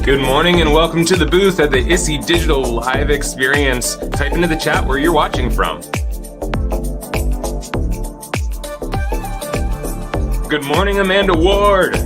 Good morning and welcome to the booth at the ISSE Digital Live Experience. Type into the chat where you're watching from. Good morning, Amanda Ward.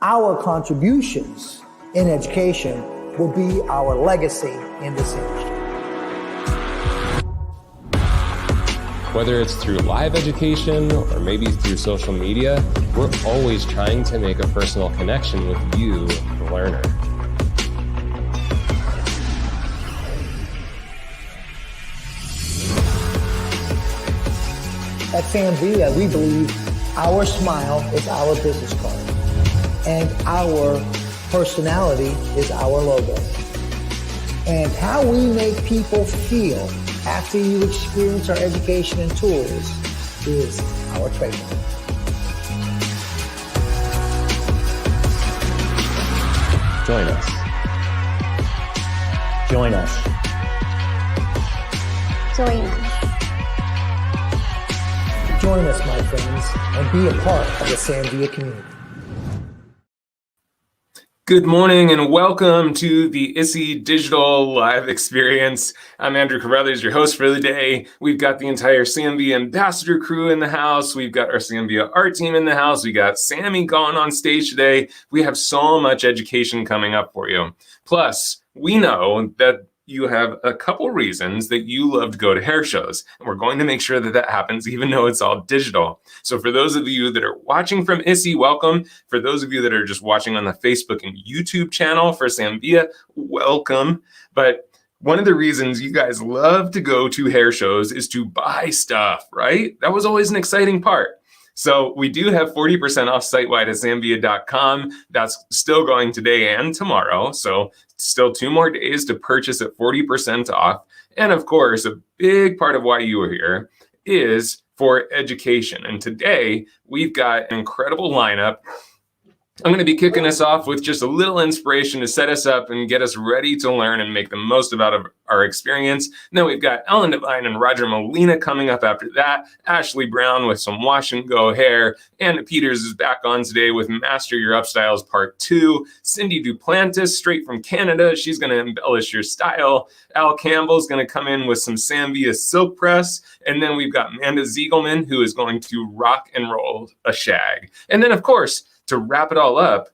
Our contributions in education will be our legacy in this industry. Whether it's through live education or maybe through social media, we're always trying to make a personal connection with you, the learner. At CAMPBELL, we believe our smile is our business card. And our personality is our logo. And how we make people feel after you experience our education and tools is our trademark. Join us. Join us. Join us. Join us, my friends, and be a part of the CAMPBELL community. Good morning and welcome to the ISSE Digital Live Experience. I'm Andrew Carruthers, your host for the day. We've got the entire CAMPBELL ambassador crew in the house. We've got our CAMPBELL art team in the house. We got Sammy going on stage today. We have so much education coming up for you. Plus, we know that you have a couple reasons that you love to go to hair shows, and we're going to make sure that that happens even though it's all digital. So for those of you that are watching from ISSE, welcome. For those of you that are just watching on the Facebook and YouTube channel for CAMPBELL, welcome. But one of the reasons you guys love to go to hair shows is to buy stuff, right? That was always an exciting part. So we do have 40% off site-wide at zambia.com. That's still going today and tomorrow. So still 2 more days to purchase at 40% off. And of course, a big part of why you are here is for education. And today we've got an incredible lineup. I'm going to be kicking us off with just a little inspiration to set us up and get us ready to learn and make the most of our experience. And then we've got Ellen Devine and Roger Molina coming up after that. Ashley Brown with some wash and go hair. Anna Peters is back on today with Master Your Upstyles Part 2. Cindy DUPLANTIS, straight from Canada. She's going to embellish your style. Al Campbell is going to come in with some CAMPBELL silk press. And then we've got Manda ZIEGELMAN, who is going to rock and roll a shag. And then, of course, to wrap it all up,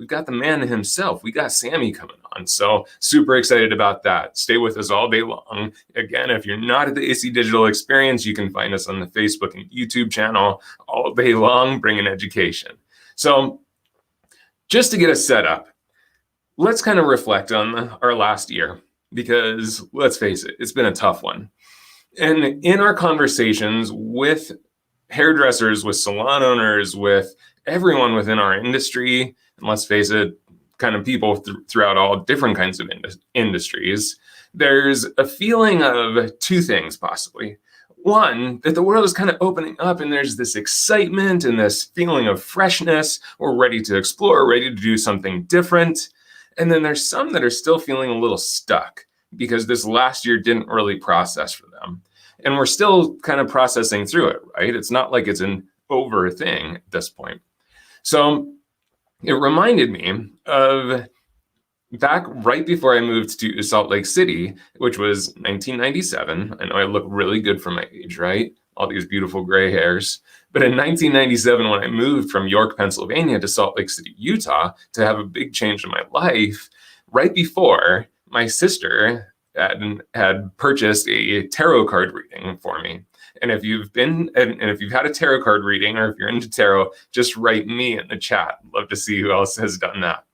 we've got the man himself. We got Sammy coming on. So super excited about that. Stay with us all day long. Again, if you're not at the ISSE Digital Experience, you can find us on the Facebook and YouTube channel all day long, bringing education. So just to get us set up, let's kind of reflect on our last year, because let's face it, it's been a tough one. And in our conversations with hairdressers, with salon owners, with everyone within our industry, and let's face it, kind of people throughout all different kinds of industries, there's a feeling of two things possibly. One, that the world is kind of opening up and there's this excitement and this feeling of freshness. We're ready to explore, ready to do something different. And then there's some that are still feeling a little stuck because this last year didn't really process for them. And we're still kind of processing through it, right? It's not like it's an over thing at this point. So it reminded me of back right before I moved to Salt Lake City, which was 1997. I know I look really good for my age, right? All these beautiful gray hairs. But in 1997, when I moved from York, Pennsylvania to Salt Lake City, Utah, to have a big change in my life, right before, my sister had purchased a tarot card reading for me. And if you've been, and if you've had a tarot card reading, or if you're into tarot, just write me in the chat. Love to see who else has done that.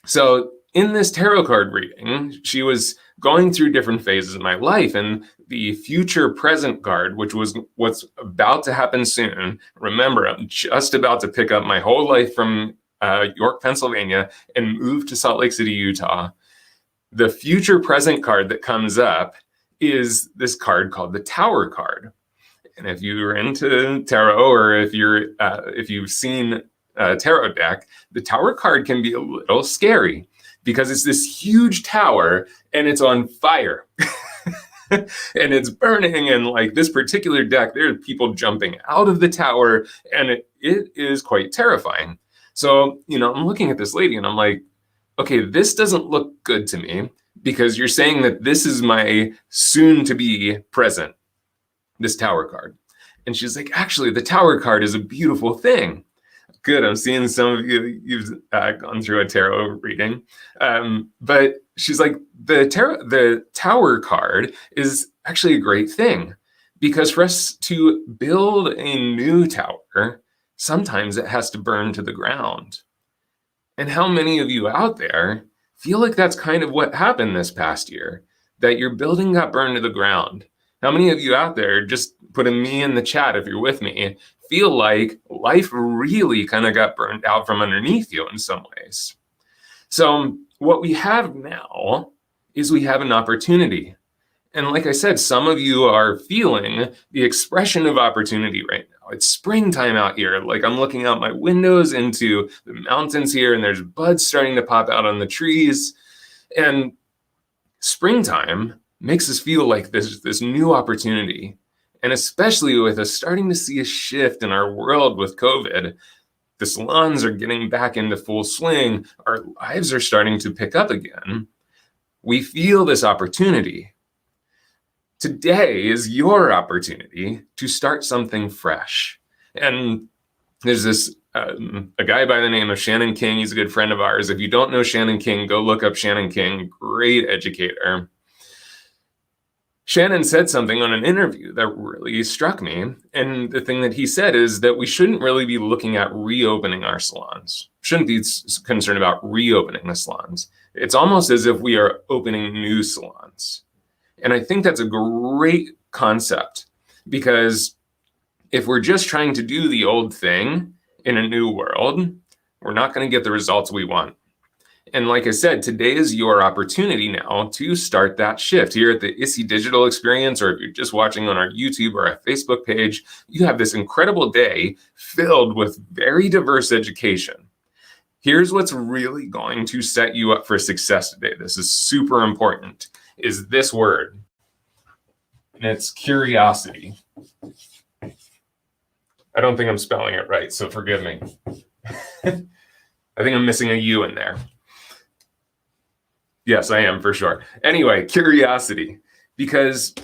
So in this tarot card reading, she was going through different phases of my life, and the future present card, which was what's about to happen soon. Remember, I'm just about to pick up my whole life from York, Pennsylvania, and move to Salt Lake City, Utah. The future present card that comes up is this card called the Tower card. And if you're into tarot, or if you've seen a tarot deck, the Tower card can be a little scary because it's this huge tower and it's on fire. And it's burning, and like this particular deck, there are people jumping out of the tower, and it is quite terrifying. So, I'm looking at this lady and I'm like, okay, this doesn't look good to me, because you're saying that this is my soon to be present, this Tower card. And she's like, actually, the Tower card is a beautiful thing. Good, I'm seeing some of you've gone through a tarot reading. But she's like, the Tower card is actually a great thing, because for us to build a new tower, sometimes it has to burn to the ground. And how many of you out there feel like that's kind of what happened this past year, that your building got burned to the ground? How many of you out there, just putting me in the chat if you're with me, feel like life really kind of got burned out from underneath you in some ways? So what we have now is we have an opportunity. And like I said, some of you are feeling the expression of opportunity right now. It's springtime out here. Like, I'm looking out my windows into the mountains here, and there's buds starting to pop out on the trees. And springtime makes us feel like there's this new opportunity. And especially with us starting to see a shift in our world with COVID, the salons are getting back into full swing. Our lives are starting to pick up again. We feel this opportunity. Today is your opportunity to start something fresh. And there's this a guy by the name of Shannon King. He's a good friend of ours. If you don't know Shannon King, go look up Shannon King. Great educator. Shannon said something on an interview that really struck me. And the thing that he said is that we shouldn't really be looking at reopening our salons. Shouldn't be concerned about reopening the salons. It's almost as if we are opening new salons. And I think that's a great concept, because if we're just trying to do the old thing in a new world, we're not going to get the results we want. And like I said, today is your opportunity now to start that shift. Here at the ISSE Digital Experience, or if you're just watching on our YouTube or our Facebook page, you have this incredible day filled with very diverse education. Here's what's really going to set you up for success today. This is super important, is this word. And it's curiosity. I don't think I'm spelling it right, so forgive me. I think I'm missing a U in there. Yes, I am, for sure. Anyway, curiosity. Because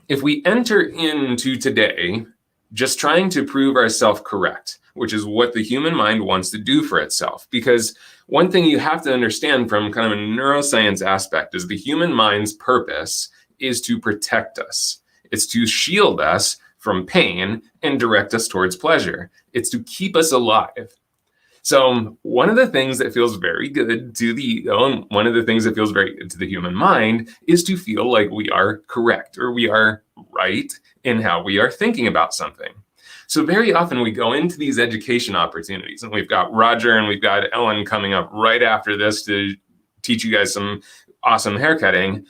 if we enter into today just trying to prove ourselves correct, which is what the human mind wants to do for itself. Because one thing you have to understand from kind of a neuroscience aspect is the human mind's purpose is to protect us. It's to shield us from pain and direct us towards pleasure. It's to keep us alive. So one of the things that feels very good to the ego, and one of the things that feels very good to the human mind, is to feel like we are correct or we are right in how we are thinking about something. So very often we go into these education opportunities, and we've got Roger and we've got Ellen coming up right after this to teach you guys some awesome haircutting.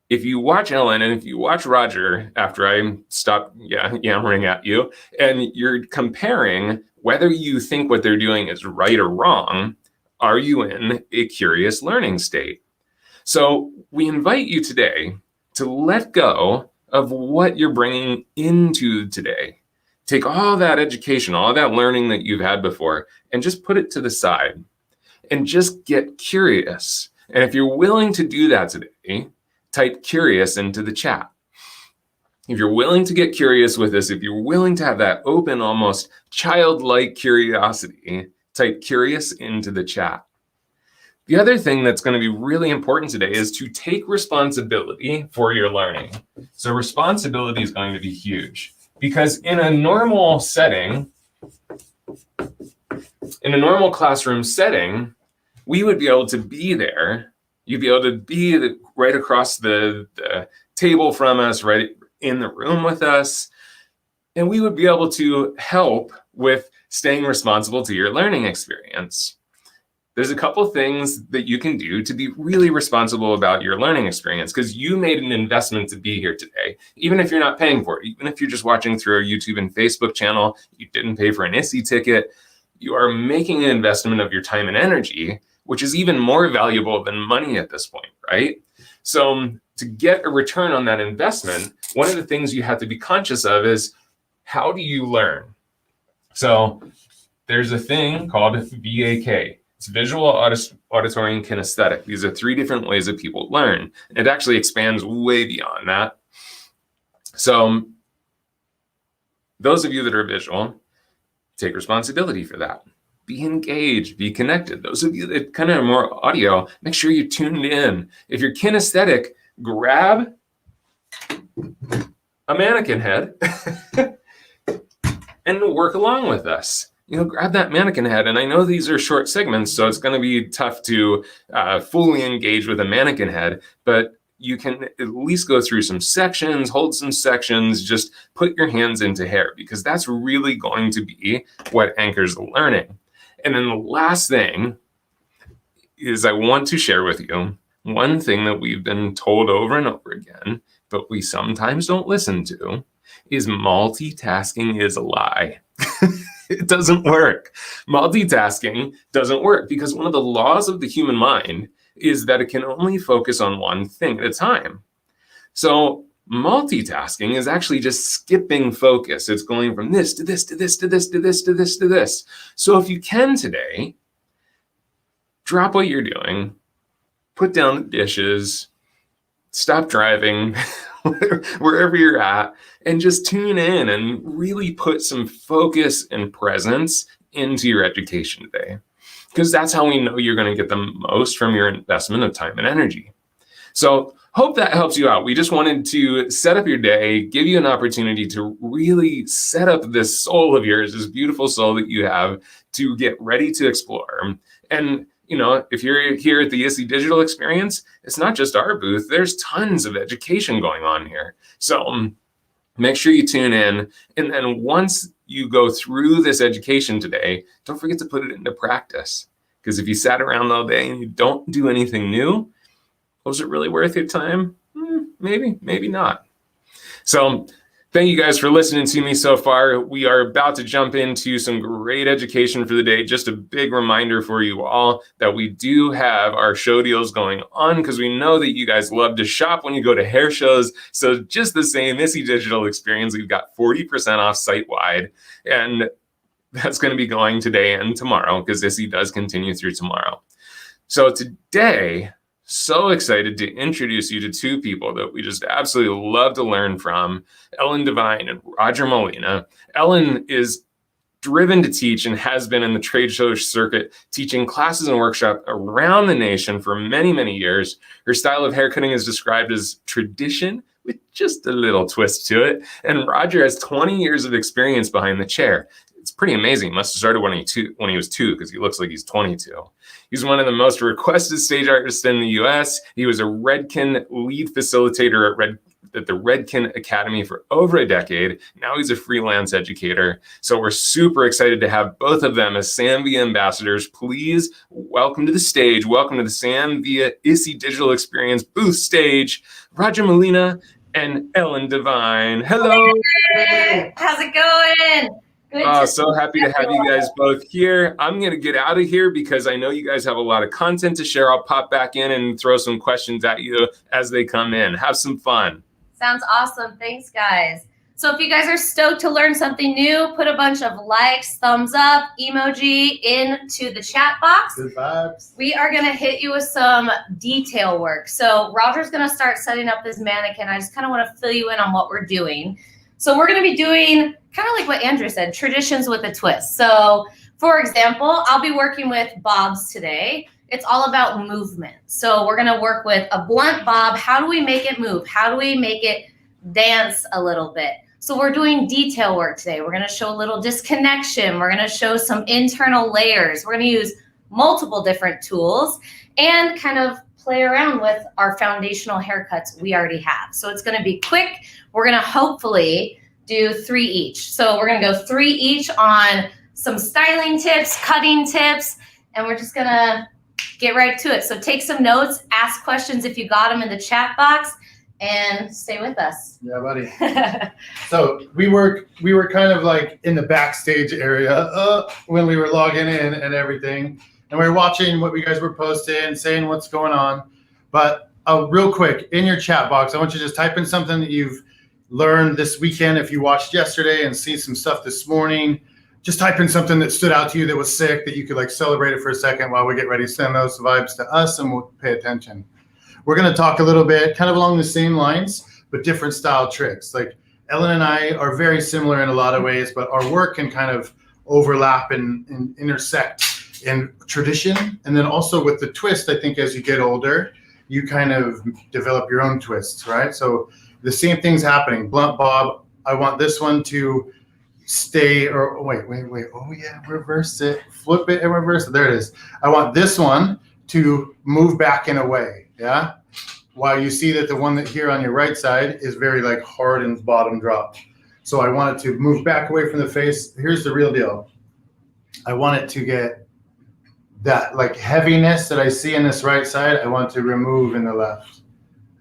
If you watch Ellen and if you watch Roger after I stop yammering at you, and you're comparing whether you think what they're doing is right or wrong, are you in a curious learning state? So we invite you today to let go of what you're bringing into today. Take all that education, all that learning that you've had before, and just put it to the side and just get curious. And if you're willing to do that today, type curious into the chat. If you're willing to get curious with this, if you're willing to have that open, almost childlike curiosity, type curious into the chat. The other thing that's going to be really important today is to take responsibility for your learning. So responsibility is going to be huge, because in a normal setting, in a normal classroom setting, we would be able to be there. You'd be able to be right across the table from us, right in the room with us, and we would be able to help with staying responsible to your learning experience. There's a couple things that you can do to be really responsible about your learning experience, because you made an investment to be here today. Even if you're not paying for it, even if you're just watching through our YouTube and Facebook channel, you didn't pay for an ISSE ticket, you are making an investment of your time and energy, which is even more valuable than money at this point, right? So to get a return on that investment, one of the things you have to be conscious of is, how do you learn? So there's a thing called VAK. It's visual, auditory, and kinesthetic. These are 3 different ways that people learn. It actually expands way beyond that. So those of you that are visual, take responsibility for that. Be engaged, be connected. Those of you that kind of are more audio, make sure you're tuned in. If you're kinesthetic, grab a mannequin head and work along with us. Grab that mannequin head. And I know these are short segments, so it's going to be tough to fully engage with a mannequin head, but you can at least go through some sections, hold some sections, just put your hands into hair, because that's really going to be what anchors the learning. And then the last thing is, I want to share with you one thing that we've been told over and over again, but we sometimes don't listen to, is multitasking is a lie. It doesn't work. Multitasking doesn't work, because one of the laws of the human mind is that it can only focus on one thing at a time. So multitasking is actually just skipping focus. It's going from this to this to this to this to this to this to this. So if you can today, drop what you're doing, put down the dishes, stop driving, wherever you're at, and just tune in and really put some focus and presence into your education today. Because that's how we know you're going to get the most from your investment of time and energy. So hope that helps you out. We just wanted to set up your day, give you an opportunity to really set up this soul of yours, this beautiful soul that you have, to get ready to explore. And if you're here at the ISSE Digital Experience, it's not just our booth. There's tons of education going on here. So make sure you tune in. And then once you go through this education today, don't forget to put it into practice. Because if you sat around all day and you don't do anything new, was it really worth your time? Maybe, maybe not. So thank you guys for listening to me so far. We are about to jump into some great education for the day. Just a big reminder for you all that we do have our show deals going on, because we know that you guys love to shop when you go to hair shows. So just the same ISSE Digital Experience, we've got 40% off site-wide. And that's going to be going today and tomorrow, because ISSE does continue through tomorrow. So today, so excited to introduce you to 2 people that we just absolutely love to learn from, Ellen DEVINE and Roger Molina. Ellen is driven to teach and has been in the trade show circuit, teaching classes and workshops around the nation for many, many years. Her style of haircutting is described as tradition with just a little twist to it. And Roger has 20 years of experience behind the chair. It's pretty amazing. He must have started when he was 2, because he looks like he's 22. He's one of the most requested stage artists in the US. He was a Redken lead facilitator at the Redken Academy for over a decade. Now he's a freelance educator. So we're super excited to have both of them as Sam Via ambassadors. Please welcome to the stage. Welcome to the Sam Via ISSE Digital Experience booth stage, Roger Molina and Ellen Devine. Hello. Hey, how's it going? Good so happy to have you guys both here. I'm going to get out of here because I know you guys have a lot of content to share. I'll pop back in and throw some questions at you as they come in. Have some fun. Sounds awesome. Thanks, guys. So if you guys are stoked to learn something new, put a bunch of likes, thumbs up, emoji into the chat box. Good vibes. We are going to hit you with some detail work. So Roger's going to start setting up this mannequin. I just kind of want to fill you in on what we're doing. So we're going to be doing kind of like what Andrew said, traditions with a twist. So for example, I'll be working with bobs today. It's all about movement. So we're going to work with a blunt bob. How do we make it move? How do we make it dance a little bit? So we're doing detail work today. We're going to show a little disconnection. We're going to show some internal layers. We're going to use multiple different tools and kind of play around with our foundational haircuts we already have. So it's going to be quick. We're going to hopefully do 3 each. So we're going to go 3 each on some styling tips, cutting tips, and we're just going to get right to it. So take some notes, ask questions if you got them in the chat box, and stay with us. Yeah, buddy. So we were kind of like in the backstage area when we were logging in and everything. And we were watching what you guys were posting, saying what's going on. But real quick, in your chat box, I want you to just type in something that you've learned this weekend. If you watched yesterday and see some stuff this morning, just type in something that stood out to you that was sick, that you could like celebrate it for a second while we get ready to send those vibes to us, and we'll pay attention. We're going to talk a little bit kind of along the same lines, but different style tricks. Like Ellen and I are very similar in a lot of ways, but our work can kind of overlap and intersect in tradition. And then also with the twist, I think as you get older, you kind of develop your own twists, right? So the same thing's happening. Blunt bob, I want this one to stay, or wait. Oh yeah, reverse it, flip it and reverse it. There it is. I want this one to move back in a way, yeah? While you see that the one that here on your right side is very like hard and bottom drop. So I want it to move back away from the face. Here's the real deal. I want it to get that like heaviness that I see in this right side, I want to remove in the left,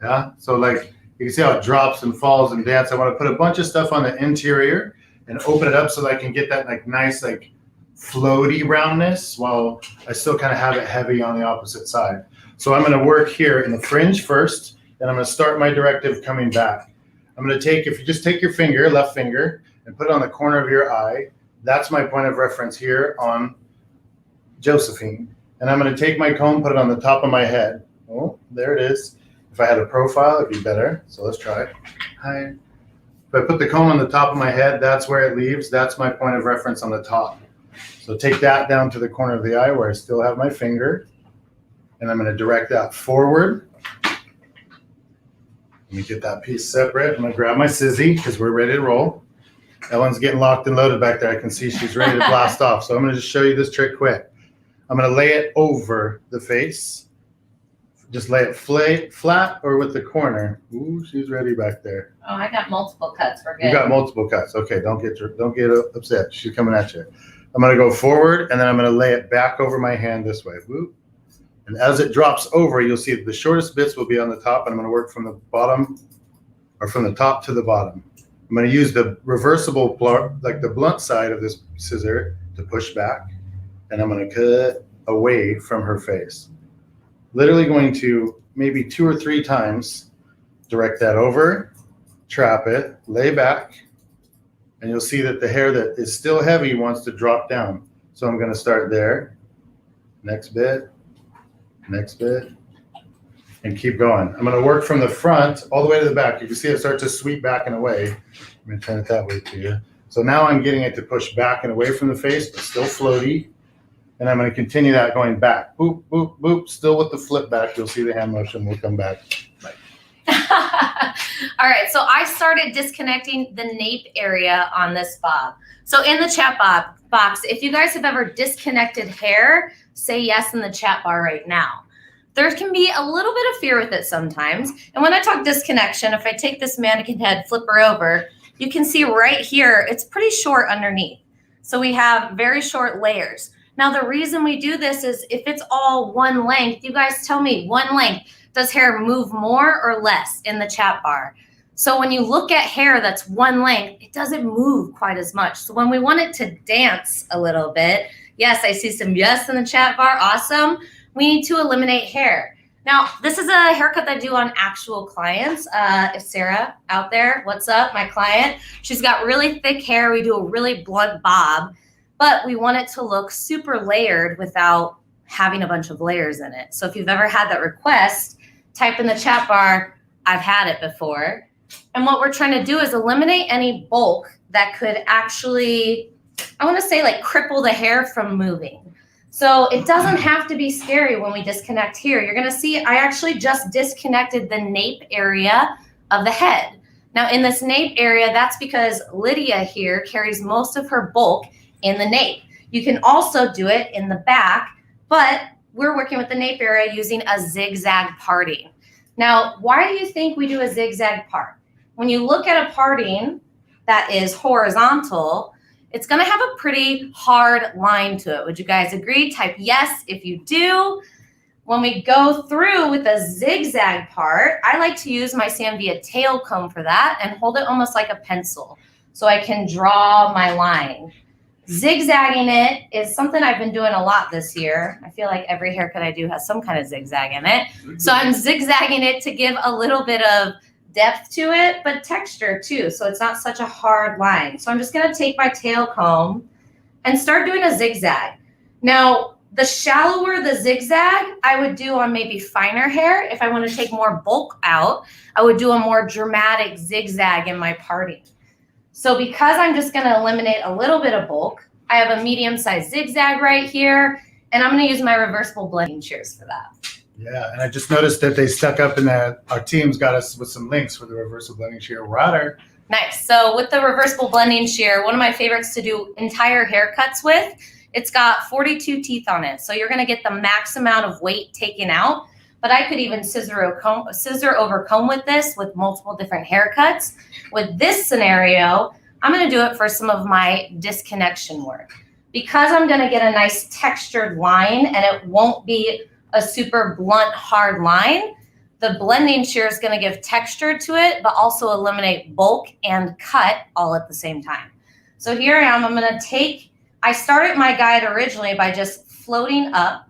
yeah? So like you can see how it drops and falls and dance. I want to put a bunch of stuff on the interior and open it up so that I can get that like nice like floaty roundness while I still kind of have it heavy on the opposite side. So I'm going to work here in the fringe first, and I'm going to start my directive coming back. I'm going to take, if you just take your finger, left finger, and put it on the corner of your eye, that's my point of reference here on Josephine. And I'm going to take my comb, put it on the top of my head. Oh, there it is. If I had a profile, it'd be better. So let's try. Hi. If I put the comb on the top of my head, that's where it leaves. That's my point of reference on the top. So take that down to the corner of the eye where I still have my finger. And I'm going to direct that forward. Let me get that piece separate. I'm going to grab my Sizzy because we're ready to roll. Ellen's getting locked and loaded back there. I can see she's ready to blast off. So I'm going to just show you this trick quick. I'm going to lay it over the face. Just lay it flat or with the corner. Ooh, she's ready back there. Oh, I got multiple cuts. We're good. You got multiple cuts. Okay, don't get upset. She's coming at you. I'm going to go forward, and then I'm going to lay it back over my hand this way. Whoop. And as it drops over, you'll see the shortest bits will be on the top, and I'm going to work from the bottom, or from the top to the bottom. I'm going to use the reversible, like the blunt side of this scissor to push back, and I'm going to cut away from her face. Literally going to maybe 2 or 3 times direct that over, trap it, lay back, and you'll see that the hair that is still heavy wants to drop down. So I'm going to start there, next bit, and keep going. I'm going to work from the front all the way to the back. You can see it start to sweep back and away. Let me turn it that way to you. So now I'm getting it to push back and away from the face, but still floaty. And I'm going to continue that going back. Boop, boop, boop. Still with the flip back. You'll see the hand motion. We'll come back. All right, so I started disconnecting the nape area on this bob. So in the chat box, if you guys have ever disconnected hair, say yes in the chat bar right now. There can be a little bit of fear with it sometimes. And when I talk disconnection, if I take this mannequin head, flip her over, you can see right here, it's pretty short underneath. So we have very short layers. Now, the reason we do this is if it's all one length, you guys tell me one length, does hair move more or less in the chat bar? So when you look at hair that's one length, it doesn't move quite as much. So when we want it to dance a little bit, yes, I see some yes in the chat bar, awesome. We need to eliminate hair. Now, this is a haircut that I do on actual clients. If Sarah out there, what's up, my client? She's got really thick hair. We do a really blunt bob, but we want it to look super layered without having a bunch of layers in it. So if you've ever had that request, type in the chat bar, I've had it before. And what we're trying to do is eliminate any bulk that could actually, I want to say, like cripple the hair from moving. So it doesn't have to be scary when we disconnect here. You're going to see I actually just disconnected the nape area of the head. Now in this nape area, that's because Lydia here carries most of her bulk in the nape. You can also do it in the back, but we're working with the nape area using a zigzag parting. Now, why do you think we do a zigzag part? When you look at a parting that is horizontal, it's going to have a pretty hard line to it. Would you guys agree? Type yes if you do. When we go through with a zigzag part, I like to use my Sanvia tail comb for that and hold it almost like a pencil so I can draw my line. Zigzagging it is something I've been doing a lot this year. I feel like every haircut I do has some kind of zigzag in it. So I'm zigzagging it to give a little bit of depth to it, but texture too. So it's not such a hard line. So I'm just going to take my tail comb and start doing a zigzag. Now, the shallower the zigzag I would do on maybe finer hair. If I want to take more bulk out, I would do a more dramatic zigzag in my parting. So because I'm just going to eliminate a little bit of bulk, I have a medium-sized zigzag right here, and I'm going to use my reversible blending shears for that. Yeah, and I just noticed that they stuck up in that our team's got us with some links for the reversible blending shear. Router. Nice. So with the reversible blending shear, one of my favorites to do entire haircuts with, it's got 42 teeth on it. So you're going to get the max amount of weight taken out. But I could even scissor over comb with this with multiple different haircuts. With this scenario, I'm going to do it for some of my disconnection work. Because I'm going to get a nice textured line and it won't be a super blunt, hard line, the blending shear is going to give texture to it, but also eliminate bulk and cut all at the same time. So here I am. I'm going to take, I started my guide originally by just floating up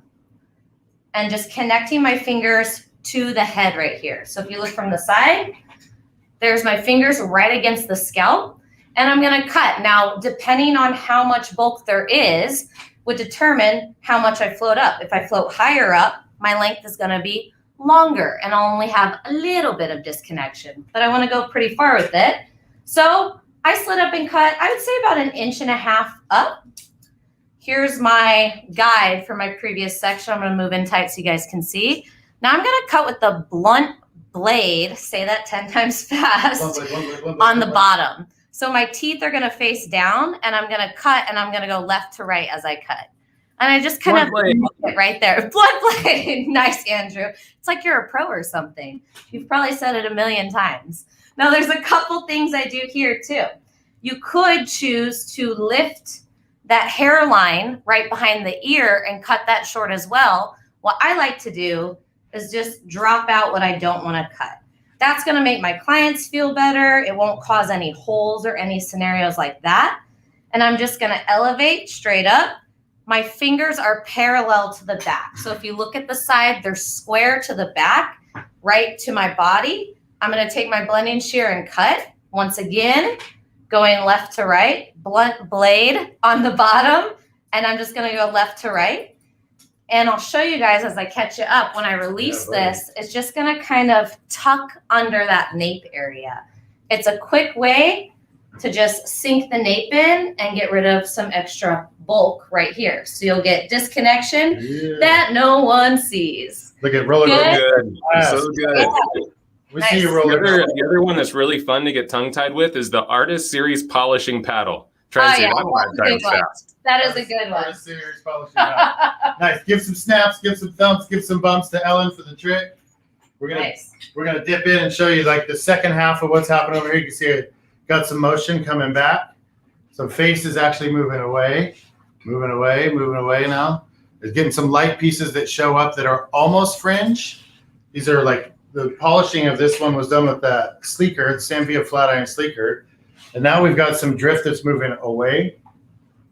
and just connecting my fingers to the head right here. So if you look from the side, there's my fingers right against the scalp, and I'm going to cut. Now, depending on how much bulk there is, would determine how much I float up. If I float higher up, my length is going to be longer, and I'll only have a little bit of disconnection, but I want to go pretty far with it. So I slid up and cut, I would say about 1.5 inches up. Here's my guide for my previous section. I'm going to move in tight so you guys can see. Now I'm going to cut with the blunt blade, say that 10 times fast, on the bottom. So my teeth are going to face down, and I'm going to cut, and I'm going to go left to right as I cut. And I just kind of move it right there. Blunt blade. Nice, Andrew. It's like you're a pro or something. You've probably said it 1,000,000 times. Now there's a couple things I do here too. You could choose to lift that hairline right behind the ear and cut that short as well. What I like to do is just drop out what I don't want to cut. That's going to make my clients feel better. It won't cause any holes or any scenarios like that. And I'm just going to elevate straight up. My fingers are parallel to the back. So if you look at the side, they're square to the back, right to my body. I'm going to take my blending shear and cut. Once again, going left to right, blunt blade on the bottom. And I'm just going to go left to right. And I'll show you guys as I catch it up. When I release this, it's just going to kind of tuck under that nape area. It's a quick way to just sink the nape in and get rid of some extra bulk right here. So you'll get disconnection that no one sees. Look at roller. Good. Yes. So good. Yeah. We Nice. see you roller. The other one that's really fun to get tongue-tied with is the Artist Series Polishing Paddle. Try and say that 5 times fast. That is a good one. Series polishing paddle. Nice. Give some snaps, give some thumps, give some bumps to Ellen for the trick. We're gonna dip in and show you like the second half of what's happening over here. You can see it got some motion coming back. So face is actually moving away now. There's getting some light pieces that show up that are almost fringe. These are like the polishing of this one was done with that sleeker, the Sanvia flat iron sleeker. And now we've got some drift that's moving away,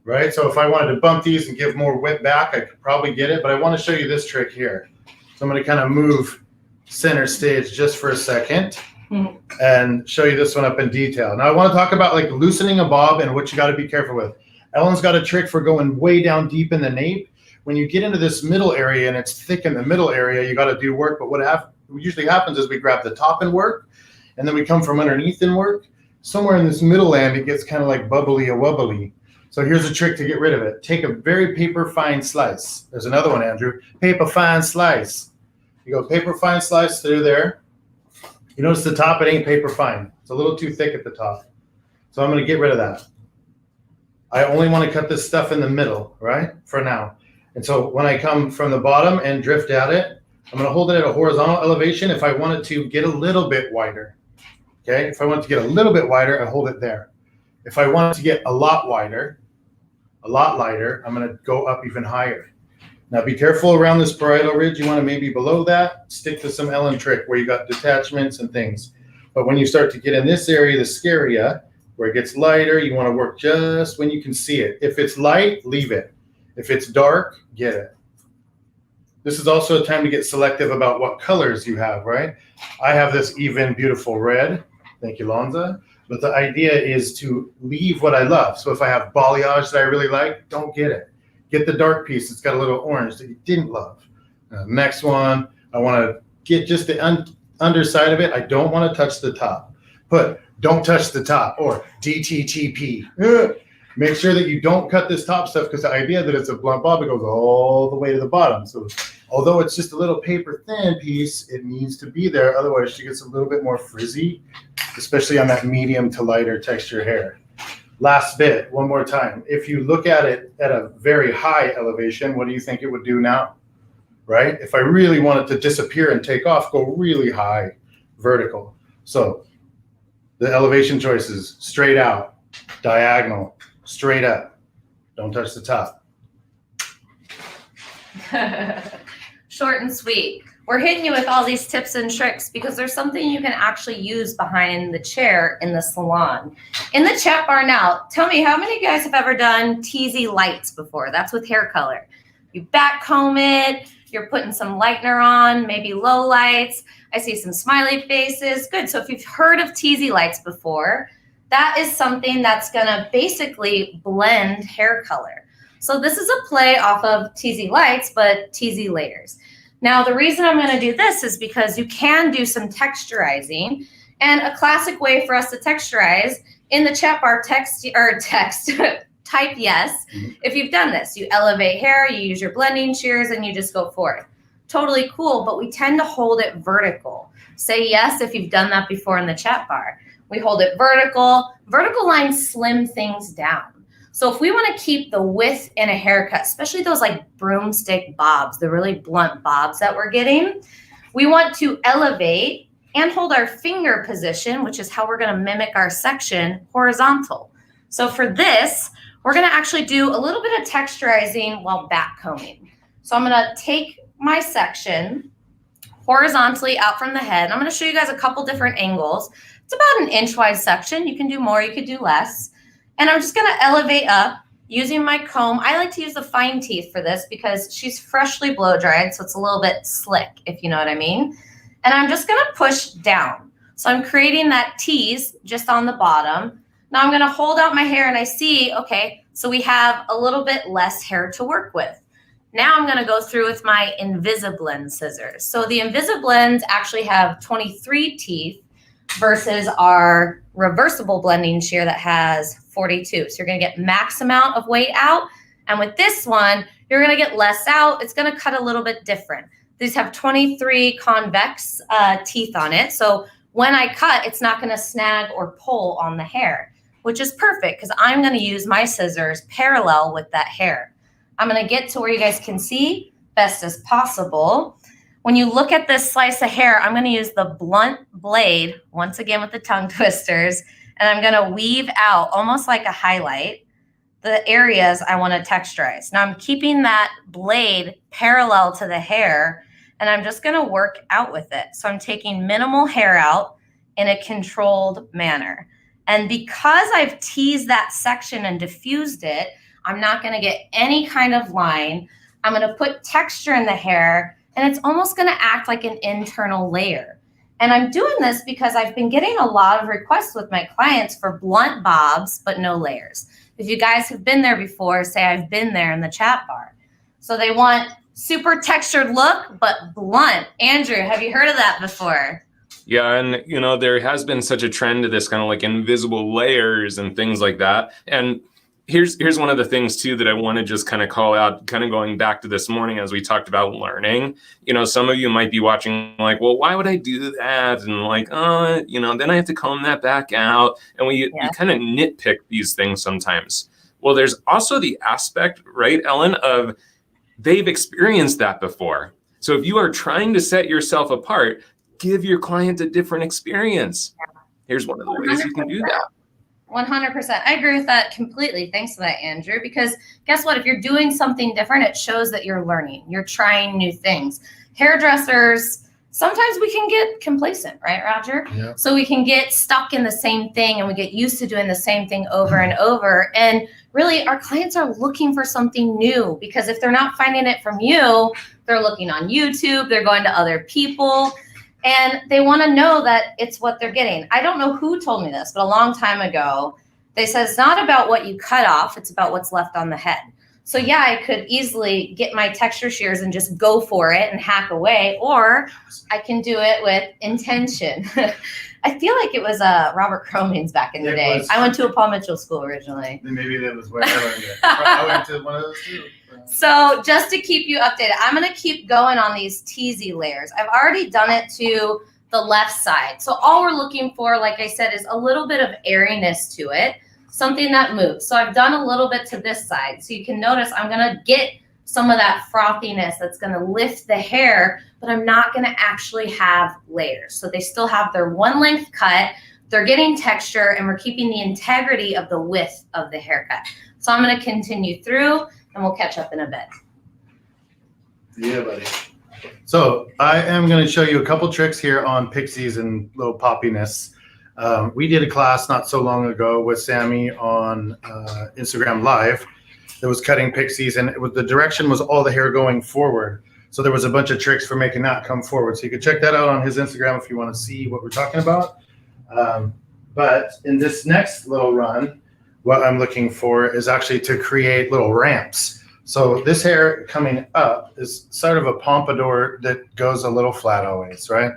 right? So if I wanted to bump these and give more whip back, I could probably get it, but I want to show you this trick here. So I'm going to kind of move center stage just for a second and show you this one up in detail. Now I want to talk about like loosening a bob and what you got to be careful with. Ellen's got a trick for going way down deep in the nape. When you get into this middle area and it's thick in the middle area, you got to do work. But what usually happens is we grab the top and work, and then we come from underneath and work. Somewhere in this middle land, it gets kind of like bubbly or wobbly. So here's a trick to get rid of it. Take a very paper fine slice. There's another one, Andrew. Paper fine slice. You go paper fine slice through there. You notice the top, it ain't paper fine. It's a little too thick at the top. So I'm going to get rid of that. I only want to cut this stuff in the middle, right, for now. And so when I come from the bottom and drift at it, I'm going to hold it at a horizontal elevation if I wanted to get a little bit wider. Okay, if I want to get a little bit wider, I hold it there. If I want to get a lot wider, a lot lighter, I'm going to go up even higher. Now be careful around this parietal ridge. You want to maybe below that, stick to some Ellen trick where you got detachments and things. But when you start to get in this area, the scaria, where it gets lighter, you want to work just when you can see it. If it's light, leave it. If it's dark, get it. This is also a time to get selective about what colors you have, right? I have this even beautiful red. Thank you, Lonza. But the idea is to leave what I love. So if I have balayage that I really like, don't get it. Get the dark piece that's got a little orange that you didn't love. Next one, I want to get just the underside of it. I don't want to touch the top. Put don't touch the top or DTTP. Make sure that you don't cut this top stuff because the idea that it's a blunt bob, it goes all the way to the bottom. So although it's just a little paper thin piece, it needs to be there. Otherwise, she gets a little bit more frizzy, especially on that medium to lighter texture hair. Last bit, one more time. If you look at it at a very high elevation, what do you think it would do now? Right? If I really want it to disappear and take off, go really high, vertical. So the elevation choices, straight out, diagonal, straight up. Don't touch the top. Short and sweet. We're hitting you with all these tips and tricks because there's something you can actually use behind the chair in the salon. In the chat bar now, tell me how many of you guys have ever done Teasy lights before? That's with hair color. You back comb it, you're putting some lightener on, maybe low lights. I see some smiley faces. Good. So if you've heard of Teasy lights before, that is something that's gonna basically blend hair color. So this is a play off of Teasy lights, but Teasy layers. Now, the reason I'm gonna do this is because you can do some texturizing, and a classic way for us to texturize in the chat bar, type yes. If you've done this, you elevate hair, you use your blending shears, and you just go forth. Totally cool, but we tend to hold it vertical. Say yes if you've done that before in the chat bar. We hold it vertical. Vertical lines slim things down. So if we want to keep the width in a haircut, especially those like broomstick bobs, the really blunt bobs that we're getting, we want to elevate and hold our finger position, which is how we're going to mimic our section, horizontal. So for this, we're going to actually do a little bit of texturizing while back combing. So I'm going to take my section horizontally out from the head. I'm going to show you guys a couple different angles. It's about an inch wide section. You can do more, you could do less. And I'm just going to elevate up using my comb. I like to use the fine teeth for this because she's freshly blow dried, so it's a little bit slick, if you know what I mean. And I'm just going to push down. So I'm creating that tease just on the bottom. Now I'm going to hold out my hair and I see, okay, so we have a little bit less hair to work with. Now I'm going to go through with my Invisiblend scissors. So the Invisiblends actually have 23 teeth. versus our reversible blending shear that has 42. So you're going to get max amount of weight out. And with this one, you're going to get less out. It's going to cut a little bit different. These have 23 convex teeth on it. So when I cut, it's not going to snag or pull on the hair, which is perfect because I'm going to use my scissors parallel with that hair. I'm going to get to where you guys can see best as possible. When you look at this slice of hair, I'm going to use the blunt blade, once again with the tongue twisters, and I'm going to weave out almost like a highlight the areas I want to texturize. Now I'm keeping that blade parallel to the hair, and I'm just going to work out with it. So I'm taking minimal hair out in a controlled manner. And because I've teased that section and diffused it, I'm not going to get any kind of line. I'm going to put texture in the hair, and it's almost going to act like an internal layer. And I'm doing this because I've been getting a lot of requests with my clients for blunt bobs, but no layers. If you guys have been there before, say I've been there in the chat bar. So they want super textured look, but blunt. Andrew, have you heard of that before? Yeah, and you know, there has been such a trend to this kind of like invisible layers and things like that. And here's one of the things too that I want to just kind of call out, kind of going back to this morning as we talked about learning. You know, some of you might be watching like, well, why would I do that? And like, you know, then I have to comb that back out. And we kind of nitpick these things sometimes. Well, there's also the aspect, right, Ellen, of they've experienced that before. So if you are trying to set yourself apart, give your client a different experience. Here's one of the ways you can do that. 100%. I agree with that completely. Thanks for that, Andrew, because guess what? If you're doing something different, it shows that you're learning. You're trying new things. Hairdressers, sometimes we can get complacent, right, Roger? Yeah. So we can get stuck in the same thing and we get used to doing the same thing over and over. And really, our clients are looking for something new because if they're not finding it from you, they're looking on YouTube, they're going to other people. And they want to know that it's what they're getting. I don't know who told me this, but a long time ago, they said it's not about what you cut off, it's about what's left on the head. So yeah, I could easily get my texture shears and just go for it and hack away, or I can do it with intention. I feel like it was Robert Cromings back in the day. I went to a Paul Mitchell school originally. Maybe that was where I learned it. I went to one of those too. So just to keep you updated, I'm going to keep going on these Teasy layers. I've already done it to the left side. So all we're looking for, like I said, is a little bit of airiness to it, something that moves. So I've done a little bit to this side. So you can notice I'm going to get some of that frothiness that's going to lift the hair, but I'm not going to actually have layers. So they still have their one length cut, they're getting texture, and we're keeping the integrity of the width of the haircut. So I'm going to continue through, and we'll catch up in a bit. Yeah, buddy. So I am going to show you a couple tricks here on pixies and little poppiness. We did a class not so long ago with Sammy on Instagram Live that was cutting pixies, and the direction was all the hair going forward. So there was a bunch of tricks for making that come forward. So you can check that out on his Instagram if you want to see what we're talking about. But in this next little run, what I'm looking for is actually to create little ramps. So this hair coming up is sort of a pompadour that goes a little flat always, right?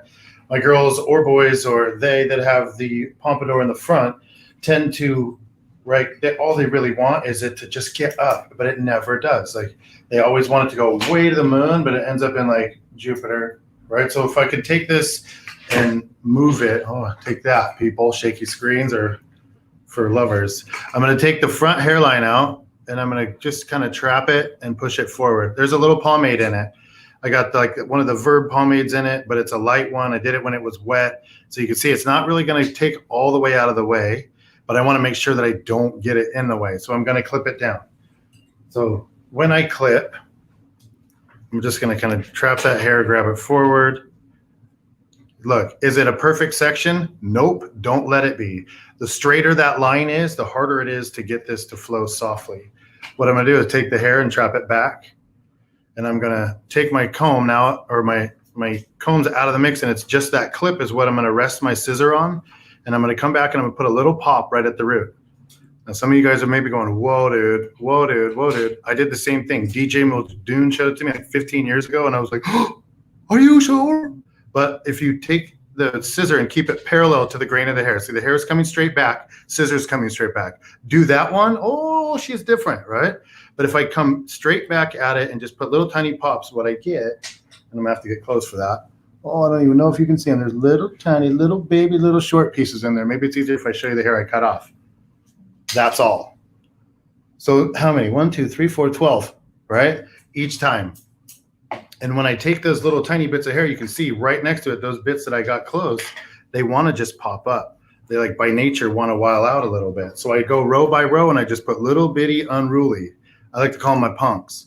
My girls or boys or they that have the pompadour in the front tend to, right, all they really want is it to just get up, but it never does. Like they always want it to go way to the moon, but it ends up in like Jupiter, right? So if I could take this and move it, take that, people, shaky screens or for lovers. I'm going to take the front hairline out and I'm going to just kind of trap it and push it forward. There's a little pomade in it. I got like one of the Verb pomades in it, but it's a light one. I did it when it was wet. So you can see it's not really going to take all the way out of the way, but I want to make sure that I don't get it in the way. So I'm going to clip it down. So when I clip, I'm just going to kind of trap that hair, grab it forward. Look, is it a perfect section? Nope, don't let it be. The straighter that line is, the harder it is to get this to flow softly. What I'm going to do is take the hair and trap it back. And I'm going to take my comb now, or my comb's out of the mix, and it's just that clip is what I'm going to rest my scissor on. And I'm going to come back and I'm going to put a little pop right at the root. Now, some of you guys are maybe going, whoa, dude, whoa, dude, whoa, dude. I did the same thing. DJ Muldoon showed it to me like 15 years ago, and I was like, oh, are you sure? But if you take the scissor and keep it parallel to the grain of the hair. See, the hair is coming straight back, scissors coming straight back. Do that one. Oh, she's different, right? But if I come straight back at it and just put little tiny pops, what I get, and I'm gonna have to get close for that. Oh, I don't even know if you can see them. There's little tiny, little baby, little short pieces in there. Maybe it's easier if I show you the hair I cut off. That's all. So how many? 1, 2, 3, 4, 12, right? Each time. And when I take those little tiny bits of hair, you can see right next to it, those bits that I got close, they want to just pop up. They like by nature want to while out a little bit. So I go row by row and I just put little bitty unruly. I like to call them my punks,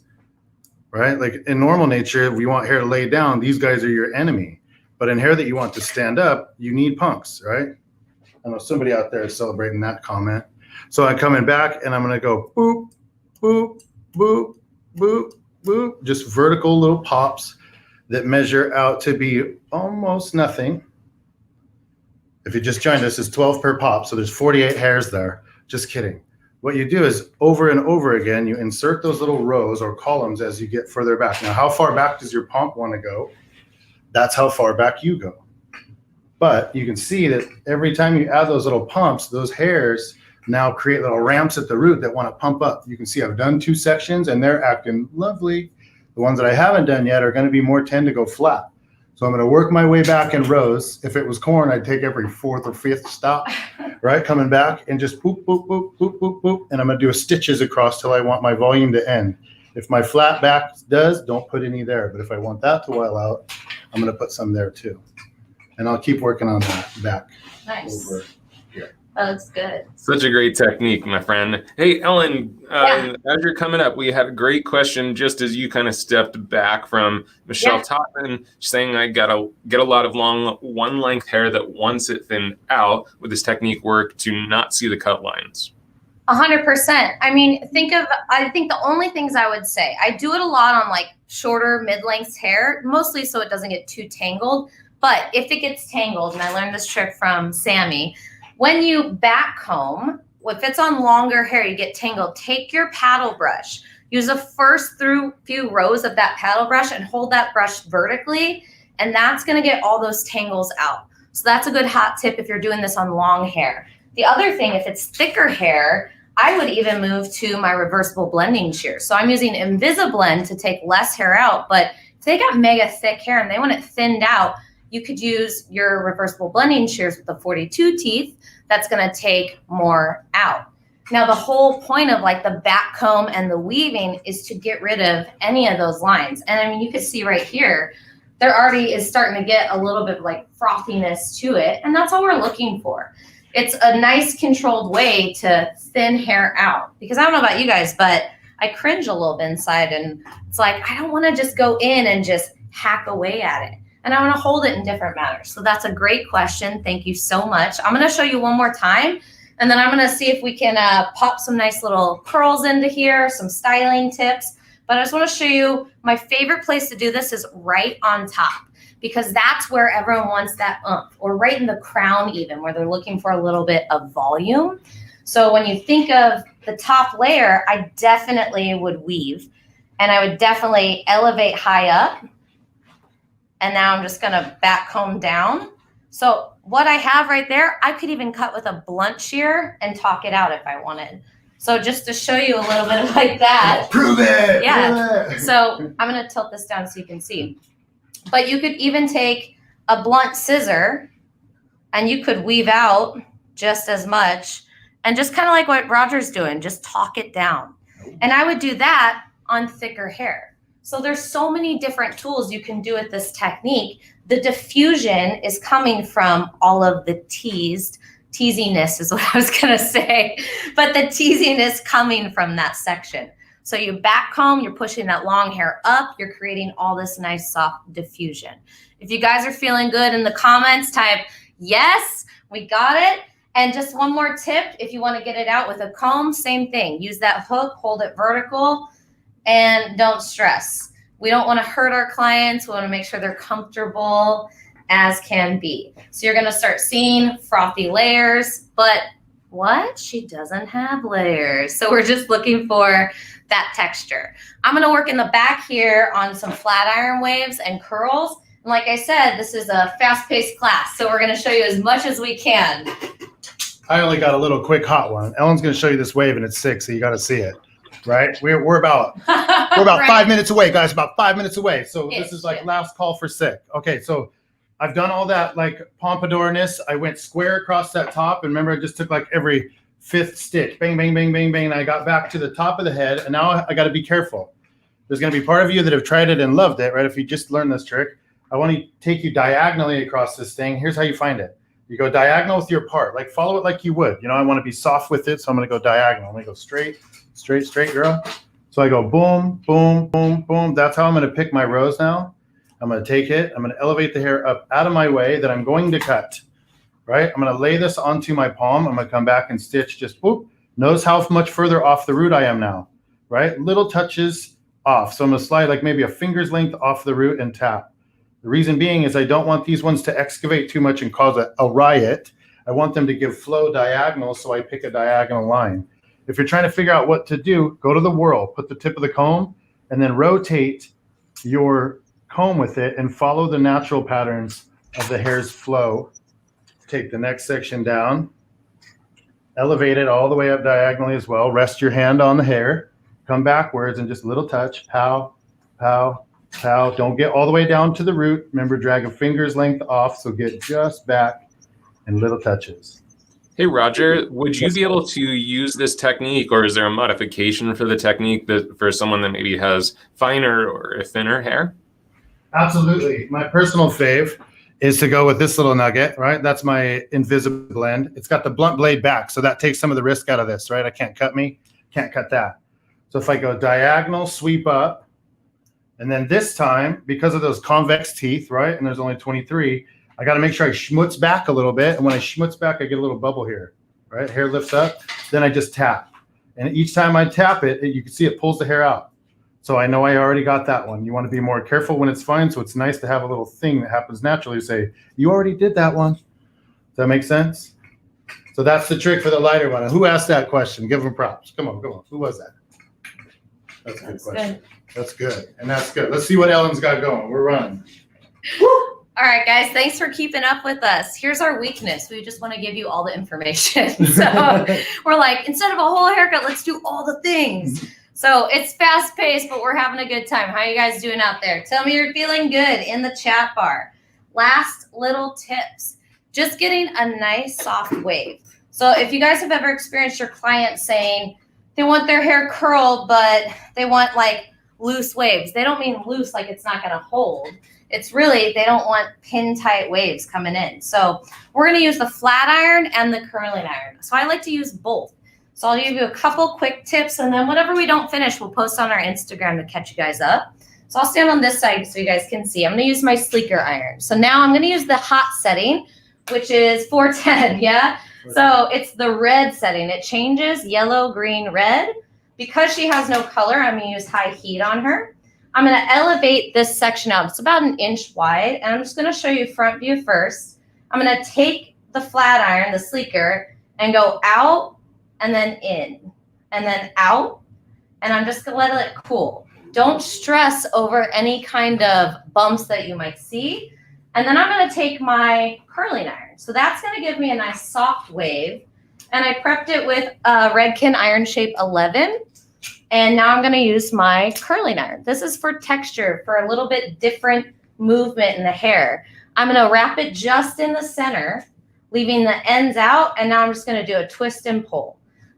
right? Like in normal nature, if you want hair to lay down, these guys are your enemy. But in hair that you want to stand up, you need punks, right? I know somebody out there is celebrating that comment. So I'm coming back and I'm going to go boop, boop, boop, boop, boop, just vertical little pops that measure out to be almost nothing. If you just joined us, it's 12 per pop. So there's 48 hairs there. Just kidding. What you do is over and over again, you insert those little rows or columns as you get further back. Now, how far back does your pump want to go? That's how far back you go. But you can see that every time you add those little pumps, those hairs now create little ramps at the root that want to pump up. You can see I've done 2 sections and they're acting lovely. The ones that I haven't done yet are going to be more tend to go flat. So I'm going to work my way back in rows. If it was corn, I'd take every 4th or 5th stop, right? Coming back and just boop, boop, boop, boop, boop, boop. And I'm going to do a stitches across till I want my volume to end. If my flat back does, don't put any there. But if I want that to while out, I'm going to put some there too. And I'll keep working on that back. Nice. Over here. That looks good. Such a great technique, my friend. Hey, Ellen, as you're coming up, we had a great question just as you kind of stepped back from Michelle Totten saying I get a lot of long one-length hair that once it thinned out, would this technique work to not see the cut lines? 100%. I mean, I think the only things I would say, I do it a lot on like shorter mid-length hair, mostly so it doesn't get too tangled. But if it gets tangled, and I learned this trick from Sammy, when you back comb, if it's on longer hair, you get tangled, take your paddle brush, use the first few rows of that paddle brush and hold that brush vertically, and that's gonna get all those tangles out. So that's a good hot tip if you're doing this on long hair. The other thing, if it's thicker hair, I would even move to my reversible blending shears. So I'm using Invisiblend to take less hair out, but if they got mega thick hair and they want it thinned out, you could use your reversible blending shears with the 42 teeth. That's gonna take more out. Now, the whole point of like the back comb and the weaving is to get rid of any of those lines. And I mean, you can see right here, there already is starting to get a little bit of like frothiness to it. And that's all we're looking for. It's a nice controlled way to thin hair out. Because I don't know about you guys, but I cringe a little bit inside. And it's like, I don't wanna just go in and just hack away at it. And I want to hold it in different manners. So that's a great question. Thank you so much. I'm going to show you one more time, and then I'm going to see if we can pop some nice little curls into here, some styling tips. But I just want to show you my favorite place to do this is right on top, because that's where everyone wants that oomph, or right in the crown even, where they're looking for a little bit of volume. So when you think of the top layer, I definitely would weave, and I would definitely elevate high up. And now I'm just gonna back comb down. So what I have right there, I could even cut with a blunt shear and talk it out if I wanted. So just to show you a little bit like that. Prove it. Yeah. Prove it. So I'm gonna tilt this down so you can see. But you could even take a blunt scissor and you could weave out just as much, and just kind of like what Roger's doing, just talk it down. And I would do that on thicker hair. So there's so many different tools you can do with this technique. The diffusion is coming from all of the teasiness is what I was gonna say, but the teasiness coming from that section. So you back comb, you're pushing that long hair up, you're creating all this nice soft diffusion. If you guys are feeling good in the comments, type yes, we got it. And just one more tip, if you wanna get it out with a comb, same thing. Use that hook, hold it vertical, and don't stress. We don't want to hurt our clients. We want to make sure they're comfortable as can be. So you're going to start seeing frothy layers, but what? She doesn't have layers. So we're just looking for that texture. I'm going to work in the back here on some flat iron waves and curls. And like I said, this is a fast-paced class, so we're going to show you as much as we can. I only got a little quick hot one. Ellen's going to show you this wave, and it's sick, so you got to see it, right? We're about Right. 5 minutes away, guys. About 5 minutes away. So Yeah, this is like yeah. last call for sick. Okay, so I've done all that like pompadourness. I went square across that top, and remember, I just took like every 5th stitch, bang, bang, bang, bang, bang, and I got back to the top of the head, and now I got to be careful. There's going to be part of you that have tried it and loved it, right? If you just learned this trick, I want to take you diagonally across this thing. Here's how you find it. You go diagonal with your part, like follow it like you would. You know, I want to be soft with it, so I'm going to go diagonal. I'm going to go straight, straight, straight, girl. So I go boom, boom, boom, boom. That's how I'm going to pick my rows now. I'm going to take it. I'm going to elevate the hair up out of my way that I'm going to cut, right? I'm going to lay this onto my palm. I'm going to come back and stitch just boop. Notice how much further off the root I am now, right? Little touches off. So I'm going to slide like maybe a finger's length off the root and tap. The reason being is I don't want these ones to excavate too much and cause a riot. I want them to give flow diagonal, so I pick a diagonal line. If you're trying to figure out what to do, go to the whirl, put the tip of the comb, and then rotate your comb with it and follow the natural patterns of the hair's flow. Take the next section down, elevate it all the way up diagonally as well. Rest your hand on the hair, come backwards and just a little touch, pow, pow, pow. Don't get all the way down to the root. Remember, drag a finger's length off, so get just back and little touches. Hey, Roger, would you be able to use this technique, or is there a modification for the technique that for someone that maybe has finer or thinner hair? Absolutely. My personal fave is to go with this little nugget, right? That's my invisible blend. It's got the blunt blade back, so that takes some of the risk out of this, right? I can't cut that. So if I go diagonal, sweep up, and then this time, because of those convex teeth, right, and there's only 23, I got to make sure I schmutz back a little bit. And when I schmutz back, I get a little bubble here, right? Hair lifts up. Then I just tap. And each time I tap it, you can see it pulls the hair out. So I know I already got that one. You want to be more careful when it's fine. So it's nice to have a little thing that happens naturally. Say, you already did that one. Does that make sense? So that's the trick for the lighter one. Who asked that question? Give them props. Come on, come on. Who was that? That's a good question. Good. That's good. And that's good. Let's see what Ellen's got going. We're running. All right, guys, thanks for keeping up with us. Here's our weakness. We just want to give you all the information. So we're like, instead of a whole haircut, let's do all the things. So it's fast paced, but we're having a good time. How are you guys doing out there? Tell me you're feeling good in the chat bar. Last little tips, just getting a nice soft wave. So if you guys have ever experienced your client saying they want their hair curled, but they want like loose waves. They don't mean loose like it's not going to hold. It's really, they don't want pin tight waves coming in. So we're going to use the flat iron and the curling iron. So I like to use both. So I'll give you a couple quick tips, and then whatever we don't finish, we'll post on our Instagram to catch you guys up. So I'll stand on this side so you guys can see. I'm going to use my sleeker iron. So now I'm going to use the hot setting, which is 410, yeah? So it's the red setting. It changes yellow, green, red. Because she has no color, I'm going to use high heat on her. I'm going to elevate this section out. It's about 1 inch wide, and I'm just going to show you front view first. I'm going to take the flat iron, the sleeker, and go out and then in, and then out, and I'm just going to let it cool. Don't stress over any kind of bumps that you might see. And then I'm going to take my curling iron. So that's going to give me a nice soft wave. And I prepped it with Redken Iron Shape 11. And now I'm going to use my curling iron. This is for texture, for a little bit different movement in the hair. I'm going to wrap it just in the center, leaving the ends out. And now I'm just going to do a twist and pull.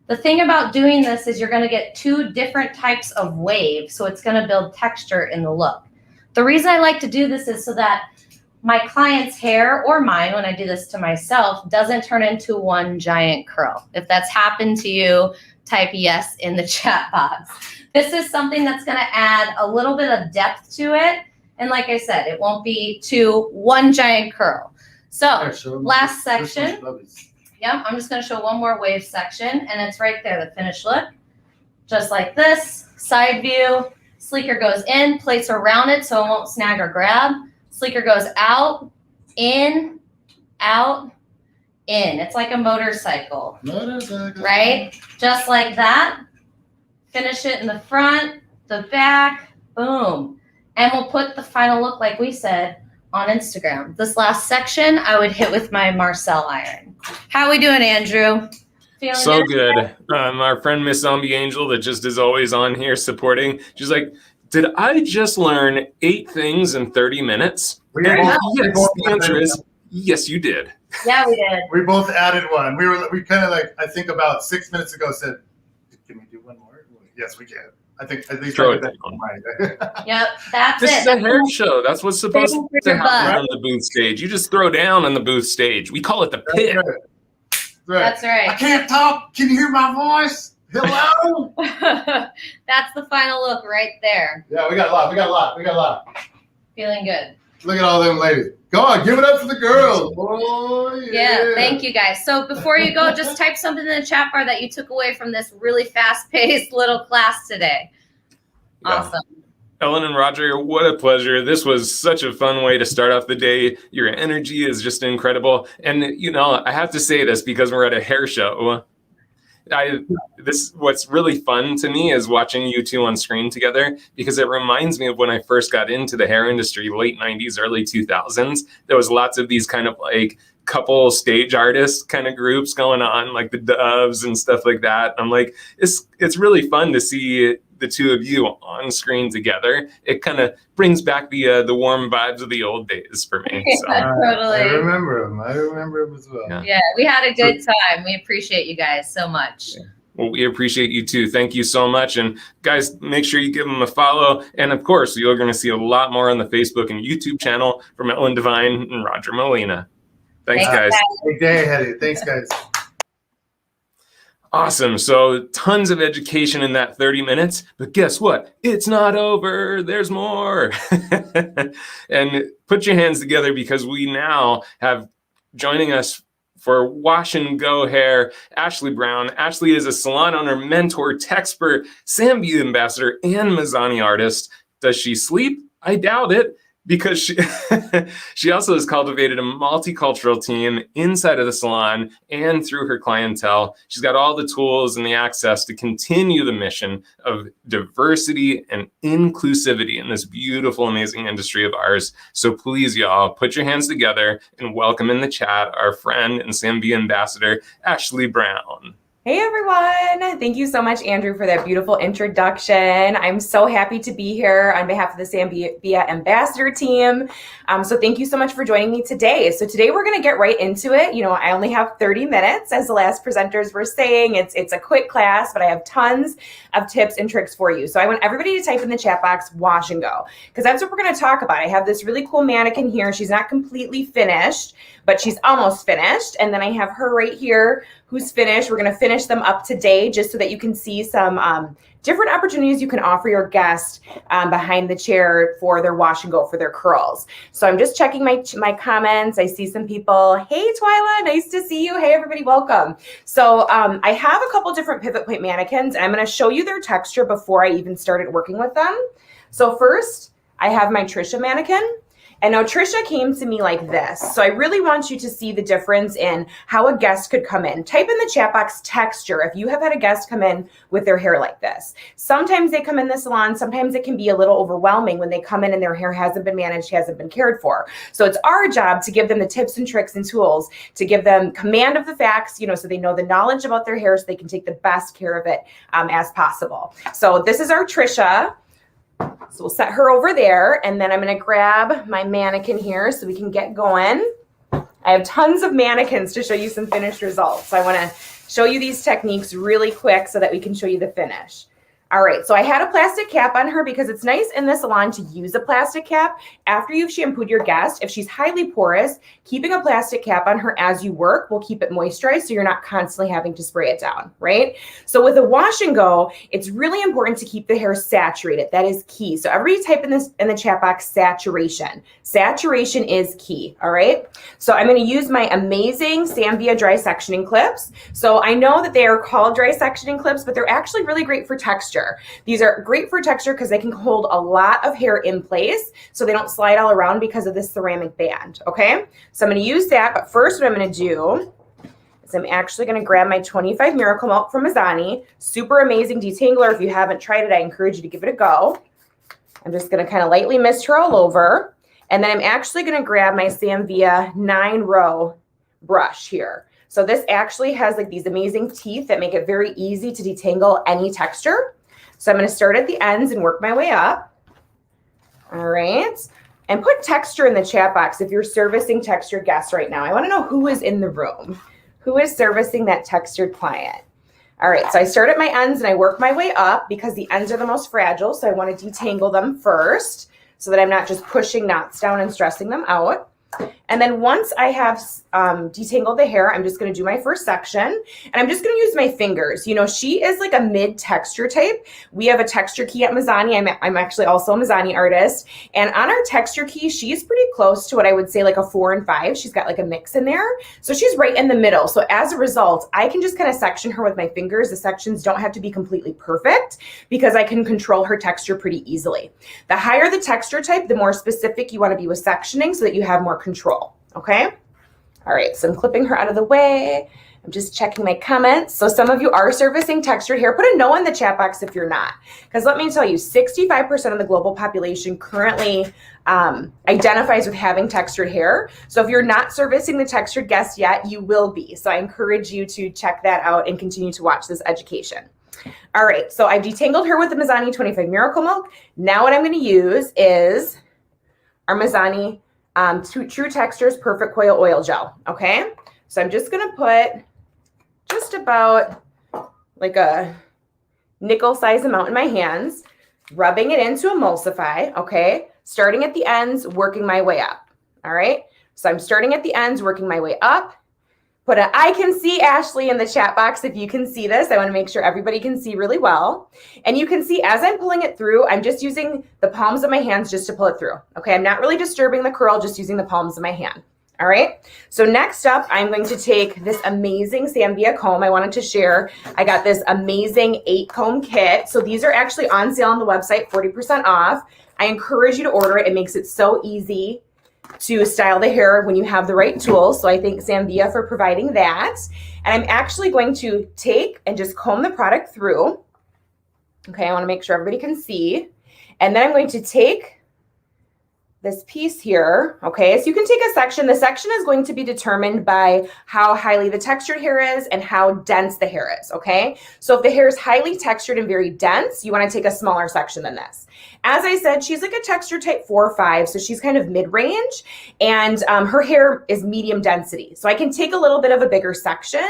The thing about doing this is you're going to get 2 different types of waves. So it's going to build texture in the look. The reason I like to do this is so that my client's hair, or mine when I do this to myself, doesn't turn into one giant curl. If that's happened to you, type yes in the chat box. This is something that's going to add a little bit of depth to it. And like I said, it won't be to one giant curl. So last section. Yep, I'm just going to show one more wave section, and it's right there, the finished look. Just like this, side view, sleeker goes in, plates around it so it won't snag or grab. Sleeker goes out, in, in. It's like a motorcycle, right? Just like that. Finish it in the front, the back, boom. And we'll put the final look, like we said, on Instagram. This last section, I would hit with my Marcel iron. How are we doing, Andrew? Feeling So good. Our friend Miss Zombie Angel that just is always on here supporting. She's like, did I just learn 8 things in 30 minutes? We And both- yes, both the answer is yes, you did. Yeah, we did. We both added one. We kind of like, I think about 6 minutes ago said, can we do one more? Yes, we can. I think at least Throw I it did down. that right. Yep, that's This it. is a hair show. That's what's supposed Bang for to your happen buck. on the booth stage. You just throw down on the booth stage. We call it the pit. That's right. Right. That's I right. can't talk. Can you hear my voice? Hello? That's the final look right there. Yeah, we got a lot. Feeling good. Look at all them ladies. Go on, give it up for the girls. Oh, Yeah, thank you guys. So before you go, just type something in the chat bar that you took away from this really fast-paced little class today. Yeah. Awesome. Ellen and Roger, what a pleasure. This was such a fun way to start off the day. Your energy is just incredible. And, you know, I have to say this because we're at a hair show. What's really fun to me is watching you two on screen together, because it reminds me of when I first got into the hair industry, late 90s, early 2000s. There was lots of these kind of like couple stage artist kind of groups going on, like the Doves and stuff like that. I'm like, it's really fun to see the two of you on screen together. It kind of brings back the warm vibes of the old days for me. So. Totally. I remember him as well. Yeah. Yeah, we had a good time. We appreciate you guys so much. Well, we appreciate you too. Thank you so much. And guys, make sure you give them a follow. And of course, you're going to see a lot more on the Facebook and YouTube channel from Ellen Devine and Roger Molina. Thanks, guys. Big day ahead of you. Thanks, guys. Awesome. So tons of education in that 30 minutes. But guess what? It's not over. There's more. And put your hands together, because we now have joining us for Wash and Go Hair, Ashley Brown. Ashley is a salon owner, mentor, texpert, Sambi ambassador, and Mazzani artist. Does she sleep? I doubt it, because she also has cultivated a multicultural team inside of the salon and through her clientele. She's got all the tools and the access to continue the mission of diversity and inclusivity in this beautiful, amazing industry of ours. So please, y'all, put your hands together and welcome in the chat our friend and Sambi ambassador, Ashley Brown. Hey everyone! Thank you so much, Andrew, for that beautiful introduction. I'm so happy to be here on behalf of the Zambia Ambassador team. So thank you so much for joining me today. So today we're going to get right into it. You know, I only have 30 minutes, as the last presenters were saying. It's a quick class, but I have tons of tips and tricks for you. So I want everybody to type in the chat box, wash and go, because that's what we're going to talk about. I have this really cool mannequin here. She's not completely finished, but she's almost finished. And then I have her right here who's finished. We're going to finish them up today just so that you can see some different opportunities you can offer your guest behind the chair for their wash and go, for their curls. So I'm just checking my comments. I see some people. Hey, Twyla, nice to see you. Hey, everybody, welcome. So I have a couple different pivot point mannequins, and I'm going to show you their texture before I even started working with them. So first, I have my Trisha mannequin. And now Trisha came to me like this. So I really want you to see the difference in how a guest could come in. Type in the chat box texture if you have had a guest come in with their hair like this. Sometimes they come in the salon. Sometimes it can be a little overwhelming when they come in and their hair hasn't been managed, hasn't been cared for. So it's our job to give them the tips and tricks and tools to give them command of the facts, you know, so they know the knowledge about their hair so they can take the best care of it as possible. So this is our Trisha. So we'll set her over there, and then I'm going to grab my mannequin here so we can get going. I have tons of mannequins to show you some finished results. So I want to show you these techniques really quick so that we can show you the finish. All right, so I had a plastic cap on her because it's nice in the salon to use a plastic cap after you've shampooed your guest. If she's highly porous, keeping a plastic cap on her as you work will keep it moisturized so you're not constantly having to spray it down, right? So with a wash and go, it's really important to keep the hair saturated. That is key. So everybody type in the chat box, saturation. Saturation is key, all right? So I'm gonna use my amazing Zambia dry sectioning clips. So I know that they are called dry sectioning clips, but they're actually really great for texture. These are great for texture because they can hold a lot of hair in place so they don't slide all around because of this ceramic band, okay? So I'm going to use that, but first what I'm going to do is I'm actually going to grab my 25 Miracle Milk from Mazzani. Super amazing detangler. If you haven't tried it, I encourage you to give it a go. I'm just going to kind of lightly mist her all over. And then I'm actually going to grab my Samvia 9-row brush here. So this actually has like these amazing teeth that make it very easy to detangle any texture. So I'm going to start at the ends and work my way up. All right. And put texture in the chat box if you're servicing textured guests right now. I want to know who is in the room. Who is servicing that textured client? All right, so I start at my ends and I work my way up because the ends are the most fragile. So I want to detangle them first so that I'm not just pushing knots down and stressing them out. And then once I have detangled the hair, I'm just going to do my first section, and I'm just going to use my fingers. You know, she is like a mid texture type. We have a texture key at Mazzani. I'm actually also a Mazzani artist, and on our texture key, she's pretty close to what I would say like a 4 and 5. She's got like a mix in there. So she's right in the middle. So as a result, I can just kind of section her with my fingers. The sections don't have to be completely perfect because I can control her texture pretty easily. The higher the texture type, the more specific you want to be with sectioning so that you have more control. Okay. All right. So I'm clipping her out of the way. I'm just checking my comments. So some of you are servicing textured hair. Put a no in the chat box if you're not. Because let me tell you, 65% of the global population currently identifies with having textured hair. So if you're not servicing the textured guest yet, you will be. So I encourage you to check that out and continue to watch this education. All right. So I've detangled her with the Mazzani 25 Miracle Milk. Now what I'm going to use is our Mazzani True Textures Perfect Coil Oil Gel. Okay. So I'm just going to put just about like a nickel size amount in my hands, rubbing it in to emulsify. Okay. Starting at the ends, working my way up. All right. So I'm starting at the ends, working my way up. Put a I can see Ashley in the chat box if you can see this. I want to make sure everybody can see really well. And you can see as I'm pulling it through, I'm just using the palms of my hands just to pull it through. Okay, I'm not really disturbing the curl, just using the palms of my hand. All right, so next up, I'm going to take this amazing Samvia comb I wanted to share. I got this amazing 8-comb kit. So these are actually on sale on the website, 40% off. I encourage you to order it. It makes it so easy to style the hair when you have the right tools. So I thank Samvia for providing that. And I'm actually going to take and just comb the product through. Okay, I want to make sure everybody can see. And then I'm going to take this piece here. Okay, so you can take a section. The section is going to be determined by how highly the textured hair is and how dense the hair is. Okay, so if the hair is highly textured and very dense, you want to take a smaller section than this. As I said, she's like a texture type 4 or 5, so she's kind of mid-range, and her hair is medium density. So I can take a little bit of a bigger section,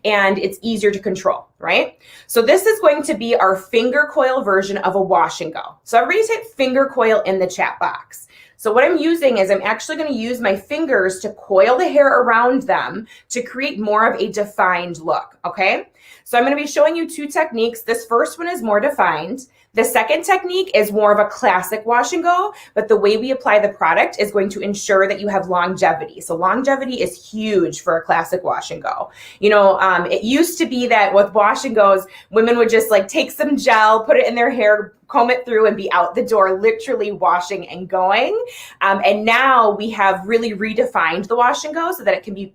and it's easier to control, right? So this is going to be our finger coil version of a wash and go. So everybody type finger coil in the chat box. So what I'm using is I'm actually going to use my fingers to coil the hair around them to create more of a defined look, okay? So I'm going to be showing you 2 techniques. This first one is more defined. The second technique is more of a classic wash and go, but the way we apply the product is going to ensure that you have longevity. So longevity is huge for a classic wash and go. You know, it used to be that with wash and goes, women would just like take some gel, put it in their hair, comb it through and be out the door, literally washing and going. And now we have really redefined the wash and go so that it can be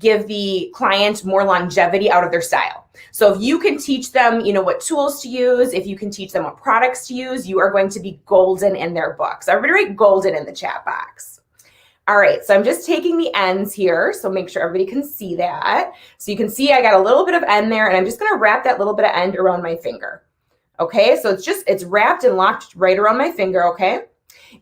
give the client more longevity out of their style. So if you can teach them, you know, what tools to use, if you can teach them what products to use, you are going to be golden in their books. Everybody write golden in the chat box. All right, so I'm just taking the ends here, so make sure everybody can see that. So you can see I got a little bit of end there, and I'm just gonna wrap that little bit of end around my finger. Okay, so it's wrapped and locked right around my finger, okay?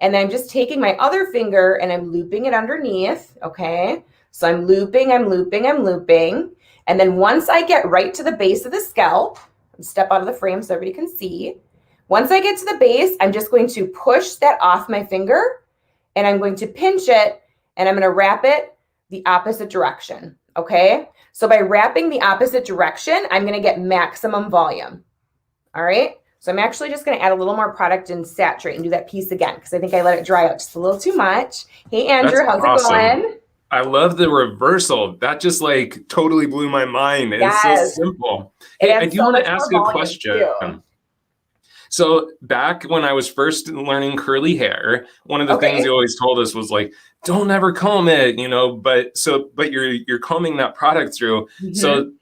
And then I'm just taking my other finger and I'm looping it underneath, okay? So I'm looping, I'm looping, I'm looping. And then once I get right to the base of the scalp, step out of the frame so everybody can see. Once I get to the base, I'm just going to push that off my finger and I'm going to pinch it and I'm going to wrap it the opposite direction, okay? So by wrapping the opposite direction, I'm going to get maximum volume, all right? So I'm actually just going to add a little more product and saturate and do that piece again because I think I let it dry out just a little too much. Hey, Andrew, how's it going? I love the reversal. That just like totally blew my mind. It's so simple. Hey, I do want to ask a question. Too. So back when I was first learning curly hair, one of the things you always told us was like, don't ever comb it, you know, but you're combing that product through. Mm-hmm. So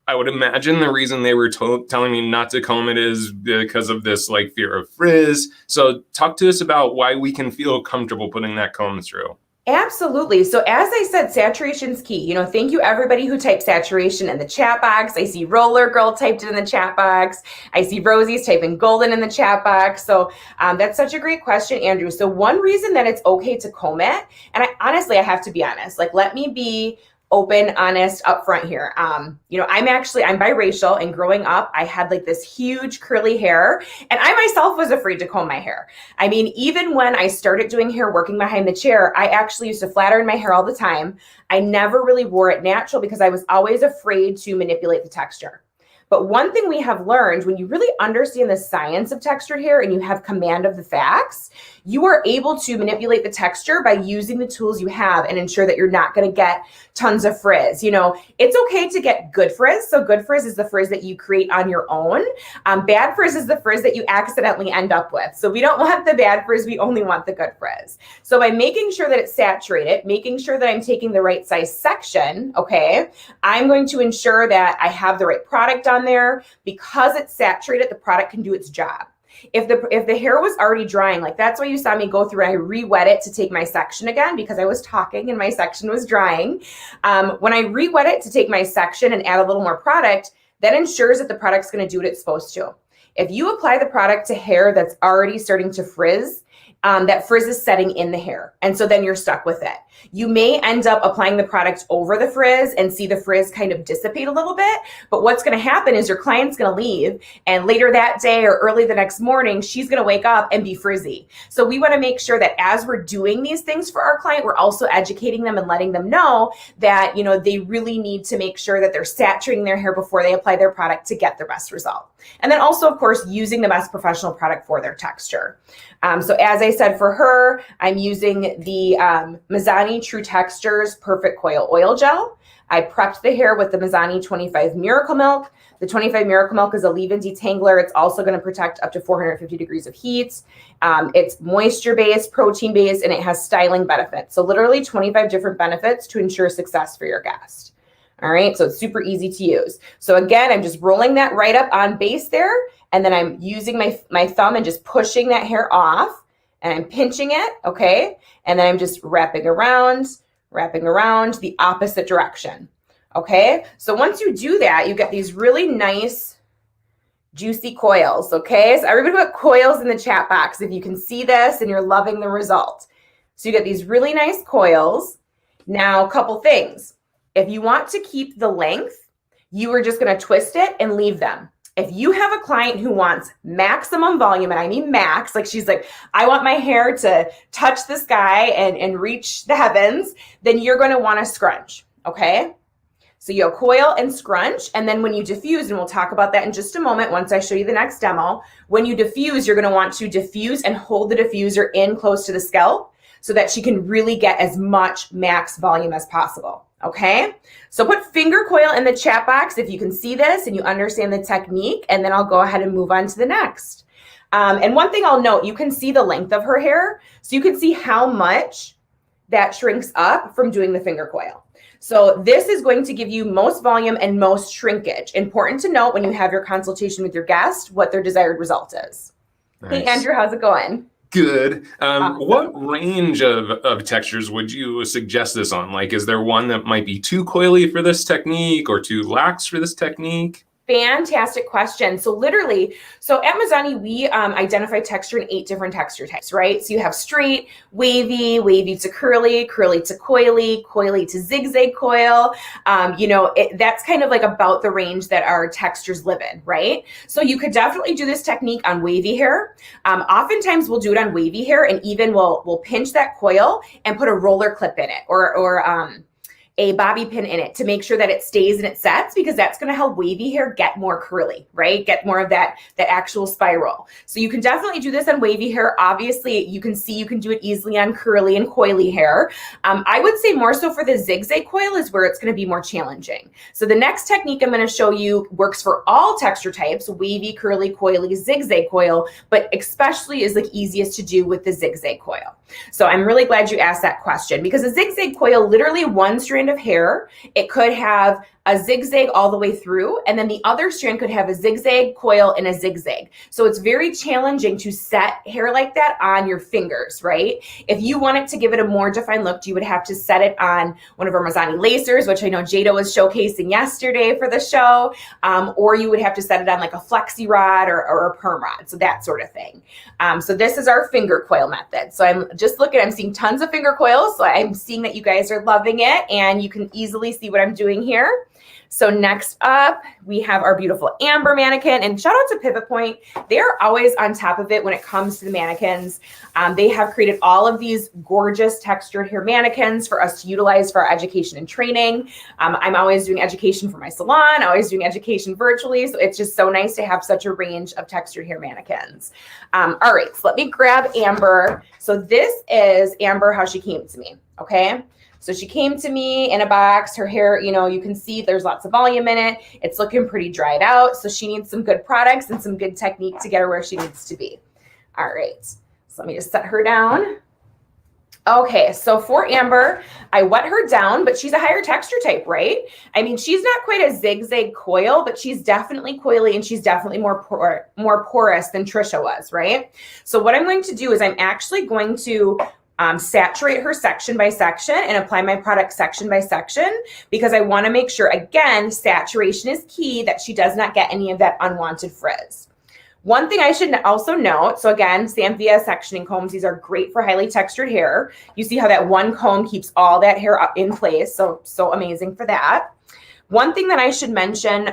I would imagine the reason they were telling me not to comb it is because of this like fear of frizz. So talk to us about why we can feel comfortable putting that comb through. Absolutely. So as I said, saturation's key. You know, thank you everybody who typed saturation in the chat box. I see Roller Girl typed it in the chat box. I see Rosie's typing golden in the chat box. So that's such a great question, Andrew. So one reason that it's okay to comb it, and honestly, I have to be honest, like let me be open, honest, upfront here. You know, I'm biracial, and growing up, I had like this huge curly hair, and I myself was afraid to comb my hair. I mean, even when I started doing hair, working behind the chair, I actually used to flat iron my hair all the time. I never really wore it natural because I was always afraid to manipulate the texture. But one thing we have learned, when you really understand the science of textured hair and you have command of the facts, you are able to manipulate the texture by using the tools you have and ensure that you're not going to get tons of frizz. You know, it's okay to get good frizz. So good frizz is the frizz that you create on your own. Bad frizz is the frizz that you accidentally end up with. So we don't want the bad frizz. We only want the good frizz. So by making sure that it's saturated, making sure that I'm taking the right size section, okay, I'm going to ensure that I have the right product on there. Because it's saturated, the product can do its job. If the hair was already drying, like that's why you saw me go through and I re-wet it to take my section again, because I was talking and my section was drying. When I re-wet it to take my section and add a little more product, that ensures that the product's going to do what it's supposed to. If you apply the product to hair that's already starting to frizz, that frizz is setting in the hair. And so then you're stuck with it. You may end up applying the product over the frizz and see the frizz kind of dissipate a little bit. But what's going to happen is your client's going to leave, and later that day or early the next morning, she's going to wake up and be frizzy. So we want to make sure that as we're doing these things for our client, we're also educating them and letting them know that, you know, they really need to make sure that they're saturating their hair before they apply their product to get the best result. And then also, of course, using the best professional product for their texture. So as I said, for her, I'm using the Mizani True Textures Perfect Coil Oil Gel. I prepped the hair with the Mizani 25 Miracle Milk. The 25 Miracle Milk is a leave-in detangler. It's also going to protect up to 450 degrees of heat. It's moisture-based, protein-based, and it has styling benefits. So literally 25 different benefits to ensure success for your guest. All right, so it's super easy to use. So again, I'm just rolling that right up on base there, and then I'm using my thumb and just pushing that hair off, and I'm pinching it, okay? And then I'm just wrapping around the opposite direction, okay? So once you do that, you get these really nice, juicy coils, okay? So everybody put coils in the chat box if you can see this and you're loving the result. So you get these really nice coils. Now, a couple things. If you want to keep the length, you are just going to twist it and leave them. If you have a client who wants maximum volume, and I mean max, like she's like, I want my hair to touch the sky and reach the heavens, then you're going to want to scrunch, okay? So you'll coil and scrunch, and then when you diffuse, and we'll talk about that in just a moment once I show you the next demo, when you diffuse, you're going to want to diffuse and hold the diffuser in close to the scalp so that she can really get as much max volume as possible. Okay, so put finger coil in the chat box if you can see this and you understand the technique, and then I'll go ahead and move on to the next. And one thing I'll note, you can see the length of her hair, so you can see how much that shrinks up from doing the finger coil. So this is going to give you most volume and most shrinkage. Important to note when you have your consultation with your guest, what their desired result is. Nice. Hey, Andrew, how's it going? Good. What range of textures would you suggest this on? Like, is there one that might be too coily for this technique or too lax for this technique? Fantastic question. So literally, so at Mizani, we identify texture in 8 different texture types, right? So you have straight, wavy, wavy to curly, curly to coily, coily to zigzag coil. You know, that's kind of like about the range that our textures live in, right? So you could definitely do this technique on wavy hair. Oftentimes we'll do it on wavy hair, and even we'll pinch that coil and put a roller clip in it, or a bobby pin in it to make sure that it stays and it sets, because that's going to help wavy hair get more curly, right? Get more of that actual spiral. So you can definitely do this on wavy hair. Obviously, you can see you can do it easily on curly and coily hair. I would say more so for the zigzag coil is where it's going to be more challenging. So the next technique I'm going to show you works for all texture types, wavy, curly, coily, zigzag coil, but especially is like easiest to do with the zigzag coil. So I'm really glad you asked that question, because a zigzag coil, literally one strand of hair, it could have a zigzag all the way through, and then the other strand could have a zigzag, coil, and a zigzag. So it's very challenging to set hair like that on your fingers, right? If you wanted to give it a more defined look, you would have to set it on one of our Mazzani lacers, which I know Jada was showcasing yesterday for the show, or you would have to set it on like a flexi rod or a perm rod, so that sort of thing. So this is our finger coil method. So I'm just looking, I'm seeing tons of finger coils, so I'm seeing that you guys are loving it, and you can easily see what I'm doing here. So next up, we have our beautiful Amber mannequin, and shout out to Pivot Point. They're always on top of it when it comes to the mannequins. They have created all of these gorgeous textured hair mannequins for us to utilize for our education and training. I'm always doing education for my salon, always doing education virtually. So it's just so nice to have such a range of textured hair mannequins. All right, so let me grab Amber. So this is Amber, how she came to me, okay? So she came to me in a box. Her hair, you know, you can see there's lots of volume in it. It's looking pretty dried out. So she needs some good products and some good technique to get her where she needs to be. All right. So let me just set her down. Okay, so for Amber, I wet her down, but she's a higher texture type, right? I mean, she's not quite a zigzag coil, but she's definitely coily, and she's definitely more porous than Trisha was, right? So what I'm going to do is I'm actually going to saturate her section by section and apply my product section by section, because I want to make sure, again, saturation is key, that she does not get any of that unwanted frizz. One thing I should also note, so again, Samvia sectioning combs, these are great for highly textured hair. You see how that one comb keeps all that hair up in place, so amazing for that. One thing that I should mention,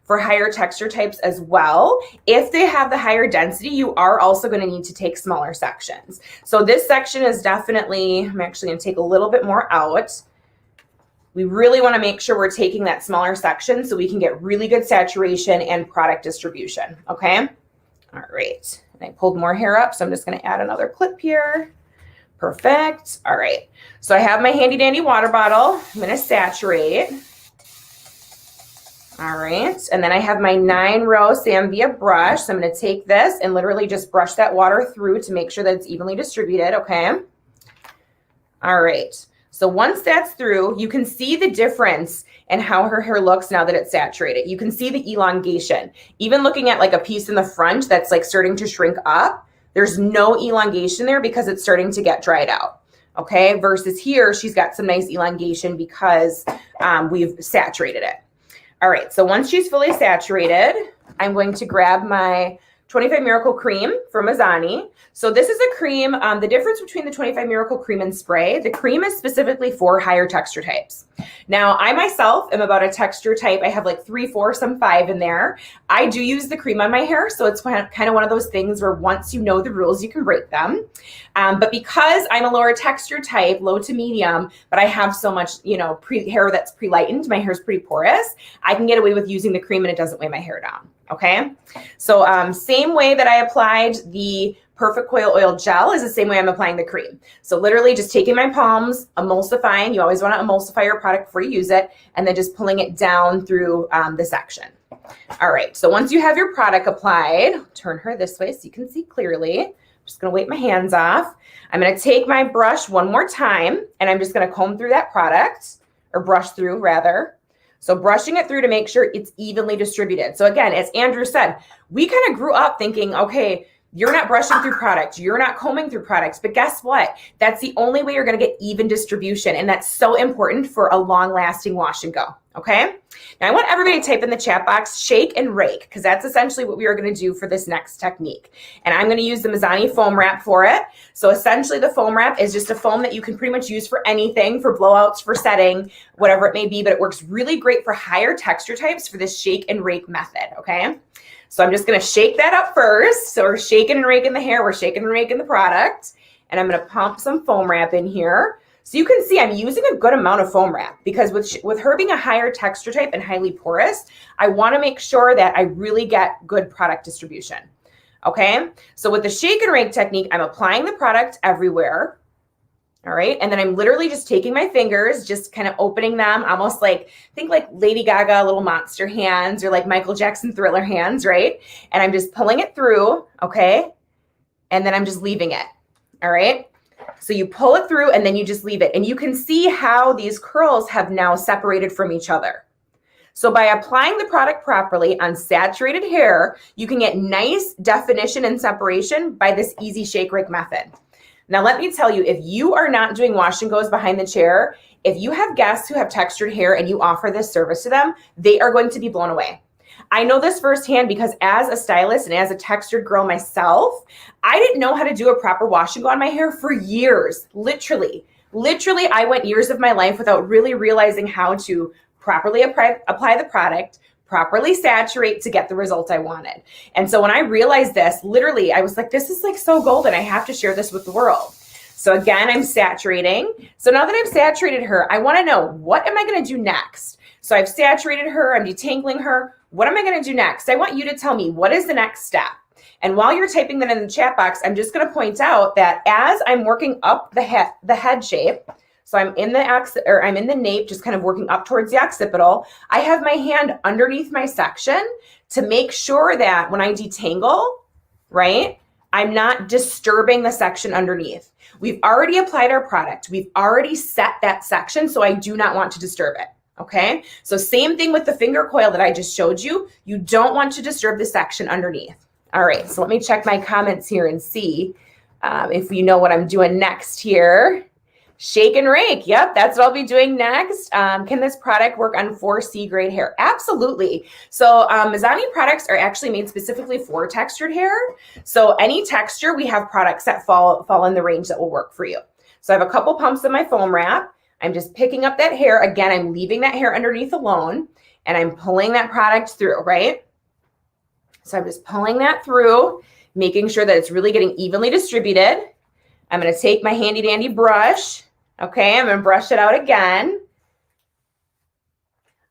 for higher texture types as well, if they have the higher density, you are also going to need to take smaller sections. So this section is definitely, I'm actually going to take a little bit more out. We really want to make sure we're taking that smaller section so we can get really good saturation and product distribution, okay? All right, and I pulled more hair up, so I'm just going to add another clip here. Perfect. All right, so I have my handy dandy water bottle. I'm going to saturate. All right, and then I have my 9-row Samvia brush. So I'm going to take this and literally just brush that water through to make sure that it's evenly distributed, okay? All right, so once that's through, you can see the difference in how her hair looks now that it's saturated. You can see the elongation. Even looking at like a piece in the front that's like starting to shrink up, there's no elongation there because it's starting to get dried out. Okay, versus here, she's got some nice elongation because we've saturated it. All right, so once she's fully saturated, I'm going to grab my 25 Miracle Cream from Mazzani. So this is a cream. The difference between the 25 Miracle Cream and spray, the cream is specifically for higher texture types. Now, I myself am about a texture type. I have like 3, 4, some 5 in there. I do use the cream on my hair, so it's kind of one of those things where once you know the rules, you can break them. But because I'm a lower texture type, low to medium, but I have so much, you know, hair that's pre-lightened, my hair is pretty porous, I can get away with using the cream and it doesn't weigh my hair down. Okay, so same way that I applied the Perfect Coil Oil Gel is the same way I'm applying the cream. So literally just taking my palms, emulsifying. You always want to emulsify your product before you use it, and then just pulling it down through the section. All right, so once you have your product applied, turn her this way so you can see clearly. I'm just going to wipe my hands off. I'm going to take my brush one more time, and I'm just going to comb through that product, or brush through rather. So brushing it through to make sure it's evenly distributed. So again, as Andrew said, we kind of grew up thinking, okay, you're not brushing through products, you're not combing through products, but guess what? That's the only way you're going to get even distribution. And that's so important for a long lasting wash and go. Okay. Now I want everybody to type in the chat box, shake and rake, because that's essentially what we are going to do for this next technique. And I'm going to use the Mazzani foam wrap for it. So essentially the foam wrap is just a foam that you can pretty much use for anything, for blowouts, for setting, whatever it may be, but it works really great for higher texture types for this shake and rake method. Okay. So I'm just going to shake that up first. So we're shaking and raking the hair, we're shaking and raking the product, and I'm going to pump some foam wrap in here. So you can see I'm using a good amount of foam wrap because with her being a higher texture type and highly porous, I want to make sure that I really get good product distribution. Okay, so with the shake and rake technique, I'm applying the product everywhere. All right, and then I'm literally just taking my fingers, just kind of opening them, almost like, think like Lady Gaga, little monster hands, or like Michael Jackson Thriller hands, right? And I'm just pulling it through, okay? And then I'm just leaving it, all right? So you pull it through and then you just leave it. And you can see how these curls have now separated from each other. So by applying the product properly on saturated hair, you can get nice definition and separation by this easy shake rake method. Now, let me tell you, if you are not doing wash and goes behind the chair, if you have guests who have textured hair and you offer this service to them, they are going to be blown away. I know this firsthand because as a stylist and as a textured girl myself, I didn't know how to do a proper wash and go on my hair for years, literally. Literally, I went years of my life without really realizing how to properly apply the product, properly saturate to get the results I wanted. And so when I realized this, literally, I was like, this is like so golden. I have to share this with the world. So again, I'm saturating. So now that I've saturated her, I want to know, what am I going to do next? So I've saturated her, I'm detangling her. What am I going to do next? I want you to tell me, what is the next step? And while you're typing that in the chat box, I'm just going to point out that as I'm working up the head shape, so I'm in the nape, just kind of working up towards the occipital, I have my hand underneath my section to make sure that when I detangle, right, I'm not disturbing the section underneath. We've already applied our product. We've already set that section, so I do not want to disturb it. Okay, so same thing with the finger coil that I just showed you. You don't want to disturb the section underneath. All right, so let me check my comments here and see if you know what I'm doing next here. Shake and rake. Yep, that's what I'll be doing next. Can this product work on 4C grade hair? Absolutely. So Mizani products are actually made specifically for textured hair. So any texture, we have products that fall in the range that will work for you. So I have a couple pumps of my foam wrap. I'm just picking up that hair. Again, I'm leaving that hair underneath alone, and I'm pulling that product through, right? So I'm just pulling that through, making sure that it's really getting evenly distributed. I'm going to take my handy dandy brush. Okay, I'm going to brush it out again.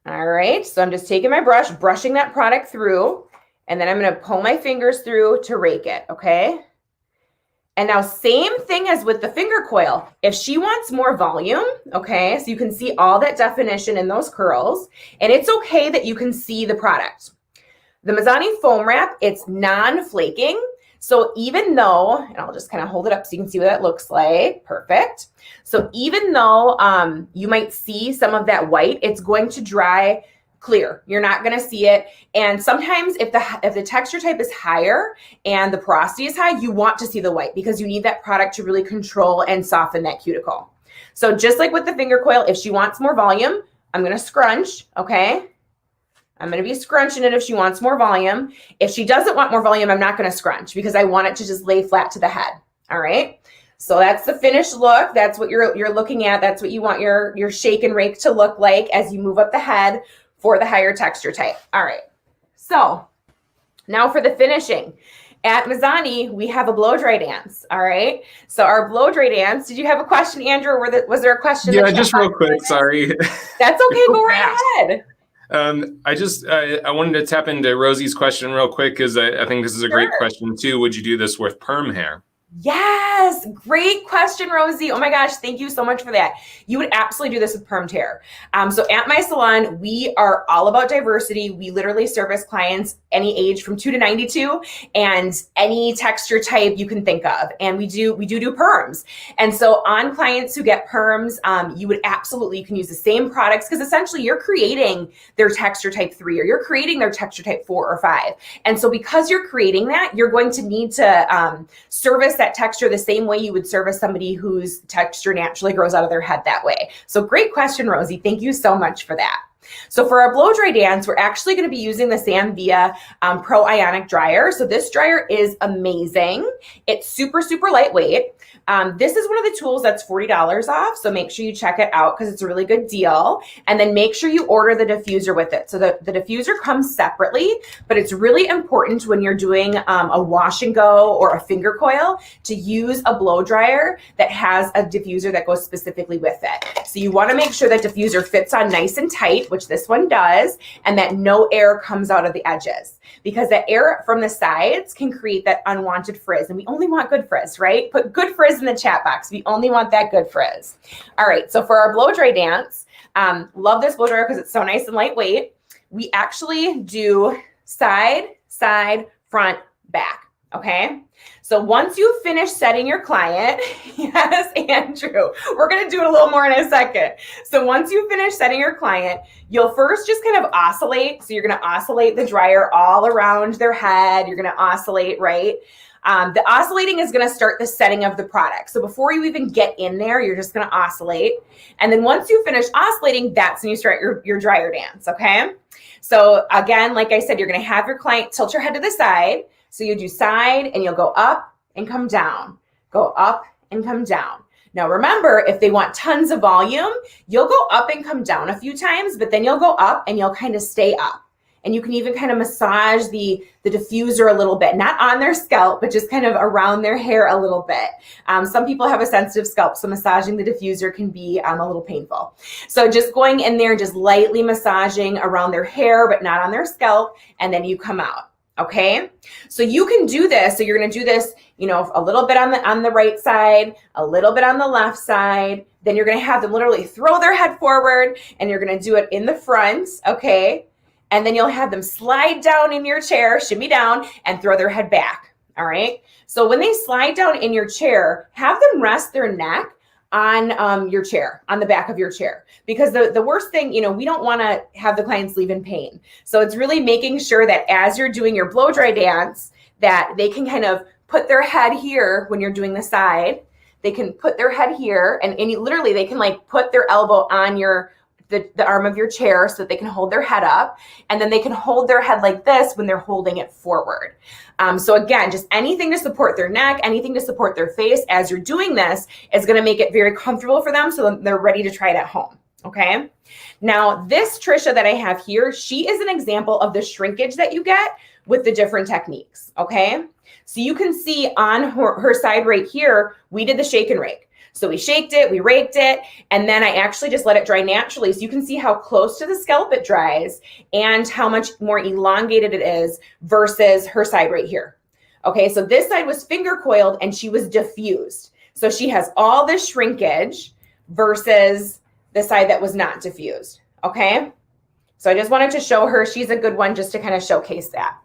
All right, so I'm just taking my brush, brushing that product through, and then I'm going to pull my fingers through to rake it, okay? And now same thing as with the finger coil. If she wants more volume, okay, so you can see all that definition in those curls, and it's okay that you can see the product. The Mizani foam wrap, it's non-flaking. So even though, and I'll just kind of hold it up so you can see what that looks like. Perfect. So even though you might see some of that white, it's going to dry clear. You're not going to see it. And sometimes if the texture type is higher and the porosity is high, you want to see the white because you need that product to really control and soften that cuticle. So just like with the finger coil, if she wants more volume, I'm going to scrunch, okay? I'm going to be scrunching it if she wants more volume. If she doesn't want more volume, I'm not going to scrunch because I want it to just lay flat to the head. All right. So that's the finished look. That's what you're looking at. That's what you want your shake and rake to look like as you move up the head for the higher texture type. All right. So now for the finishing. At Mizani, we have a blow dry dance. All right. So our blow dry dance. Did you have a question, Andrew? Or was there a question? Yeah, just real quick. Sorry. That's okay. Go right ahead. I wanted to tap into Rosie's question real quick because I think this is a great question too. Would you do this with perm hair? Yes, great question, Rosie. Oh my gosh, thank you so much for that. You would absolutely do this with permed hair. So at my salon, we are all about diversity. We literally service clients any age from 2 to 92 and any texture type you can think of. And we do perms. And so on clients who get perms, you can use the same products because essentially you're creating their texture type 3 or you're creating their texture type 4 or 5. And so because you're creating that, you're going to need to service that texture the same way you would service somebody whose texture naturally grows out of their head that way. So great question, Rosie. Thank you so much for that. So for our blow dry dance, we're actually going to be using the Samvia Pro Ionic Dryer. So this dryer is amazing. It's super, super lightweight. This is one of the tools that's $40 off. So make sure you check it out because it's a really good deal. And then make sure you order the diffuser with it. So the diffuser comes separately, but it's really important when you're doing a wash and go or a finger coil to use a blow dryer that has a diffuser that goes specifically with it. So you want to make sure that diffuser fits on nice and tight, which this one does, and that no air comes out of the edges because the air from the sides can create that unwanted frizz. And we only want good frizz, right? Put good frizz in the chat box. We only want that good frizz. All right, so for our blow dry dance, love this blow dryer because it's so nice and lightweight. We actually do side, side, front, back. Okay. So once you finish setting your client, yes, Andrew, we're going to do it a little more in a second. So once you finish setting your client, you'll first just kind of oscillate. So you're going to oscillate the dryer all around their head. You're going to oscillate, right? The oscillating is going to start the setting of the product. So before you even get in there, you're just going to oscillate. And then once you finish oscillating, that's when you start your dryer dance, okay? So again, like I said, you're going to have your client tilt your head to the side. So you do side and you'll go up and come down, go up and come down. Now remember, if they want tons of volume, you'll go up and come down a few times, but then you'll go up and you'll kind of stay up. And you can even kind of massage the diffuser a little bit, not on their scalp, but just kind of around their hair a little bit. Some people have a sensitive scalp, so massaging the diffuser can be a little painful. So just going in there, just lightly massaging around their hair, but not on their scalp, and then you come out. Okay, so you can do this. So you're going to do this, you know, a little bit on the right side, a little bit on the left side. Then you're going to have them literally throw their head forward, and you're going to do it in the front. Okay, and then you'll have them slide down in your chair, shimmy down, and throw their head back. All right. So when they slide down in your chair, have them rest their neck on your chair, on the back of your chair, because the worst thing, you know, we don't want to have the clients leave in pain. So it's really making sure that as you're doing your blow dry dance, that they can kind of put their head here when you're doing the side. They can put their head here, and literally they can like put their elbow on the arm of your chair so that they can hold their head up, and then they can hold their head like this when they're holding it forward. So again, just anything to support their neck, anything to support their face as you're doing this is going to make it very comfortable for them so that they're ready to try it at home. Okay. Now this Trisha that I have here, she is an example of the shrinkage that you get with the different techniques. Okay. So you can see on her side right here, we did the shake and rake. So we shaked it, we raked it, and then I actually just let it dry naturally. So you can see how close to the scalp it dries and how much more elongated it is versus her side right here. Okay, so this side was finger coiled and she was diffused. So she has all this shrinkage versus the side that was not diffused. Okay, so I just wanted to show her, she's a good one just to kind of showcase that.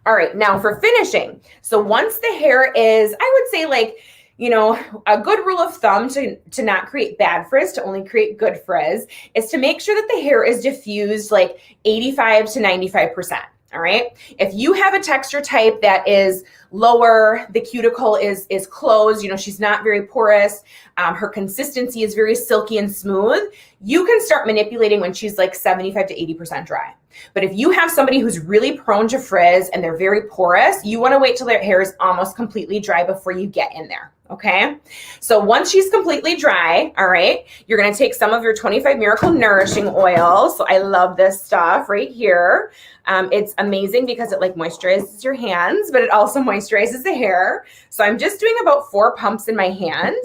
All right, now for finishing. So once the hair is, I would say like, you know, a good rule of thumb to not create bad frizz, to only create good frizz, is to make sure that the hair is diffused like 85 to 95%. All right. If you have a texture type that is lower, the cuticle is closed, you know, she's not very porous, her consistency is very silky and smooth, you can start manipulating when she's like 75 to 80% dry. But if you have somebody who's really prone to frizz and they're very porous, you want to wait till their hair is almost completely dry before you get in there. Okay. So once she's completely dry, all right, you're going to take some of your 25 Miracle Nourishing Oil. So I love this stuff right here. It's amazing because it like moisturizes your hands, but it also moisturizes the hair. So I'm just doing about 4 pumps in my hand,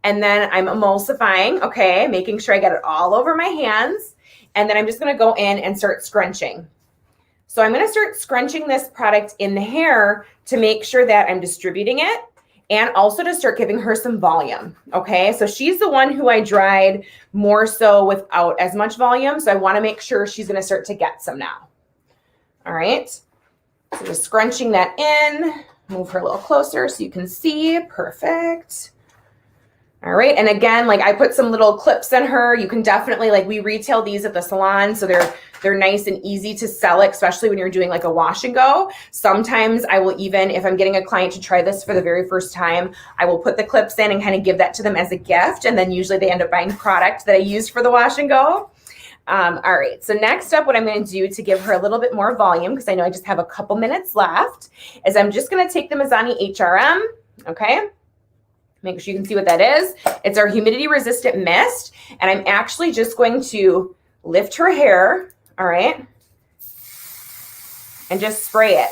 and then I'm emulsifying, okay, making sure I get it all over my hands. And then I'm just going to go in and start scrunching. So I'm going to start scrunching this product in the hair to make sure that I'm distributing it, and also to start giving her some volume. Okay, so she's the one who I dried more so without as much volume. So I want to make sure she's going to start to get some now. All right, so just scrunching that in, move her a little closer so you can see. Perfect. All right, and again, like I put some little clips in her. You can definitely, like, we retail these at the salon, so they're nice and easy to sell, especially when you're doing like a wash and go. Sometimes I will even, if I'm getting a client to try this for the very first time, I will put the clips in and kind of give that to them as a gift, and then usually they end up buying product that I used for the wash and go. All right, so next up, what I'm going to do to give her a little bit more volume, because I know I just have a couple minutes left, is I'm just going to take the Mizani HRM, okay? Make sure you can see what that is. It's our humidity resistant mist, and I'm actually just going to lift her hair, all right, and just spray it.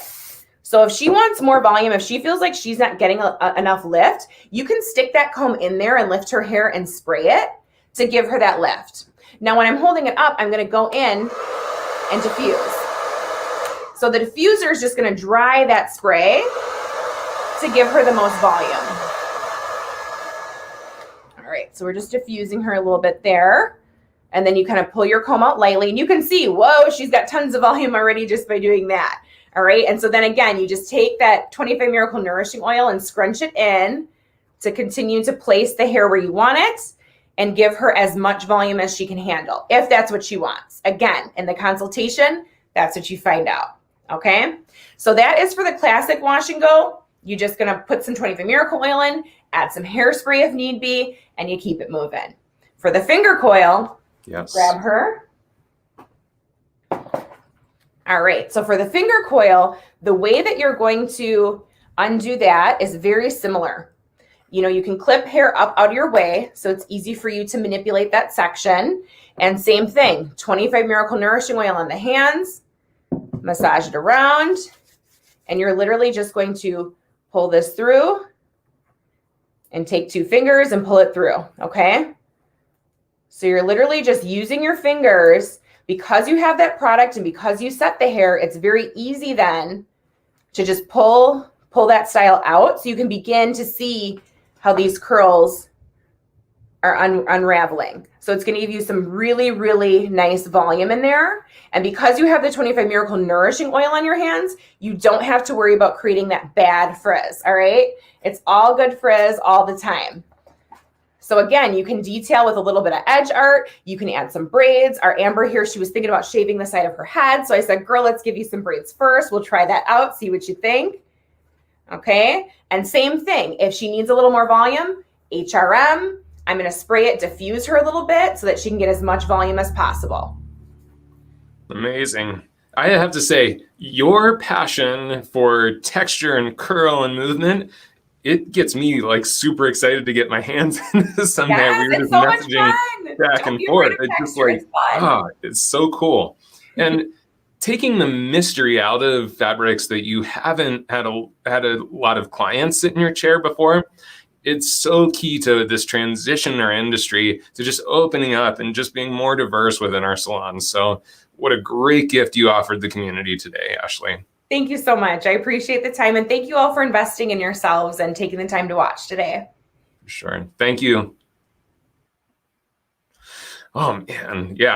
So if she wants more volume, if she feels like she's not getting enough lift, you can stick that comb in there and lift her hair and spray it to give her that lift. Now, when I'm holding it up, I'm going to go in and diffuse. So the diffuser is just going to dry that spray to give her the most volume. All right, so we're just diffusing her a little bit there. And then you kind of pull your comb out lightly, and you can see, whoa, she's got tons of volume already just by doing that. All right. And so then again, you just take that 25 Miracle Nourishing Oil and scrunch it in to continue to place the hair where you want it and give her as much volume as she can handle, if that's what she wants. Again, in the consultation, that's what you find out. Okay. So that is for the classic wash and go. You're just going to put some 25 Miracle Oil in, add some hairspray if need be, and you keep it moving. For the finger coil, Yes. grab her. All right, so for the finger coil, the way that you're going to undo that is very similar. You know, you can clip hair up out of your way, so it's easy for you to manipulate that section. And same thing, 25 Miracle Nourishing Oil on the hands, massage it around, and you're literally just going to pull this through and take 2 fingers and pull it through, okay? So you're literally just using your fingers. Because you have that product and because you set the hair, it's very easy then to just pull that style out so you can begin to see how these curls are unraveling. So it's going to give you some really, really nice volume in there. And because you have the 25 Miracle Nourishing Oil on your hands, you don't have to worry about creating that bad frizz, all right? It's all good frizz all the time. So again, you can detail with a little bit of edge art. You can add some braids. Our Amber here, she was thinking about shaving the side of her head. So I said, girl, let's give you some braids first. We'll try that out, see what you think. Okay. And same thing. If she needs a little more volume, HRM, I'm going to spray it, diffuse her a little bit so that she can get as much volume as possible. Amazing. I have to say, your passion for texture and curl and movement, it gets me like super excited to get my hands into some hair. We were just messaging back and forth. It's just like, it's so cool. And taking the mystery out of fabrics that you haven't had a lot of clients sit in your chair before, it's so key to this transition in our industry to just opening up and just being more diverse within our salons. So what a great gift you offered the community today, Ashley. Thank you so much. I appreciate the time. And thank you all for investing in yourselves and taking the time to watch today. Sure. Thank you. Oh, man. Yeah,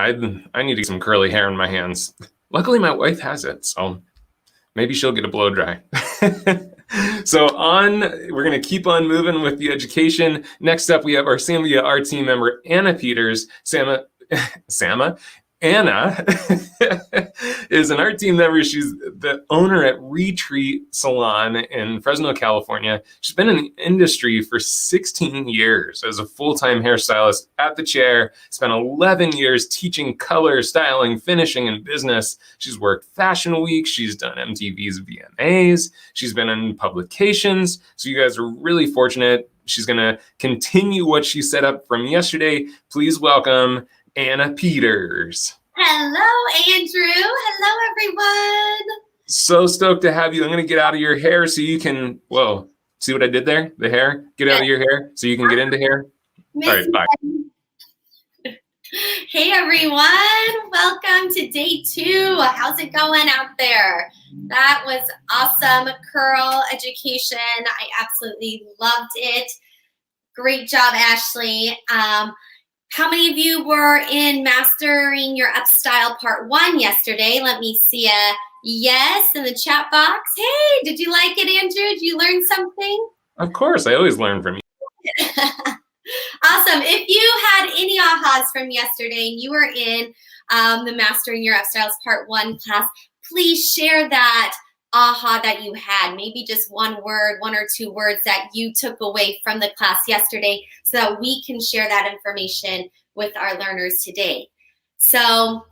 I need to get some curly hair in my hands. Luckily, my wife has it, so maybe she'll get a blow dry. So we're going to keep on moving with the education. Next up, we have our Zambia art team member, Anna Peters. Anna is an art team member. She's the owner at Retreat Salon in Fresno, California. She's been in the industry for 16 years as a full-time hairstylist at the chair, spent 11 years teaching color, styling, finishing, and business. She's worked Fashion Week. She's done MTV's VMAs. She's been in publications. So you guys are really fortunate. She's going to continue what she set up from yesterday. Please welcome Anna Peters. Hello, Andrew. Hello, everyone. So stoked to have you. I'm going to get out of your hair so you can, whoa, see what I did there? The hair? Get out of your hair so you can get into hair. All right, bye. Hey, everyone. Welcome to day 2. How's it going out there? That was awesome curl education. I absolutely loved it. Great job, Ashley. How many of you were in Mastering Your Upstyle Part 1 yesterday? Let me see a yes in the chat box. Hey, did you like it, Andrew? Did you learn something? Of course, I always learn from you. Awesome. If you had any ahas from yesterday and you were in the Mastering Your Upstyles Part 1 class, please share that aha that you had, maybe just one word, 1 or 2 words that you took away from the class yesterday so that we can share that information with our learners today. So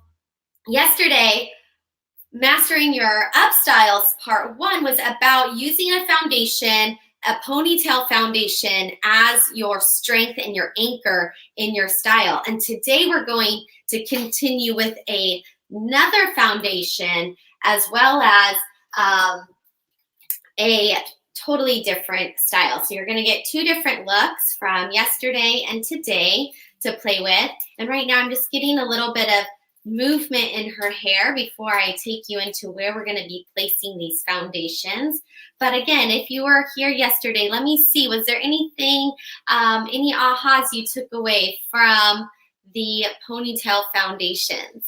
yesterday, Mastering Your Upstyles Part 1 was about using a foundation, a ponytail foundation, as your strength and your anchor in your style. And today we're going to continue with another foundation as well as a totally different style. So you're going to get 2 different looks from yesterday and today to play with. And right now I'm just getting a little bit of movement in her hair before I take you into where we're going to be placing these foundations. But again, if you were here yesterday, let me see, was there anything, any ahas you took away from the ponytail foundations?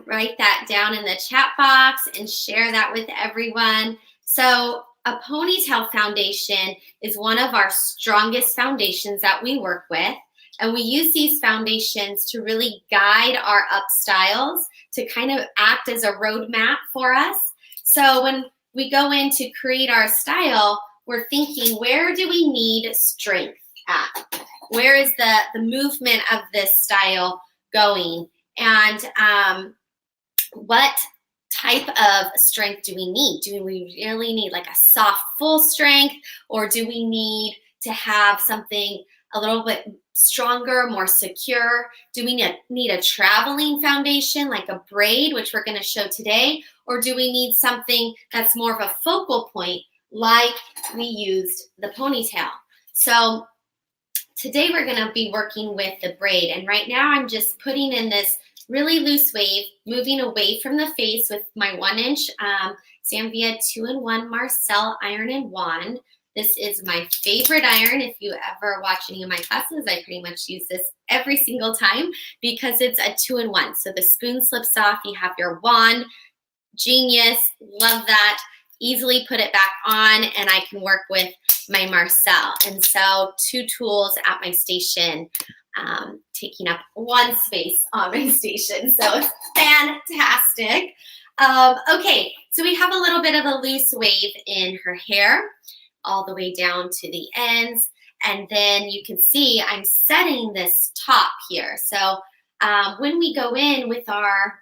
write that down in the chat box and share that with everyone. So a ponytail foundation is one of our strongest foundations that we work with. And we use these foundations to really guide our Upstyles, to kind of act as a roadmap for us. So when we go in to create our style, we're thinking, where do we need strength at? Where is the movement of this style going? And what type of strength do we need? Do we really need like a soft full strength, or do we need to have something a little bit stronger, more secure? Do we need a traveling foundation like a braid, which we're going to show today, or do we need something that's more of a focal point like we used the ponytail? So today we're going to be working with the braid, and right now I'm just putting in this really loose wave, moving away from the face with my 1-inch Zambia 2-in-1 Marcel iron and wand. This is my favorite iron. If you ever watch any of my classes, I pretty much use this every single time because it's a 2-in-1. So the spoon slips off, you have your wand. Genius, love that. Easily put it back on, and I can work with my Marcel. And so 2 tools at my station, taking up 1 space on my station. So it's fantastic. Okay, so we have a little bit of a loose wave in her hair, all the way down to the ends. And then you can see I'm setting this top here. So when we go in with our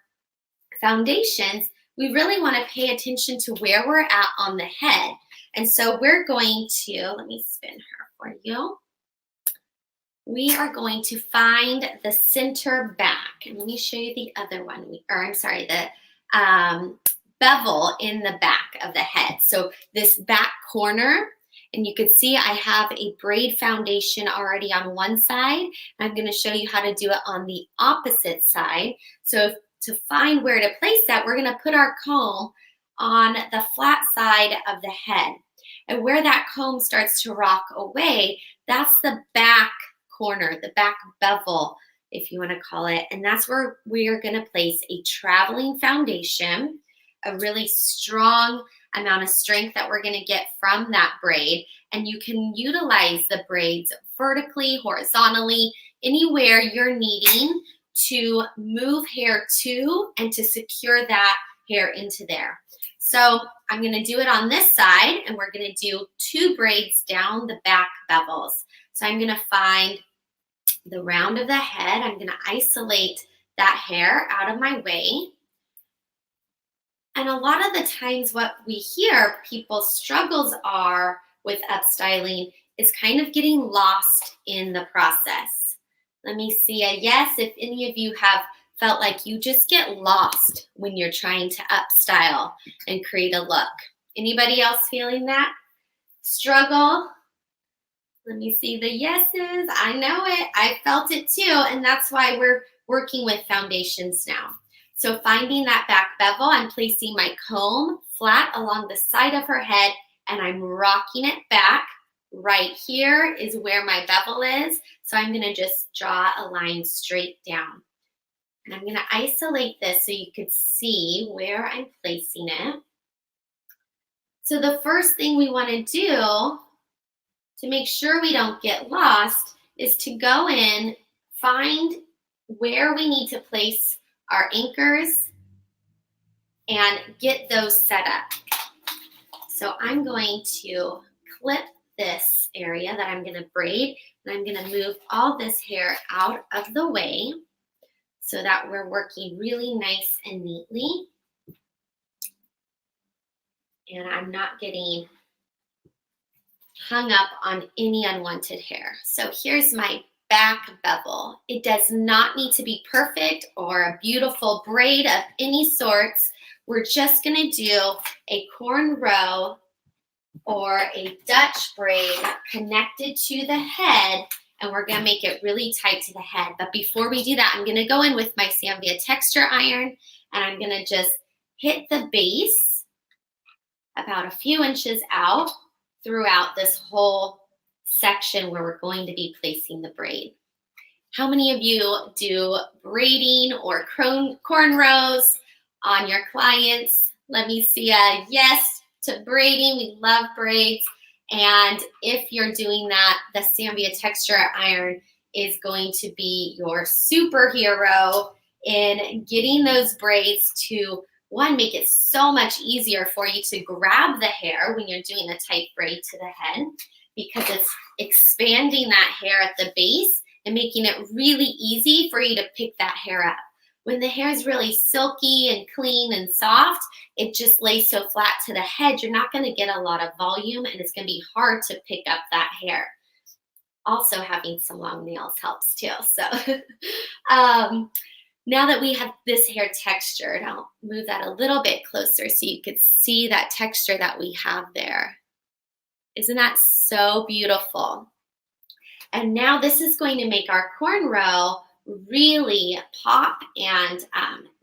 foundations, we really want to pay attention to where we're at on the head. And so we're going to, let me spin her for you. We are going to find the center back. And let me show you the other one, the bevel in the back of the head. So this back corner, and you can see I have a braid foundation already on one side. I'm going to show you how to do it on the opposite side. So to find where to place that, we're going to put our comb on the flat side of the head. And where that comb starts to rock away, that's the back corner, the back bevel, if you want to call it. And that's where we are going to place a traveling foundation, a really strong amount of strength that we're going to get from that braid. And you can utilize the braids vertically, horizontally, anywhere you're needing to move hair to and to secure that hair into there. So I'm going to do it on this side, and we're going to do 2 braids down the back bevels. So I'm going to find the round of the head. I'm going to isolate that hair out of my way. And a lot of the times what we hear people's struggles are with upstyling is kind of getting lost in the process. Let me see a yes if any of you have felt like you just get lost when you're trying to upstyle and create a look. Anybody else feeling that struggle? Let me see the yeses. I know it. I felt it too. And that's why we're working with foundations now. So finding that back bevel, I'm placing my comb flat along the side of her head, and I'm rocking it back. Right here is where my bevel is. So I'm going to just draw a line straight down. And I'm going to isolate this so you could see where I'm placing it. So the first thing we want to do to make sure we don't get lost is to go in, find where we need to place our anchors and get those set up. So I'm going to clip this area that I'm going to braid, and I'm going to move all this hair out of the way so that we're working really nice and neatly. And I'm not getting hung up on any unwanted hair. So here's my back bevel. It does not need to be perfect or a beautiful braid of any sorts. We're just going to do a cornrow or a Dutch braid connected to the head, and we're going to make it really tight to the head. But before we do that, I'm going to go in with my Zambia texture iron, and I'm going to just hit the base about a few inches out throughout this whole section where we're going to be placing the braid. How many of you do braiding or cornrows on your clients? Let me see a yes to braiding. We love braids. And if you're doing that, the Sambia texture iron is going to be your superhero in getting those braids to, one, make it so much easier for you to grab the hair when you're doing a tight braid to the head, because it's expanding that hair at the base and making it really easy for you to pick that hair up. When the hair is really silky and clean and soft, it just lays so flat to the head, you're not going to get a lot of volume, and it's going to be hard to pick up that hair. Also, having some long nails helps too. So now that we have this hair textured, I'll move that a little bit closer so you could see that texture that we have there. Isn't that so beautiful? And now this is going to make our cornrow really pop and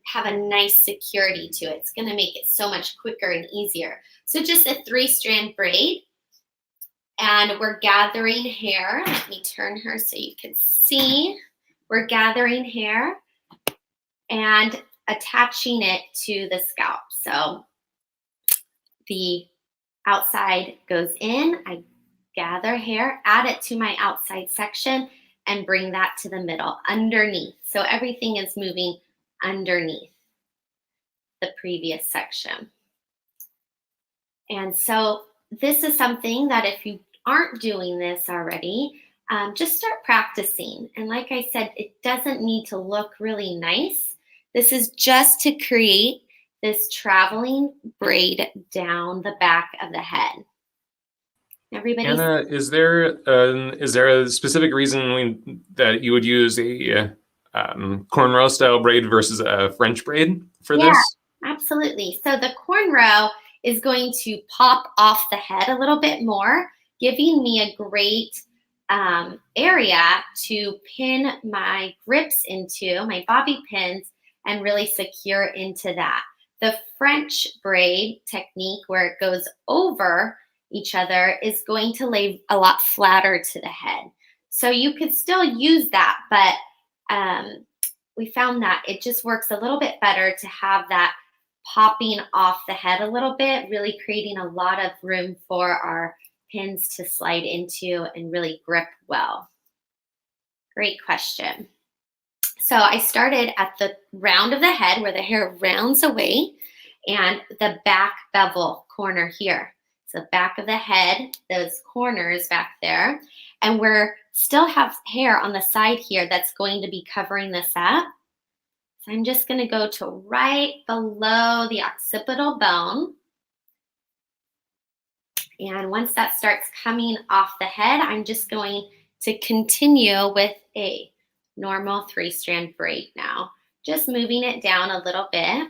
have a nice security to it. It's going to make it so much quicker and easier. So just a 3-strand braid, and we're gathering hair. Let me turn her so you can see. We're gathering hair and attaching it to the scalp. So the outside goes in, I gather hair, add it to my outside section, and bring that to the middle, underneath. So everything is moving underneath the previous section. And so this is something that if you aren't doing this already, just start practicing. And like I said, it doesn't need to look really nice. This is just to create this traveling braid down the back of the head. Everybody, Anna, is there a specific reason that you would use a cornrow style braid versus a French braid for this? Absolutely. So the cornrow is going to pop off the head a little bit more, giving me a great area to pin my grips into, my bobby pins, and really secure into that. The French braid technique, where it goes over each other, is going to lay a lot flatter to the head. So you could still use that, but we found that it just works a little bit better to have that popping off the head a little bit, really creating a lot of room for our pins to slide into and really grip well. Great question. So I started at the round of the head where the hair rounds away, and the back bevel corner here. So back of the head, those corners back there. And we're still have hair on the side here that's going to be covering this up. So I'm just going to go to right below the occipital bone. And once that starts coming off the head, I'm just going to continue with a normal 3-strand braid now. Just moving it down a little bit,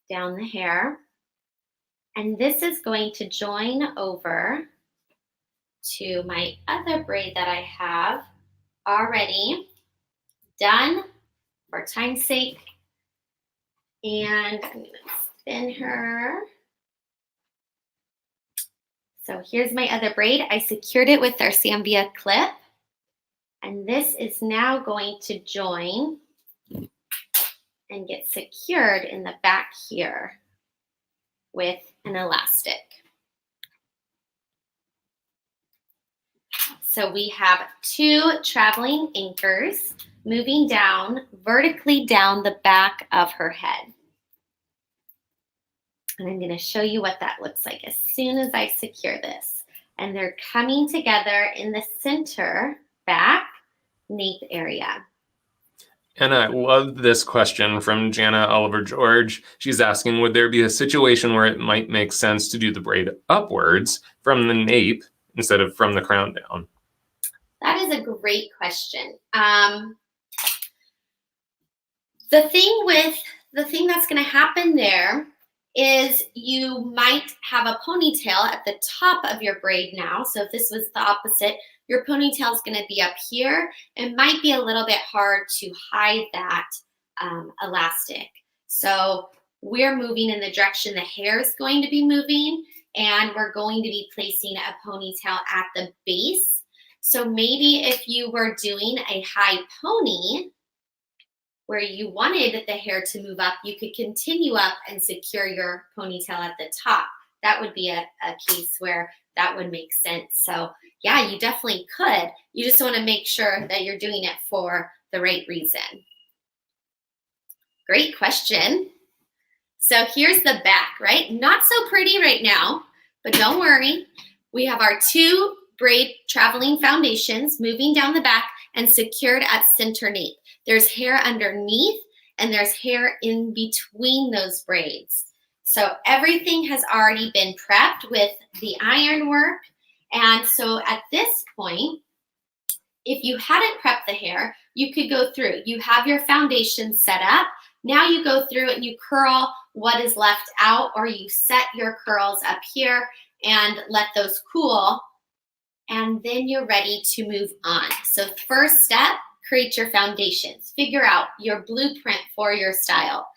down the hair. And this is going to join over to my other braid that I have already done for time's sake. And I'm going to spin her. So here's my other braid. I secured it with our Sambia clip. And this is now going to join and get secured in the back here with an elastic. So we have 2 traveling anchors moving down, vertically down the back of her head. And I'm going to show you what that looks like as soon as I secure this. And they're coming together in the center back nape area. And I love this question from Jana Oliver George. She's asking, would there be a situation where it might make sense to do the braid upwards from the nape instead of from the crown down? That is a great question. The thing that's going to happen there is you might have a ponytail at the top of your braid now. So if this was the opposite, your ponytail is going to be up here. It might be a little bit hard to hide that elastic. So we're moving in the direction the hair is going to be moving, and we're going to be placing a ponytail at the base. So maybe if you were doing a high pony where you wanted the hair to move up, you could continue up and secure your ponytail at the top. That would be a case where that would make sense. So yeah, you definitely could. You just want to make sure that you're doing it for the right reason. Great question. So here's the back, right? Not so pretty right now, but don't worry. We have our 2 braid traveling foundations moving down the back and secured at center nape. There's hair underneath and there's hair in between those braids. So everything has already been prepped with the iron work. And so at this point, if you hadn't prepped the hair, you could go through. You have your foundation set up. Now you go through and you curl what is left out, or you set your curls up here and let those cool. And then you're ready to move on. So first step, create your foundations. Figure out your blueprint for your style.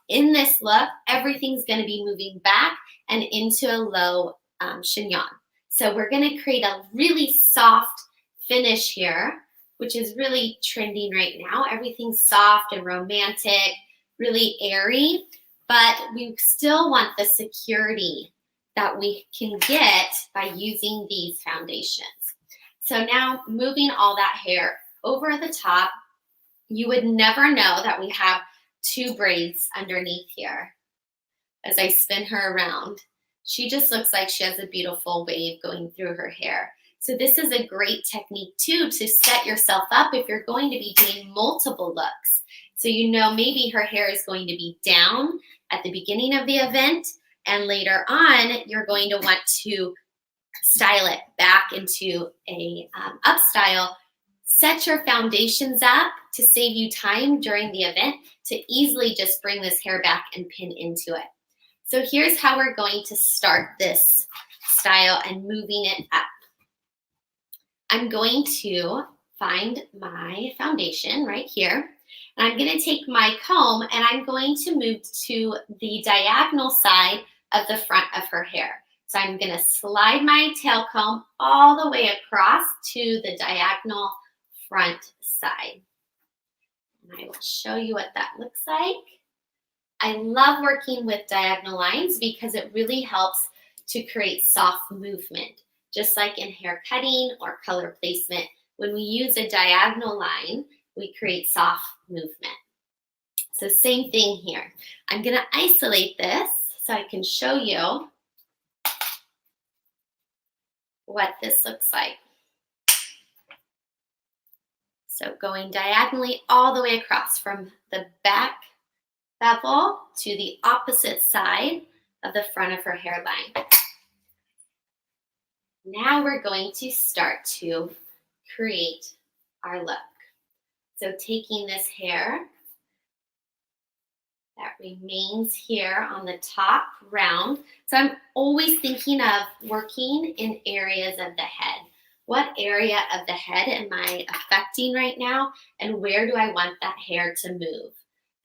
In this look, everything's going to be moving back and into a low chignon. So we're going to create a really soft finish here, which is really trending right now. Everything's soft and romantic, really airy, but we still want the security that we can get by using these foundations. So now moving all that hair over the top, you would never know that we have 2 braids underneath here. As I spin her around, she just looks like she has a beautiful wave going through her hair. So this is a great technique too to set yourself up if you're going to be doing multiple looks. So you know maybe her hair is going to be down at the beginning of the event, and later on you're going to want to style it back into a upstyle. Set your foundations up to save you time during the event to easily just bring this hair back and pin into it. So here's how we're going to start this style and moving it up. I'm going to find my foundation right here. And I'm going to take my comb and I'm going to move to the diagonal side of the front of her hair. So I'm going to slide my tail comb all the way across to the diagonal front side. And I will show you what that looks like. I love working with diagonal lines because it really helps to create soft movement. Just like in hair cutting or color placement, when we use a diagonal line, we create soft movement. So same thing here. I'm going to isolate this so I can show you what this looks like. So going diagonally all the way across from the back bevel to the opposite side of the front of her hairline. Now we're going to start to create our look. So taking this hair that remains here on the top round. So I'm always thinking of working in areas of the head. What area of the head am I affecting right now? And where do I want that hair to move?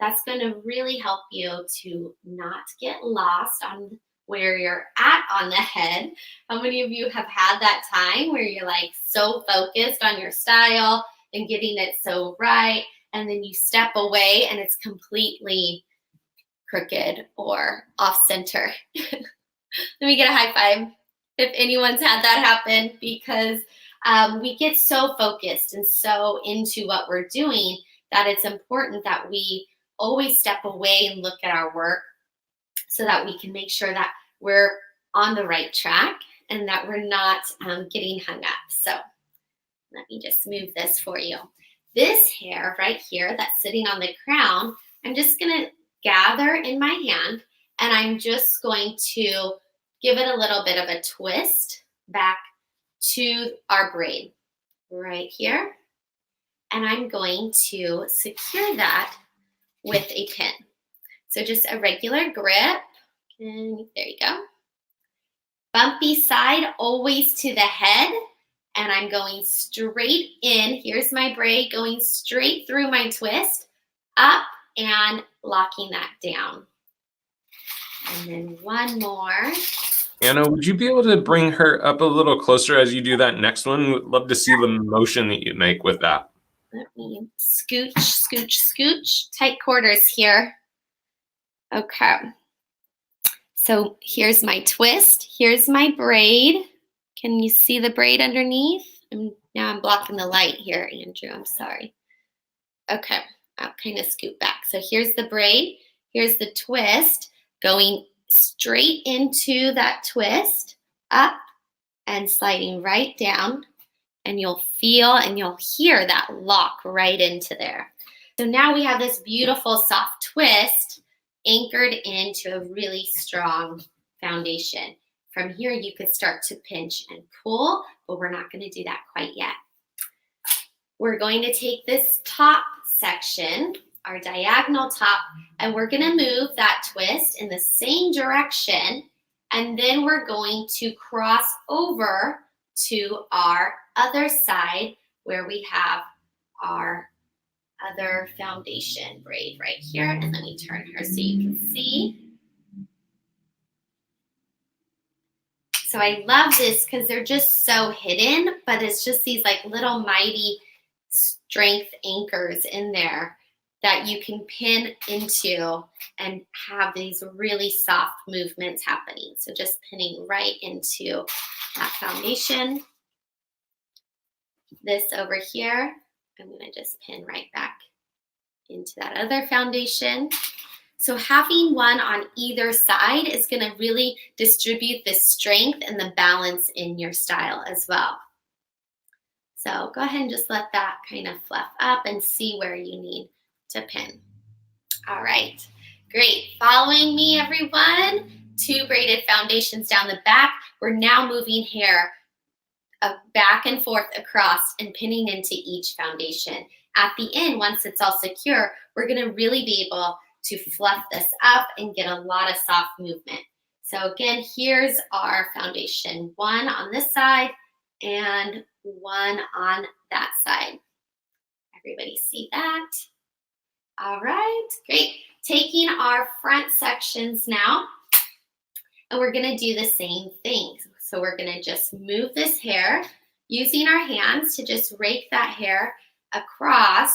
That's going to really help you to not get lost on where you're at on the head. How many of you have had that time where you're like so focused on your style and getting it so right, and then you step away and it's completely crooked or off center? Let me get a high five if anyone's had that happen, because we get so focused and so into what we're doing that it's important that we always step away and look at our work so that we can make sure that we're on the right track and that we're not getting hung up. So let me just move this for you. This hair right here that's sitting on the crown, I'm just going to gather in my hand and I'm just going to give it a little bit of a twist back to our braid right here. And I'm going to secure that with a pin. So just a regular grip. And there you go. Bumpy side always to the head. And I'm going straight in. Here's my braid going straight through my twist, up and locking that down. And then one more. Anna, would you be able to bring her up a little closer as you do that next one? Would love to see the motion that you make with that. Let me scooch, scooch, scooch. Tight quarters here. Okay. So here's my twist. Here's my braid. Can you see the braid underneath? Now I'm blocking the light here, Andrew. I'm sorry. Okay. I'll kind of scoot back. So here's the braid. Here's the twist going straight into that twist, up and sliding right down. And you'll feel and you'll hear that lock right into there. So now we have this beautiful soft twist anchored into a really strong foundation. From here, you could start to pinch and pull, but we're not going to do that quite yet. We're going to take this top section, our diagonal top, and we're going to move that twist in the same direction, and then we're going to cross over to our other side where we have our other foundation braid right here. And let me turn her so you can see. So I love this because they're just so hidden, but it's just these like little mighty strength anchors in there that you can pin into and have these really soft movements happening. So just pinning right into that foundation. This over here, I'm gonna just pin right back into that other foundation. So having one on either side is gonna really distribute the strength and the balance in your style as well. So go ahead and just let that kind of fluff up and see where you need to pin. All right, great. Following me, everyone. 2 braided foundations down the back. We're now moving hair back and forth across and pinning into each foundation. At the end, once it's all secure, we're gonna really be able to fluff this up and get a lot of soft movement. So again, here's our foundation. 1 on this side and 1 on that side. Everybody see that? All right, great. Taking our front sections now, and we're gonna do the same thing. So we're gonna just move this hair using our hands to just rake that hair across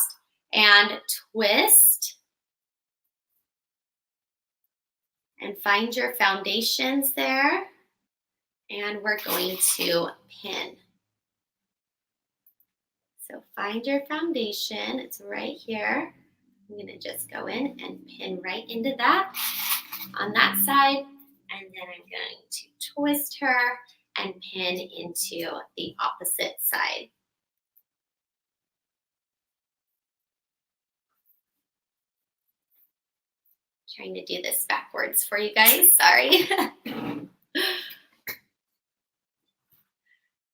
and twist and find your foundations there. And we're going to pin. So find your foundation, it's right here. I'm gonna just go in and pin right into that on that side, and then I'm going to twist her and pin into the opposite side. Trying to do this backwards for you guys, sorry.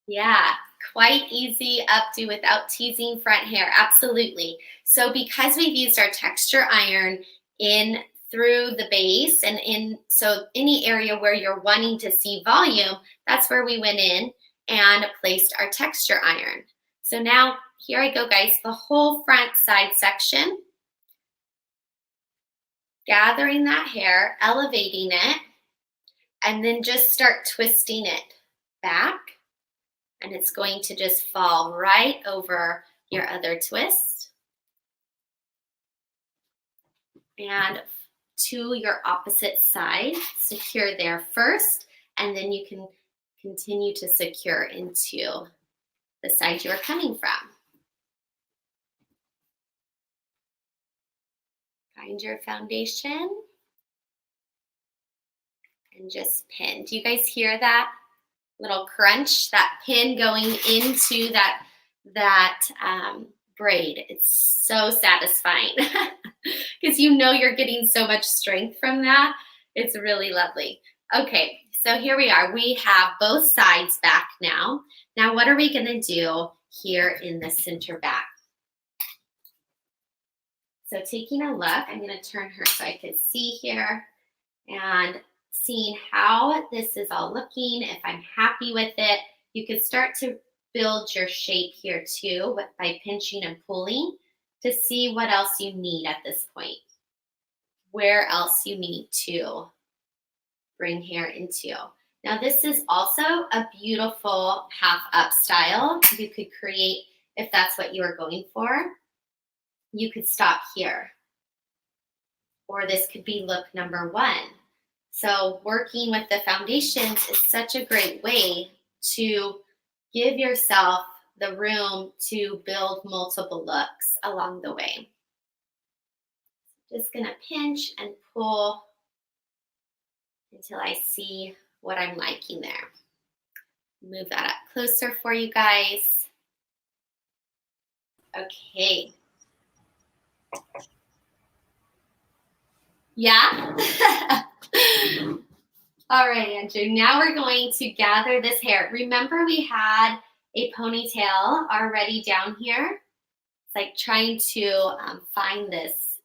Yeah, quite easy updo without teasing front hair, absolutely. So because we've used our texture iron in through the base and so any area where you're wanting to see volume, that's where we went in and placed our texture iron. So now here I go, guys, the whole front side section, gathering that hair, elevating it, and then just start twisting it back. And it's going to just fall right over your other twist and to your opposite side. Secure there first, and then you can continue to secure into the side you're coming from. Find your foundation and just pin. Do you guys hear that? Little crunch, that pin going into that braid. It's so satisfying because you know you're getting so much strength from that. It's really lovely. Okay, so here we are. We have both sides back now. Now what are we gonna do here in the center back? So taking a look, I'm gonna turn her so I can see here and seeing how this is all looking. If I'm happy with it, you could start to build your shape here too by pinching and pulling to see what else you need at this point, where else you need to bring hair into. Now this is also a beautiful half up style. You could create, if that's what you were going for, you could stop here. Or this could be look number 1. So working with the foundations is such a great way to give yourself the room to build multiple looks along the way. Just gonna pinch and pull until I see what I'm liking there. Move that up closer for you guys. Okay. Yeah? All right, Andrew, now we're going to gather this hair. Remember we had a ponytail already down here? It's like trying to find this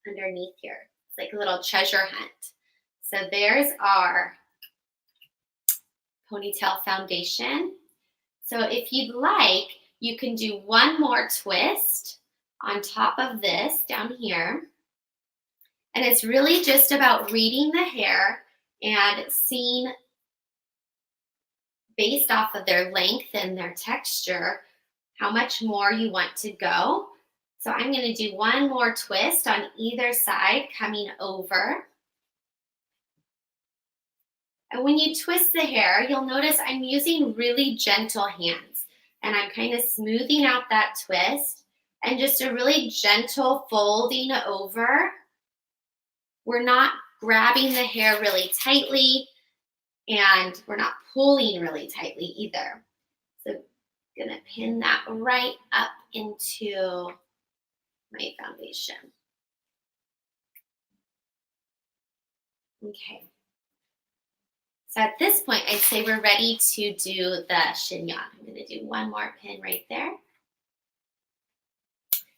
underneath here. It's like a little treasure hunt. So there's our ponytail foundation. So if you'd like, you can do one more twist on top of this down here. And it's really just about reading the hair and seeing, based off of their length and their texture, how much more you want to go. So I'm going to do one more twist on either side coming over. And when you twist the hair, you'll notice I'm using really gentle hands. And I'm kind of smoothing out that twist and just a really gentle folding over. We're not grabbing the hair really tightly and we're not pulling really tightly either. So I'm gonna pin that right up into my foundation. Okay. So at this point, I'd say we're ready to do the chignon. I'm gonna do one more pin right there.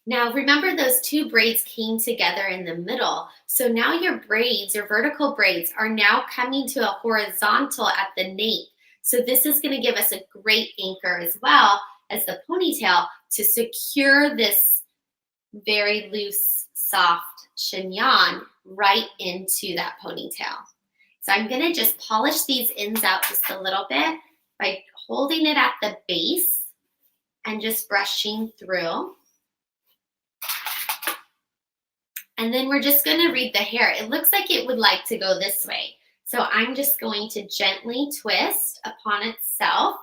Now remember those two braids came together in the middle. So now your braids, your vertical braids, are now coming to a horizontal at the nape. So this is going to give us a great anchor as well as the ponytail to secure this very loose, soft chignon right into that ponytail. So I'm going to just polish these ends out just a little bit by holding it at the base and just brushing through. And then we're just gonna read the hair. It looks like it would like to go this way. So I'm just going to gently twist upon itself.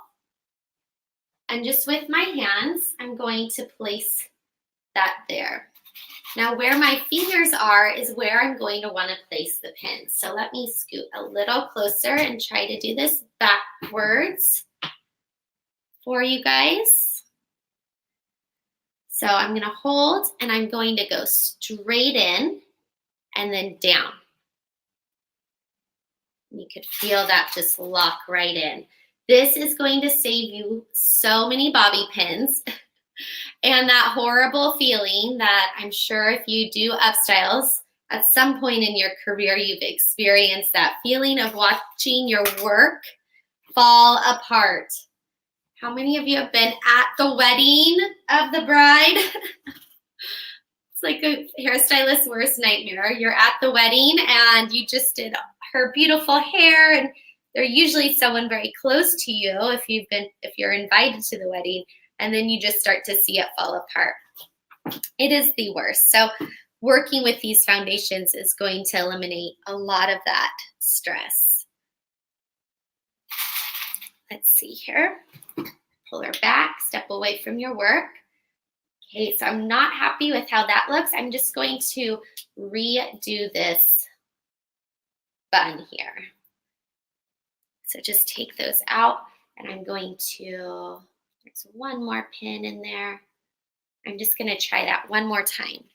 And just with my hands, I'm going to place that there. Now where my fingers are is where I'm going to wanna place the pins. So let me scoot a little closer and try to do this backwards for you guys. So I'm gonna hold and I'm going to go straight in and then down. You could feel that just lock right in. This is going to save you so many bobby pins and that horrible feeling that I'm sure if you do Upstyles at some point in your career, you've experienced that feeling of watching your work fall apart. How many of you have been at the wedding of the bride? It's like a hairstylist's worst nightmare. You're at the wedding and you just did her beautiful hair, and they're usually someone very close to you if you're invited to the wedding, and then you just start to see it fall apart. It is the worst. So working with these foundations is going to eliminate a lot of that stress. Let's see here. Pull her back, step away from your work. Okay, so I'm not happy with how that looks. I'm just going to redo this bun here. So just take those out and I'm going to, there's one more pin in there. I'm just gonna try that one more time.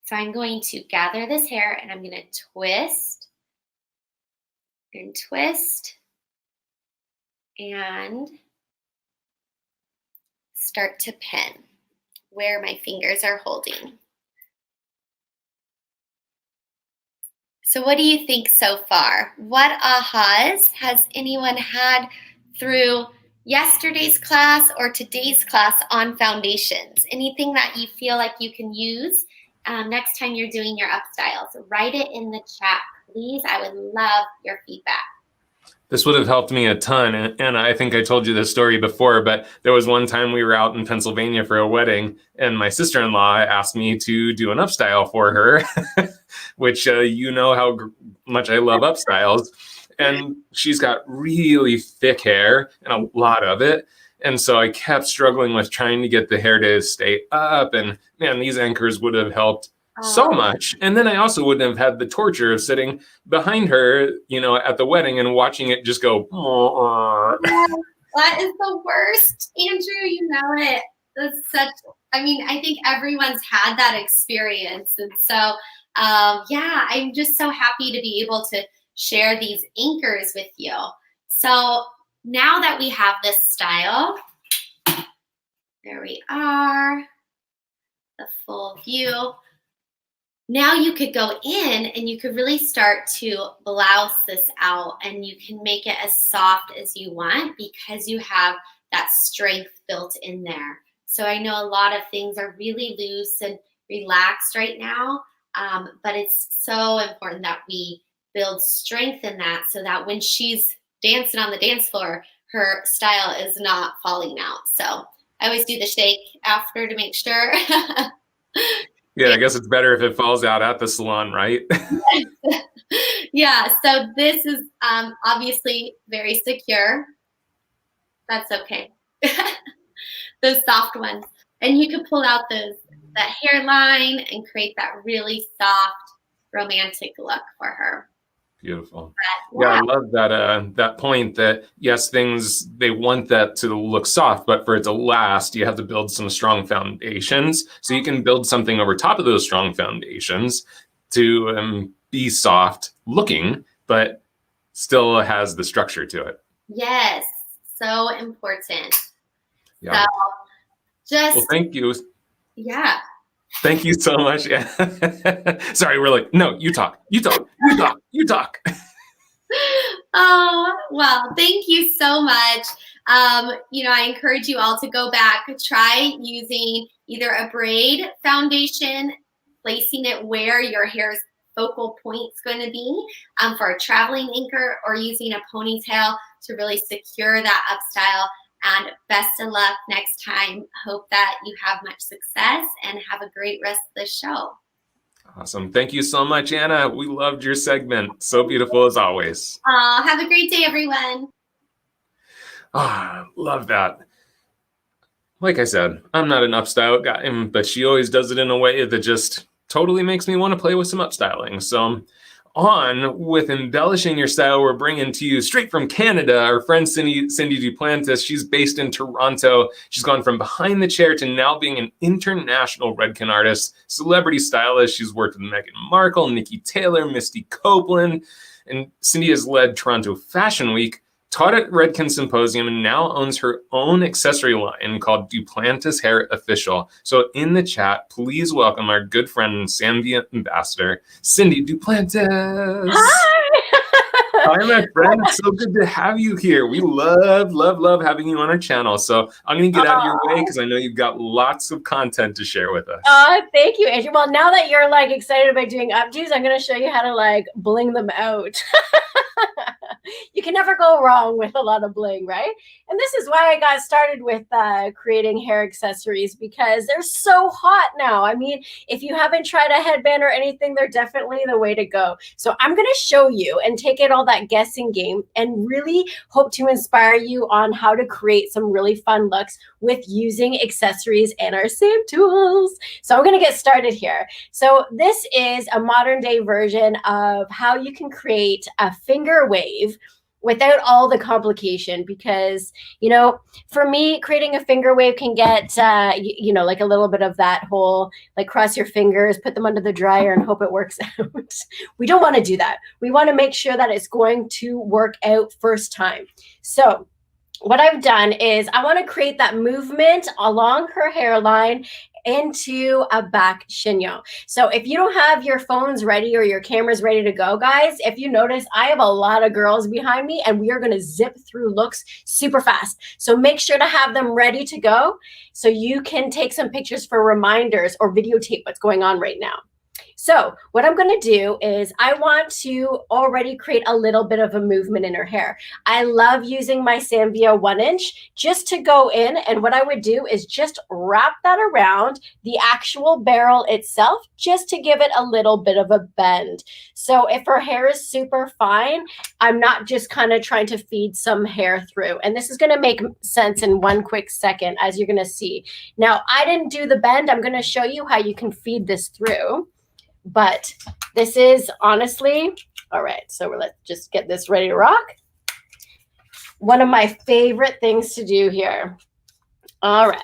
So I'm going to gather this hair and I'm gonna twist and twist and start to pin where my fingers are holding. So what do you think so far? What ahas has anyone had through yesterday's class or today's class on foundations? Anything that you feel like you can use next time you're doing your Upstyles? Write it in the chat, please. I would love your feedback. This would have helped me a ton. And I think I told you this story before, but there was one time we were out in Pennsylvania for a wedding, and my sister-in-law asked me to do an Upstyle for her, which you know how much I love Upstyles. And she's got really thick hair and a lot of it. And so I kept struggling with trying to get the hair to stay up. And man, these anchors would have helped so much. And then I also wouldn't have had the torture of sitting behind her, you know, at the wedding and watching it just go. That is the worst, Andrew. You know it. That's such, I mean, I think everyone's had that experience. And so, yeah, I'm just so happy to be able to share these anchors with you. So now that we have this style, there we are, the full view. Now you could go in and you could really start to blouse this out, and you can make it as soft as you want because you have that strength built in there. So I know a lot of things are really loose and relaxed right now, but it's so important that we build strength in that so that when she's dancing on the dance floor, her style is not falling out. So I always do the shake after to make sure. Yeah, I guess it's better if it falls out at the salon, right? Yeah, so this is obviously very secure. That's okay. Those soft ones. And you can pull out that hairline and create that really soft, romantic look for her. Beautiful. But, yeah, I love that that point that yes, things they want that to look soft, but for it to last, you have to build some strong foundations. So you can build something over top of those strong foundations to be soft looking, but still has the structure to it. Yes, so important. Yeah. So just well, thank you. Yeah. Thank you so much. Yeah. Sorry, we're like, no, you talk. Oh, well, thank you so much. You know, I encourage you all to go back, try using either a braid foundation, placing it where your hair's focal point's going to be for a traveling anchor, or using a ponytail to really secure that Upstyle. And best of luck next time. Hope that you have much success and have a great rest of the show. Awesome. Thank you so much, Anna. We loved your segment. So beautiful as always. Have a great day, everyone. Love that. Like I said, I'm not an Upstyle guy, but she always does it in a way that just totally makes me want to play with some upstyling. So on with Embellishing Your Style, we're bringing to you straight from Canada, our friend Cindy DUPLANTIS. She's based in Toronto. She's gone from behind the chair to now being an international Redken artist, celebrity stylist. She's worked with Meghan Markle, Nikki Taylor, Misty Copeland, and Cindy has led Toronto Fashion Week, taught at Redken Symposium, and now owns her own accessory line called DUPLANTIS Hair Official. So in the chat, please welcome our good friend and Zambia ambassador, Cindy DUPLANTIS. Hi! Hi, my friend. It's so good to have you here. We love having you on our channel. So I'm going to get out of your way because I know you've got lots of content to share with us. Thank you, Andrew. Well, now that you're like excited about doing updos, I'm going to show you how to like bling them out. You can never go wrong with a lot of bling, right? And this is why I got started with creating hair accessories, because they're so hot now. I mean, if you haven't tried a headband or anything, they're definitely the way to go. So I'm going to show you and take it all that guessing game and really hope to inspire you on how to create some really fun looks with using accessories and our same tools. So I'm going to get started here. So this is a modern day version of how you can create a finger wave without all the complication, because, you know, for me, creating a finger wave can get, you know, like a little bit of that whole, like cross your fingers, put them under the dryer and hope it works out. We don't want to do that. We want to make sure that it's going to work out first time. So what I've done is I want to create that movement along her hairline into a back chignon. So if you don't have your phones ready or your cameras ready to go, guys, if you notice, I have a lot of girls behind me and we are going to zip through looks super fast. So make sure to have them ready to go so you can take some pictures for reminders or videotape what's going on right now. So what I'm going to do is I want to already create a little bit of a movement in her hair. I love using my Sanvia 1-inch just to go in, and what I would do is just wrap that around the actual barrel itself just to give it a little bit of a bend. So if her hair is super fine, I'm not just kind of trying to feed some hair through. And this is going to make sense in one quick second, as you're going to see. Now, I didn't do the bend. I'm going to show you how you can feed this through. But this is honestly, all right, so let's just get this ready to rock. One of my favorite things to do here. All right.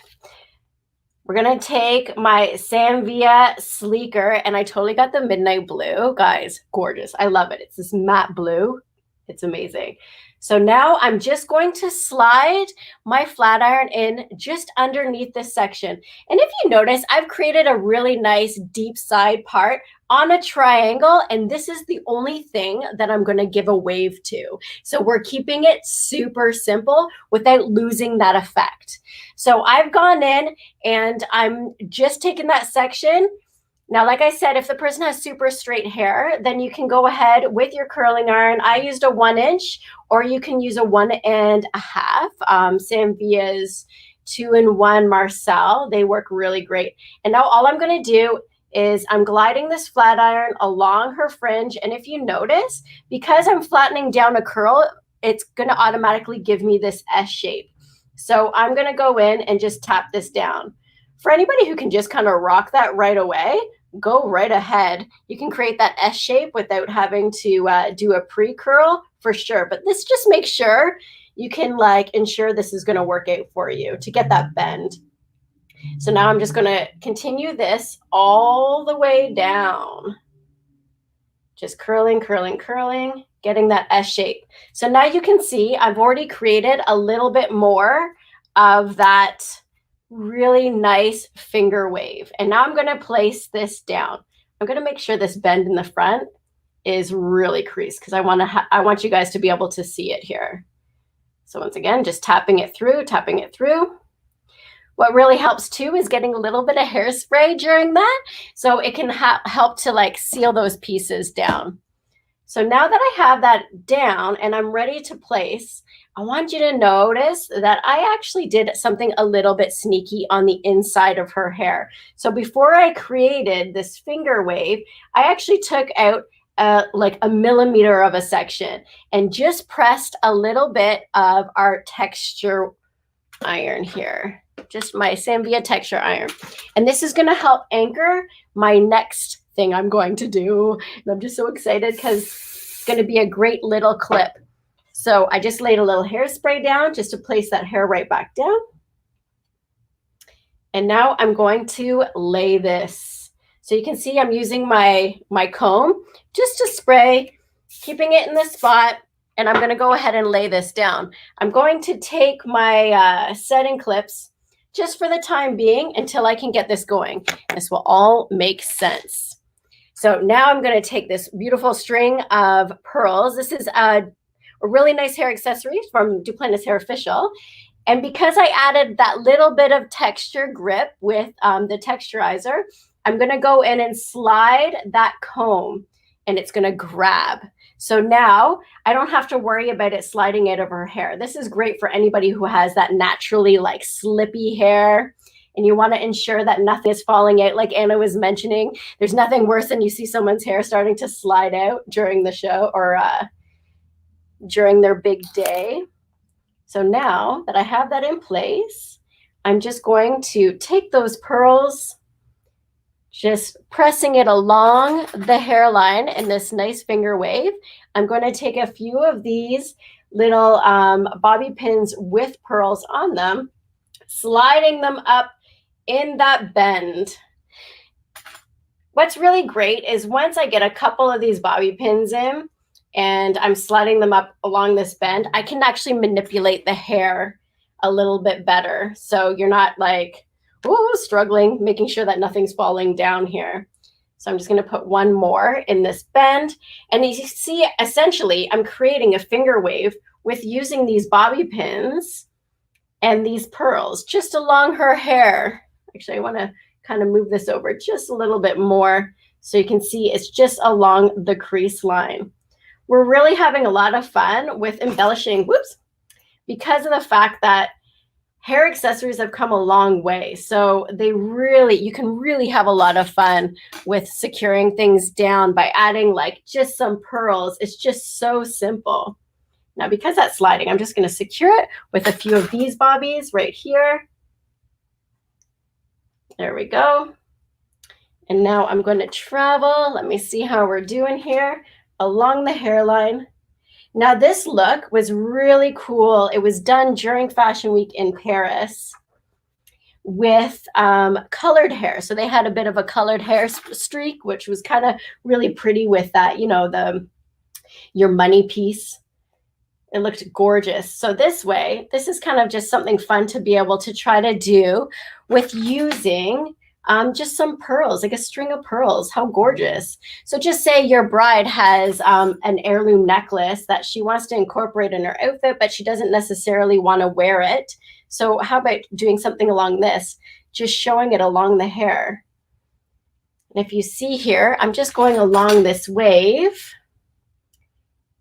We're going to take my Sanvia Sleeker, and I totally got the midnight blue. Guys, gorgeous. I love it. It's this matte blue. It's amazing. So now I'm just going to slide my flat iron in just underneath this section. And if you notice, I've created a really nice deep side part on a triangle, and this is the only thing that I'm going to give a wave to. So we're keeping it super simple without losing that effect. So I've gone in and I'm just taking that section. Now, like I said, if the person has super straight hair, then you can go ahead with your curling iron. I used a 1-inch, or you can use a 1.5. Sanvia's 2-in-1 Marcel. They work really great. And now all I'm going to do is I'm gliding this flat iron along her fringe. And if you notice, because I'm flattening down a curl, it's going to automatically give me this S shape. So I'm going to go in and just tap this down. For anybody who can just kind of rock that right away, go right ahead. You can create that S shape without having to do a pre-curl for sure. But this just makes sure you can ensure this is going to work out for you to get that bend. So now I'm just going to continue this all the way down. Just curling, curling, curling, getting that S shape. So now you can see I've already created a little bit more of that really nice finger wave. And now I'm going to place this down. I'm going to make sure this bend in the front is really creased because I want you guys to be able to see it here. So once again, just tapping it through, tapping it through. What really helps too is getting a little bit of hairspray during that, so it can help to seal those pieces down. So now that I have that down and I'm ready to place, I want you to notice that I actually did something a little bit sneaky on the inside of her hair. So before I created this finger wave, I actually took out like a millimeter of a section and just pressed a little bit of our texture iron here. Just my Sanvia texture iron. And this is going to help anchor my next thing I'm going to do. And I'm just so excited because it's going to be a great little clip. So I just laid a little hairspray down just to place that hair right back down. And now I'm going to lay this. So you can see I'm using my comb just to spray, keeping it in the spot. And I'm going to go ahead and lay this down. I'm going to take my setting clips just for the time being until I can get this going. This will all make sense. So now I'm going to take this beautiful string of pearls. This is a really nice hair accessory from Duplantis Hair Official. And because I added that little bit of texture grip with the texturizer, I'm going to go in and slide that comb and it's going to grab. So now I don't have to worry about it sliding out of her hair. This is great for anybody who has that naturally slippy hair and you want to ensure that nothing is falling out. Like Anna was mentioning, there's nothing worse than you see someone's hair starting to slide out during the show or during their big day. So now that I have that in place, I'm just going to take those pearls, just pressing it along the hairline in this nice finger wave. I'm going to take a few of these little bobby pins with pearls on them, sliding them up in that bend. What's really great is once I get a couple of these bobby pins in and I'm sliding them up along this bend, I can actually manipulate the hair a little bit better. So you're not struggling, making sure that nothing's falling down here. So I'm just going to put one more in this bend. And you see, essentially, I'm creating a finger wave with using these bobby pins and these pearls just along her hair. Actually, I want to kind of move this over just a little bit more So you can see it's just along the crease line. We're really having a lot of fun with embellishing, whoops, because of the fact that hair accessories have come a long way. So you can really have a lot of fun with securing things down by adding like just some pearls. It's just so simple. Now, because that's sliding, I'm just going to secure it with a few of these bobbies right here. There we go. And now I'm going to travel. Let me see how we're doing here along the hairline. Now, this look was really cool. It was done during Fashion Week in Paris with colored hair. So they had a bit of a colored hair streak, which was kind of really pretty with that, you know, your money piece. It looked gorgeous. So this way, this is kind of just something fun to be able to try to do with using just some pearls, like a string of pearls. How gorgeous. So just say your bride has an heirloom necklace that she wants to incorporate in her outfit, but she doesn't necessarily want to wear it. So how about doing something along this, just showing it along the hair. And if you see here, I'm just going along this wave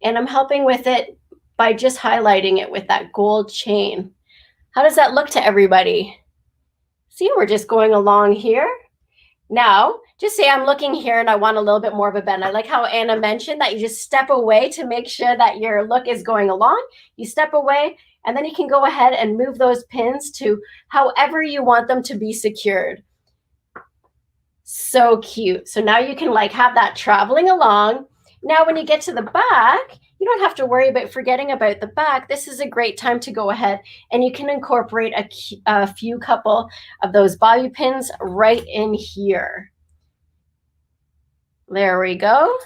and I'm helping with it by just highlighting it with that gold chain. How does that look to everybody? See, we're just going along here. Now, just say I'm looking here and I want a little bit more of a bend. I like how Anna mentioned that you just step away to make sure that your look is going along. You step away and then you can go ahead and move those pins to however you want them to be secured. So cute. So now you can like have that traveling along. Now, when you get to the back, you don't have to worry about forgetting about the back. This is a great time to go ahead and you can incorporate a few couple of those bobby pins right in here. There we go.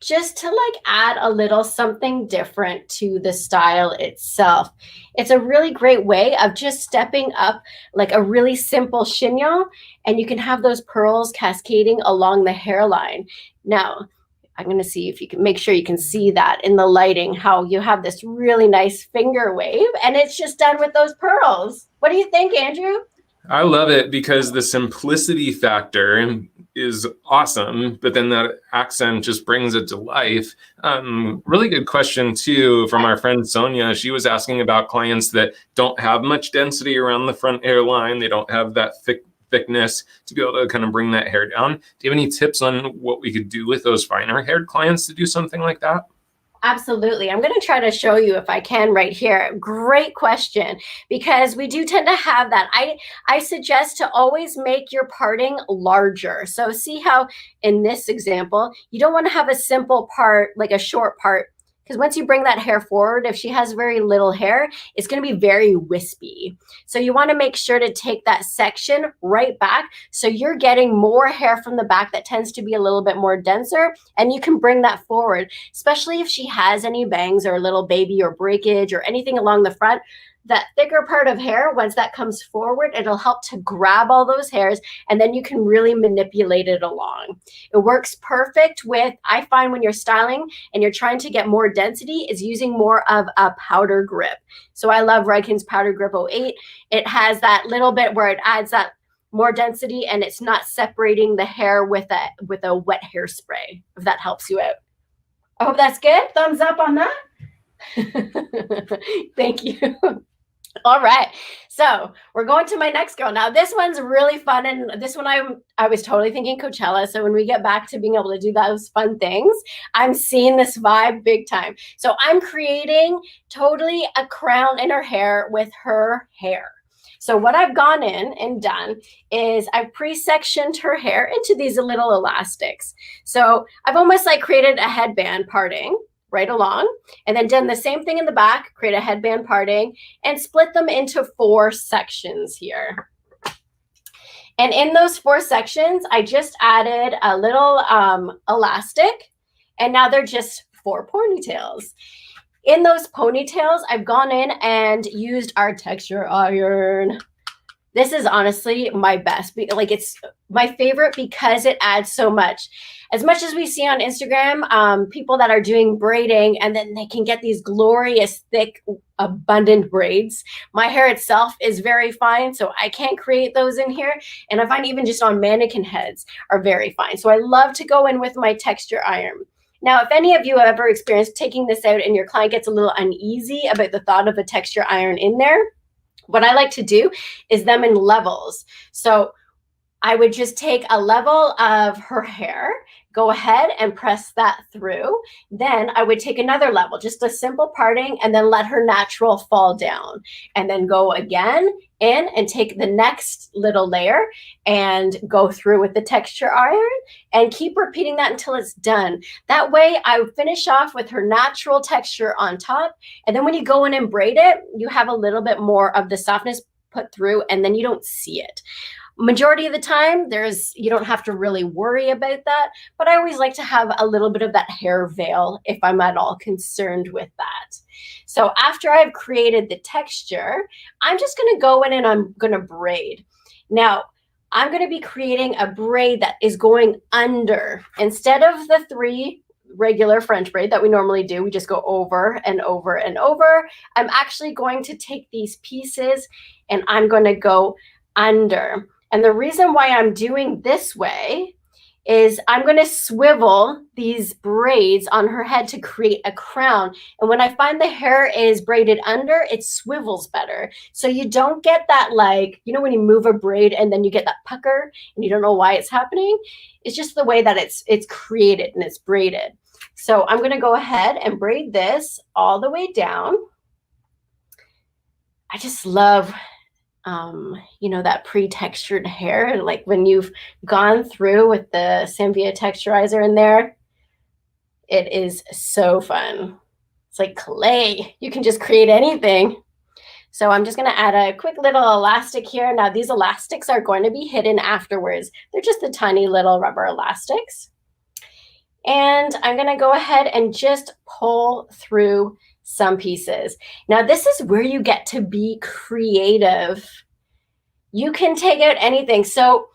Just to like add a little something different to the style itself. It's a really great way of just stepping up like a really simple chignon, and you can have those pearls cascading along the hairline. Now, I'm going to see if you can make sure you can see that in the lighting, how you have this really nice finger wave and it's just done with those pearls. What do you think, Andrew? I love it because the simplicity factor is awesome, but then that accent just brings it to life. Really good question too from our friend Sonia. She was asking about clients that don't have much density around the front hairline. They don't have that thickness to be able to kind of bring that hair down. Do you have any tips on what we could do with those finer haired clients to do something like that? Absolutely. I'm going to try to show you if I can right here. Great question, because we do tend to have that. I suggest to always make your parting larger. So see how in this example, you don't want to have a simple part, like a short part, because once you bring that hair forward, if she has very little hair, it's going to be very wispy. So you want to make sure to take that section right back. So you're getting more hair from the back that tends to be a little bit more denser, and you can bring that forward, especially if she has any bangs or a little baby or breakage or anything along the front. That thicker part of hair, once that comes forward, it'll help to grab all those hairs, and then you can really manipulate it along. It works perfect with, I find when you're styling and you're trying to get more density, is using more of a powder grip. So I love Redken's Powder Grip 08. It has that little bit where it adds that more density and it's not separating the hair with a wet hairspray, if that helps you out. I hope that's good. Thumbs up on that. Thank you. All right, so we're going to my next girl. Now, this one's really fun, and this one I was totally thinking Coachella. So when we get back to being able to do those fun things, I'm seeing this vibe big time. So I'm creating totally a crown in her hair with her hair. So what I've gone in and done is I've pre-sectioned her hair into these little elastics. So I've almost like created a headband parting right along, and then done the same thing in the back, create a headband parting, and split them into 4 sections here. And in those 4 sections, I just added a little elastic, and now they're just 4 ponytails. In those ponytails, I've gone in and used our texture iron. This is honestly my best. Like, it's my favorite because it adds so much. As much as we see on Instagram, people that are doing braiding and then they can get these glorious, thick, abundant braids. My hair itself is very fine, so I can't create those in here. And I find even just on mannequin heads are very fine. So I love to go in with my texture iron. Now, if any of you have ever experienced taking this out and your client gets a little uneasy about the thought of a texture iron in there, what I like to do is them in levels. So I would just take a level of her hair, go ahead and press that through. Then I would take another level, just a simple parting, and then let her natural fall down. And then go again in and take the next little layer and go through with the texture iron and keep repeating that until it's done. That way I finish off with her natural texture on top. And then when you go in and braid it, you have a little bit more of the softness put through, and then you don't see it. Majority of the time, you don't have to really worry about that, but I always like to have a little bit of that hair veil if I'm at all concerned with that. So after I've created the texture, I'm just going to go in and I'm going to braid. Now, I'm going to be creating a braid that is going under. Instead of the 3 regular French braid that we normally do, we just go over and over and over. I'm actually going to take these pieces and I'm going to go under. And the reason why I'm doing this way is I'm going to swivel these braids on her head to create a crown. And when I find the hair is braided under, it swivels better. So you don't get that, like, you know, when you move a braid and then you get that pucker and you don't know why it's happening. It's just the way that it's created and it's braided. So I'm going to go ahead and braid this all the way down. I just love you know, that pre-textured hair, like when you've gone through with the Sambia texturizer in there, it is so fun. It's like clay. You can just create anything. So I'm just going to add a quick little elastic here. Now these elastics are going to be hidden afterwards. They're just the tiny little rubber elastics. And I'm going to go ahead and just pull through some pieces. Now, this is where you get to be creative. You can take out anything. So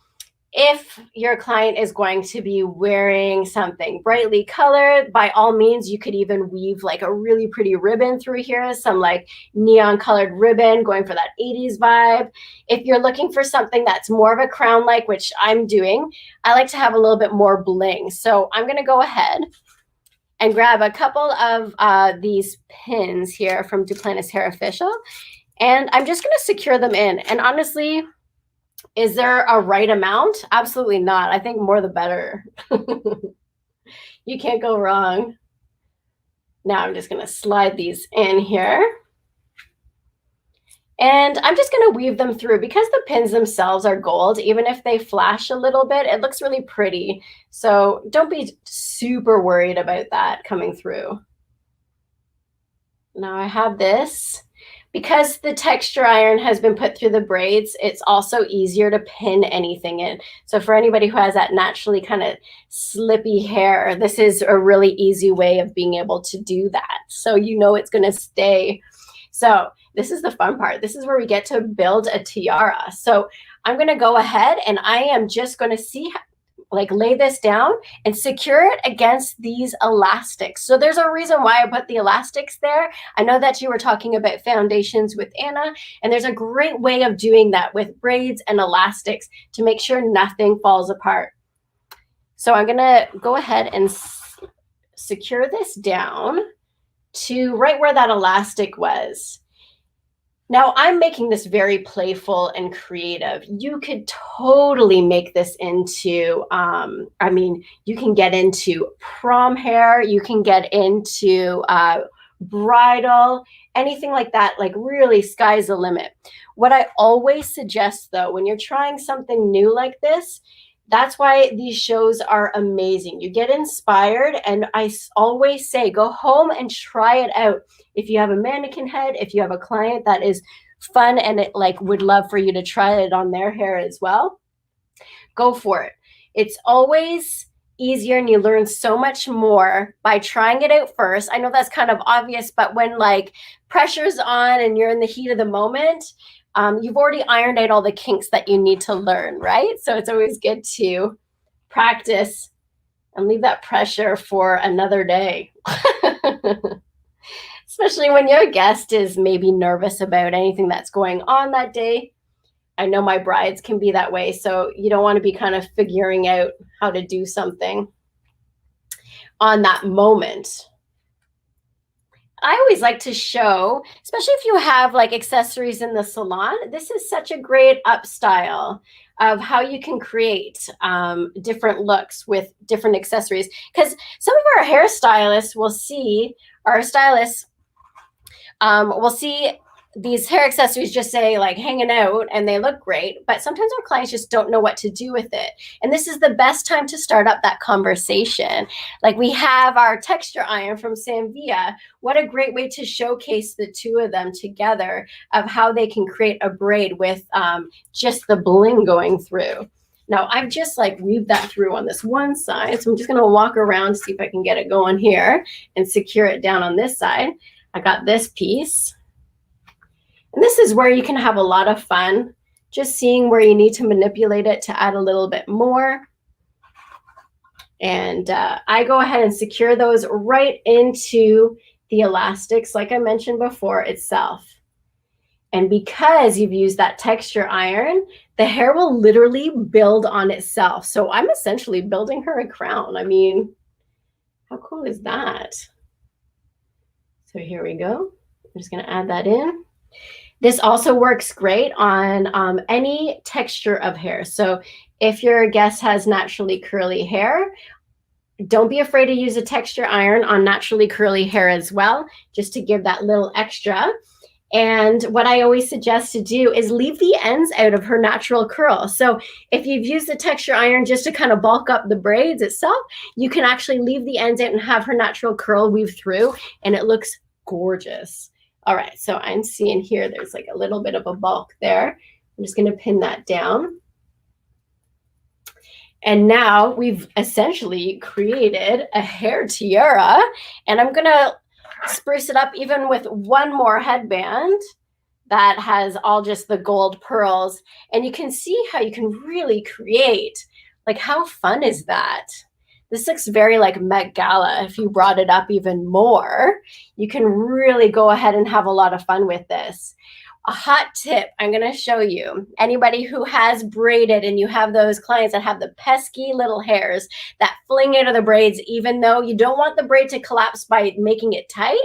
if your client is going to be wearing something brightly colored, by all means, you could even weave like a really pretty ribbon through here, some like neon colored ribbon going for that 80s vibe. If you're looking for something that's more of a crown like, which I'm doing, I like to have a little bit more bling. So I'm going to go ahead and grab a couple of these pins here from Duplantis Hair Official. And I'm just going to secure them in. And honestly, is there a right amount? Absolutely not. I think more the better. You can't go wrong. Now I'm just going to slide these in here. And I'm just going to weave them through because the pins themselves are gold. Even if they flash a little bit, it looks really pretty. So don't be super worried about that coming through. Now I have this. Because the texture iron has been put through the braids, it's also easier to pin anything in. So for anybody who has that naturally kind of slippy hair, this is a really easy way of being able to do that. So you know it's going to stay. So this is the fun part. This is where we get to build a tiara. So I'm going to go ahead and I am just going to see, like, lay this down and secure it against these elastics. So there's a reason why I put the elastics there. I know that you were talking about foundations with Anna, and there's a great way of doing that with braids and elastics to make sure nothing falls apart. So I'm going to go ahead and secure this down to right where that elastic was. Now I'm making this very playful and creative. You could totally make this into, I mean, you can get into prom hair, you can get into bridal, anything like that. Like, really, sky's the limit. What I always suggest though, when you're trying something new like this, that's why these shows are amazing. You get inspired, and I always say, go home and try it out. If you have a mannequin head, if you have a client that is fun and it like would love for you to try it on their hair as well, go for it. It's always easier and you learn so much more by trying it out first. I know that's kind of obvious, but when like pressure's on and you're in the heat of the moment, you've already ironed out all the kinks that you need to learn, right? So it's always good to practice and leave that pressure for another day. Especially when your guest is maybe nervous about anything that's going on that day. I know my brides can be that way, so you don't want to be kind of figuring out how to do something on that moment. I always like to show, especially if you have like accessories in the salon, this is such a great Upstyle of how you can create different looks with different accessories. Because some of our hairstylists will see, our stylists will see these hair accessories just say like hanging out and they look great, but sometimes our clients just don't know what to do with it. And this is the best time to start up that conversation. Like we have our texture iron from Sanvia. What a great way to showcase the two of them together of how they can create a braid with just the bling going through. Now I've just like weaved that through on this one side. So I'm just gonna walk around, see if I can get it going here and secure it down on this side. I got this piece. And this is where you can have a lot of fun, just seeing where you need to manipulate it to add a little bit more. And I go ahead and secure those right into the elastics, like I mentioned before, itself. And because you've used that texture iron, the hair will literally build on itself. So I'm essentially building her a crown. I mean, how cool is that? So here we go. I'm just going to add that in. This also works great on any texture of hair. So if your guest has naturally curly hair, don't be afraid to use a texture iron on naturally curly hair as well, just to give that little extra. And what I always suggest to do is leave the ends out of her natural curl. So if you've used the texture iron just to kind of bulk up the braids itself, you can actually leave the ends out and have her natural curl weave through, and it looks gorgeous. All right, so I'm seeing here there's like a little bit of a bulk there. I'm just going to pin that down. And now we've essentially created a hair tiara, and I'm going to spruce it up even with one more headband that has all just the gold pearls. And you can see how you can really create, like how fun is that? This looks very like Met Gala. If you brought it up even more, you can really go ahead and have a lot of fun with this. A hot tip I'm going to show you. Anybody who has braided and you have those clients that have the pesky little hairs that fling out of the braids, even though you don't want the braid to collapse by making it tight,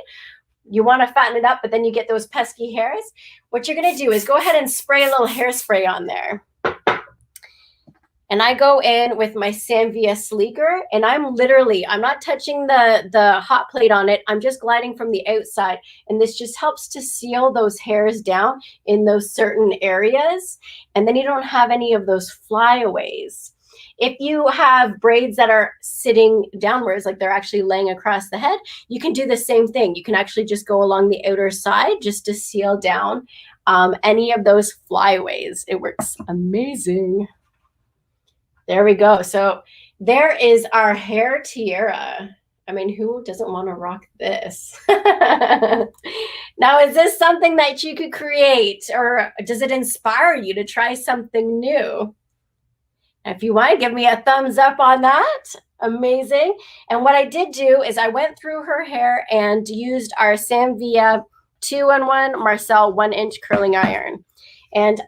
you want to fatten it up, but then you get those pesky hairs. What you're going to do is go ahead and spray a little hairspray on there. And I go in with my Sanvia Sleeker, and I'm not touching the hot plate on it. I'm just gliding from the outside. And this just helps to seal those hairs down in those certain areas. And then you don't have any of those flyaways. If you have braids that are sitting downwards, like they're actually laying across the head, you can do the same thing. You can actually just go along the outer side just to seal down any of those flyaways. It works amazing. There we go. So there is our hair tiara. I mean, who doesn't want to rock this? Now, is this something that you could create, or does it inspire you to try something new? If you want to give me a thumbs up on that, amazing. And what I did do is I went through her hair and used our Sanvia 2-in-1 Marcel 1-inch curling iron. And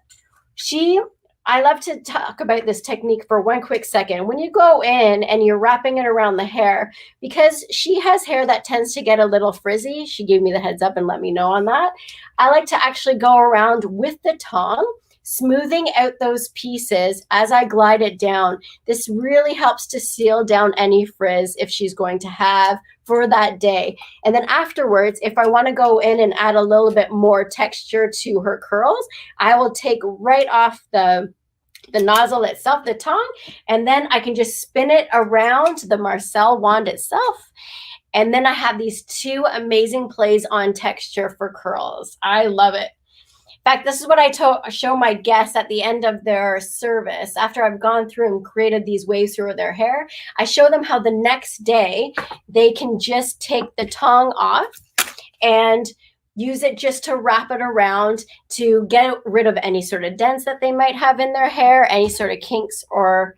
I love to talk about this technique for one quick second. When you go in and you're wrapping it around the hair, because she has hair that tends to get a little frizzy, she gave me the heads up and let me know on that. I like to actually go around with the tong, smoothing out those pieces as I glide it down. This really helps to seal down any frizz if she's going to have for that day. And then afterwards, if I want to go in and add a little bit more texture to her curls, I will take right off the nozzle itself, the tong, and then I can just spin it around the Marcel wand itself. And then I have these two amazing plays on texture for curls. I love it. In fact, this is what I show my guests at the end of their service. After I've gone through and created these waves through their hair, I show them how the next day they can just take the tong off and use it just to wrap it around to get rid of any sort of dents that they might have in their hair, any sort of kinks, or,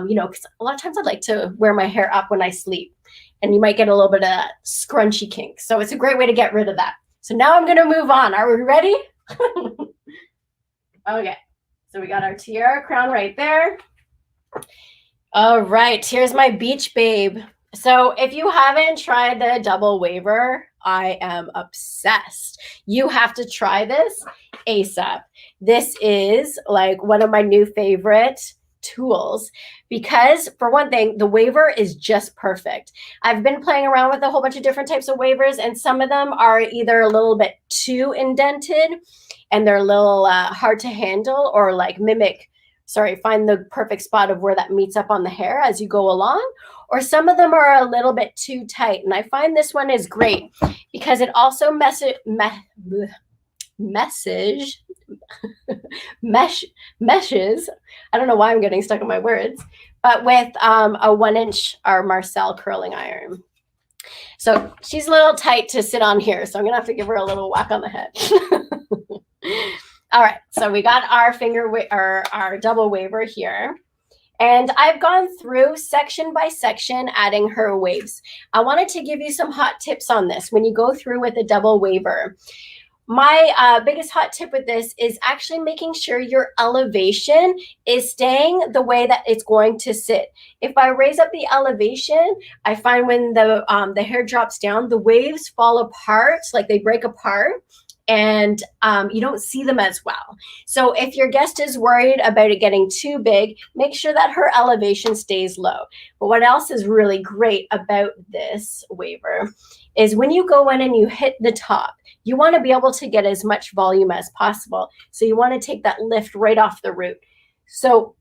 you know, because a lot of times I like to wear my hair up when I sleep, and you might get a little bit of scrunchy kink. So it's a great way to get rid of that. So now I'm going to move on. Are we ready? Okay. So we got our tiara crown right there. All right. Here's my beach babe. So if you haven't tried the double waver, I am obsessed. You have to try this ASAP. This is like one of my new favorite tools because, for one thing, the waver is just perfect. I've been playing around with a whole bunch of different types of wavers, and some of them are either a little bit too indented and they're a little hard to handle, or like find the perfect spot of where that meets up on the hair as you go along. Or some of them are a little bit too tight. And I find this one is great because it also meshes I don't know why I'm getting stuck in my words, but with a 1-inch or Marcel curling iron. So she's a little tight to sit on here, so I'm gonna have to give her a little whack on the head. All right, so we got our our double waver here, and I've gone through section by section adding her waves. I wanted to give you some hot tips on this when you go through with a double waver. My biggest hot tip with this is actually making sure your elevation is staying the way that it's going to sit. If I raise up the elevation, I find when the hair drops down, the waves fall apart, like they break apart, and you don't see them as well. So if your guest is worried about it getting too big, make sure that her elevation stays low. But what else is really great about this waver is when you go in and you hit the top, you want to be able to get as much volume as possible. So you want to take that lift right off the root. So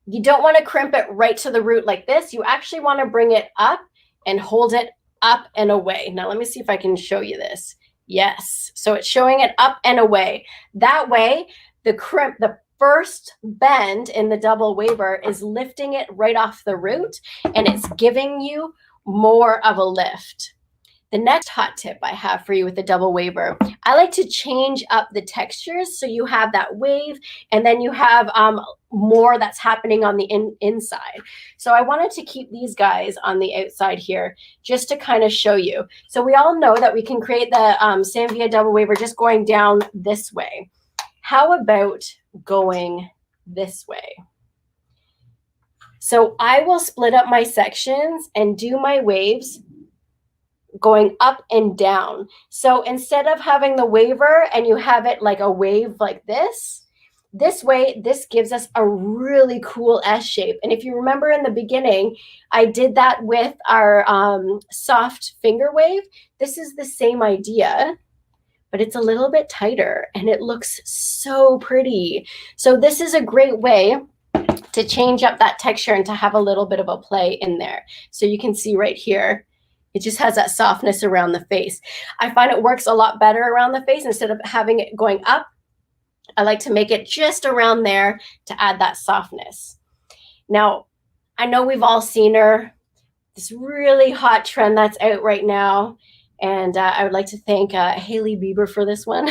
you don't want to crimp it right to the root like this. You actually want to bring it up and hold it up and away. Now let me see if I can show you this. Yes. So it's showing it up and away. That way, the first bend in the double waver is lifting it right off the root, and it's giving you more of a lift. The next hot tip I have for you with the double waver, I like to change up the textures so you have that wave and then you have more that's happening on the inside. So I wanted to keep these guys on the outside here just to kind of show you. So we all know that we can create the Sanvia double waver just going down this way. How about going this way? So I will split up my sections and do my waves going up and down. So instead of having the waver and you have it like a wave like this way, this gives us a really cool S shape. And if you remember in the beginning, I did that with our soft finger wave. This is the same idea, but it's a little bit tighter and it looks so pretty. So this is a great way to change up that texture and to have a little bit of a play in there. So you can see right here, it just has that softness around the face. I find it works a lot better around the face. Instead of having it going up, I like to make it just around there to add that softness. Now, I know we've all seen her, this really hot trend that's out right now. And I would like to thank Hailey Bieber for this one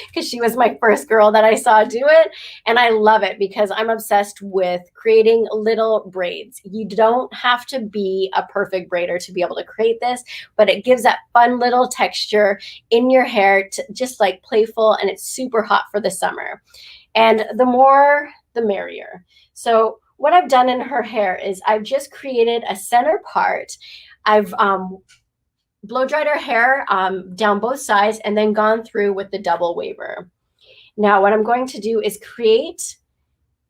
because she was my first girl that I saw do it. And I love it because I'm obsessed with creating little braids. You don't have to be a perfect braider to be able to create this, but it gives that fun little texture in your hair, to just like playful, and it's super hot for the summer. And the more, the merrier. So what I've done in her hair is I've just created a center part. I've blow dried her hair down both sides and then gone through with the double waver. Now what I'm going to do is create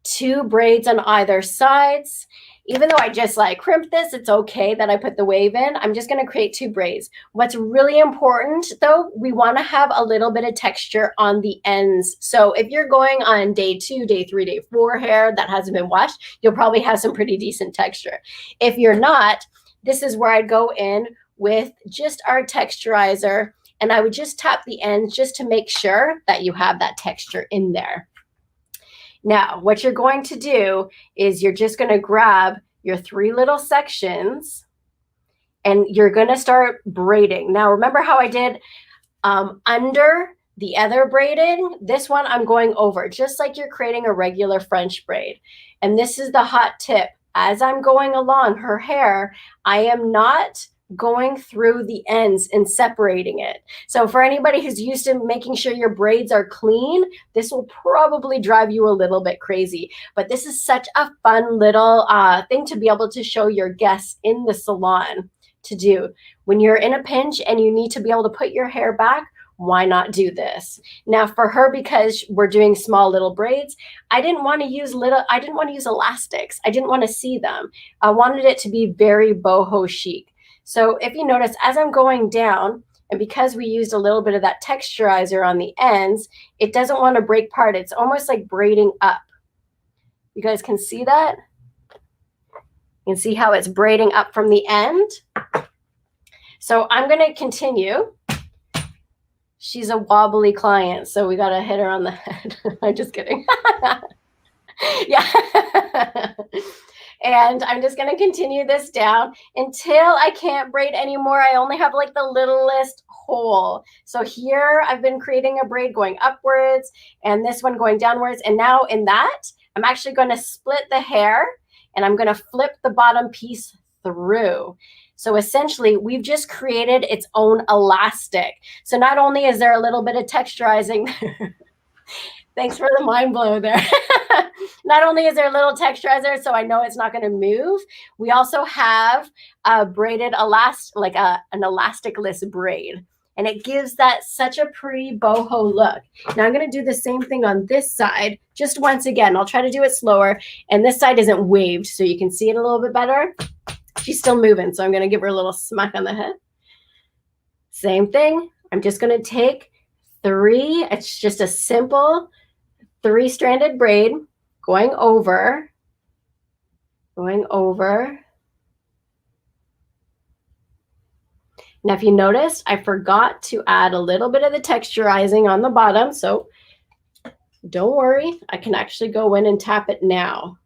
2 braids on either sides. Even though I just like crimped this, it's okay that I put the wave in. I'm just going to create 2 braids. What's really important though, we want to have a little bit of texture on the ends. So if you're going on day 2, day 3, day 4 hair that hasn't been washed, you'll probably have some pretty decent texture. If you're not, this is where I'd go in with just our texturizer, and I would just tap the ends just to make sure that you have that texture in there. Now, what you're going to do is you're just going to grab your 3 little sections and you're going to start braiding. Now, remember how I did under the other braiding. This one I'm going over, just like you're creating a regular French braid. And this is the hot tip. As I'm going along her hair, I am not going through the ends and separating it. So for anybody who's used to making sure your braids are clean, this will probably drive you a little bit crazy. But this is such a fun little thing to be able to show your guests in the salon to do. When you're in a pinch and you need to be able to put your hair back, why not do this? Now for her, because we're doing small little braids, I didn't want to use elastics. I didn't want to see them. I wanted it to be very boho chic. So if you notice, as I'm going down, and because we used a little bit of that texturizer on the ends, it doesn't want to break apart. It's almost like braiding up. You guys can see that? You can see how it's braiding up from the end. So I'm going to continue. She's a wobbly client, so we got to hit her on the head. I'm just kidding. Yeah. And I'm just going to continue this down until I can't braid anymore. I only have like the littlest hole. So here I've been creating a braid going upwards and this one going downwards. And now in that, I'm actually going to split the hair and I'm going to flip the bottom piece through. So essentially, we've just created its own elastic. So not only is there a little bit of texturizing, thanks for the mind blow there. Not only is there a little texturizer, so I know it's not going to move, we also have a braided like an elasticless braid. And it gives that such a pretty boho look. Now I'm going to do the same thing on this side. Just once again, I'll try to do it slower. And this side isn't waved, so you can see it a little bit better. She's still moving, so I'm going to give her a little smack on the head. Same thing. I'm just going to take 3. It's just a simple 3-stranded braid going over. Now, if you noticed, I forgot to add a little bit of the texturizing on the bottom, so don't worry. I can actually go in and tap it now.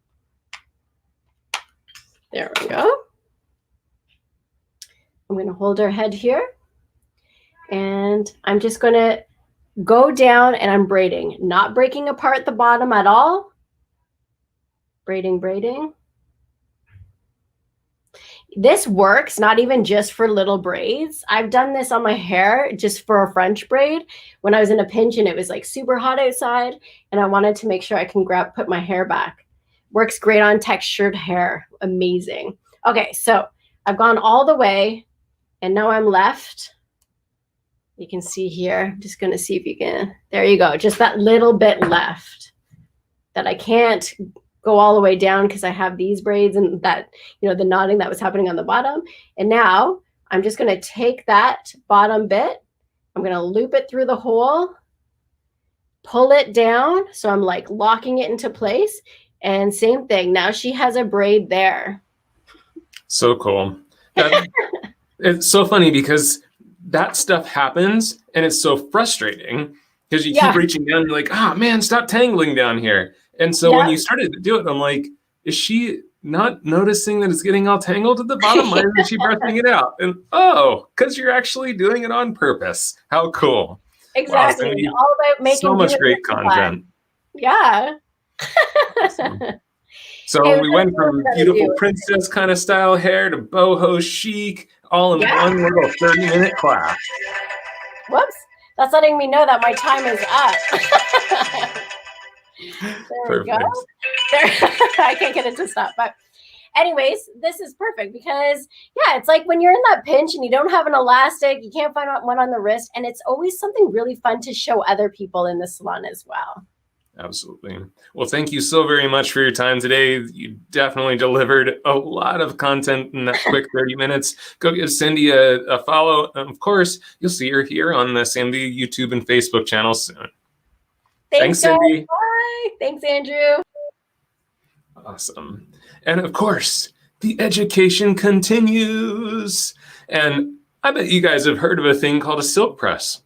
There we go. I'm going to hold her head here and I'm just going to go down and I'm braiding, not breaking apart the bottom at all. Braiding. This works not even just for little braids. I've done this on my hair just for a French braid when I was in a pinch and it was like super hot outside and I wanted to make sure I can put my hair back. Works great on textured hair. Amazing. Okay, so I've gone all the way. And now I'm left. You can see here. I'm just going to see if you can. There you go. Just that little bit left that I can't go all the way down because I have these braids and that, the knotting that was happening on the bottom. And now I'm just going to take that bottom bit. I'm going to loop it through the hole, pull it down. So I'm like locking it into place. And same thing. Now she has a braid there. So cool. It's so funny because that stuff happens and it's so frustrating because you keep reaching down and you're like, oh man, stop tangling down here. And so when you started to do it, I'm like, is she not noticing that it's getting all tangled at the bottom? Why isn't she brushing it out? And because you're actually doing it on purpose. How cool. Exactly. Wow, all about making so much great content. Yeah. Awesome. So we went from beautiful princess kind of style hair to boho chic, all in one little 30-minute class. Whoops. That's letting me know that my time is up. There we go. I can't get it to stop. But anyways, this is perfect because, it's like when you're in that pinch and you don't have an elastic, you can't find one on the wrist. And it's always something really fun to show other people in the salon as well. Absolutely. Well, thank you so very much for your time today. You definitely delivered a lot of content in that quick 30 minutes. Go give Cindy a follow. And of course, you'll see her here on the Cindy YouTube and Facebook channels soon. Thanks, Cindy. Bye. Thanks, Andrew. Awesome. And of course, the education continues. And I bet you guys have heard of a thing called a silk press.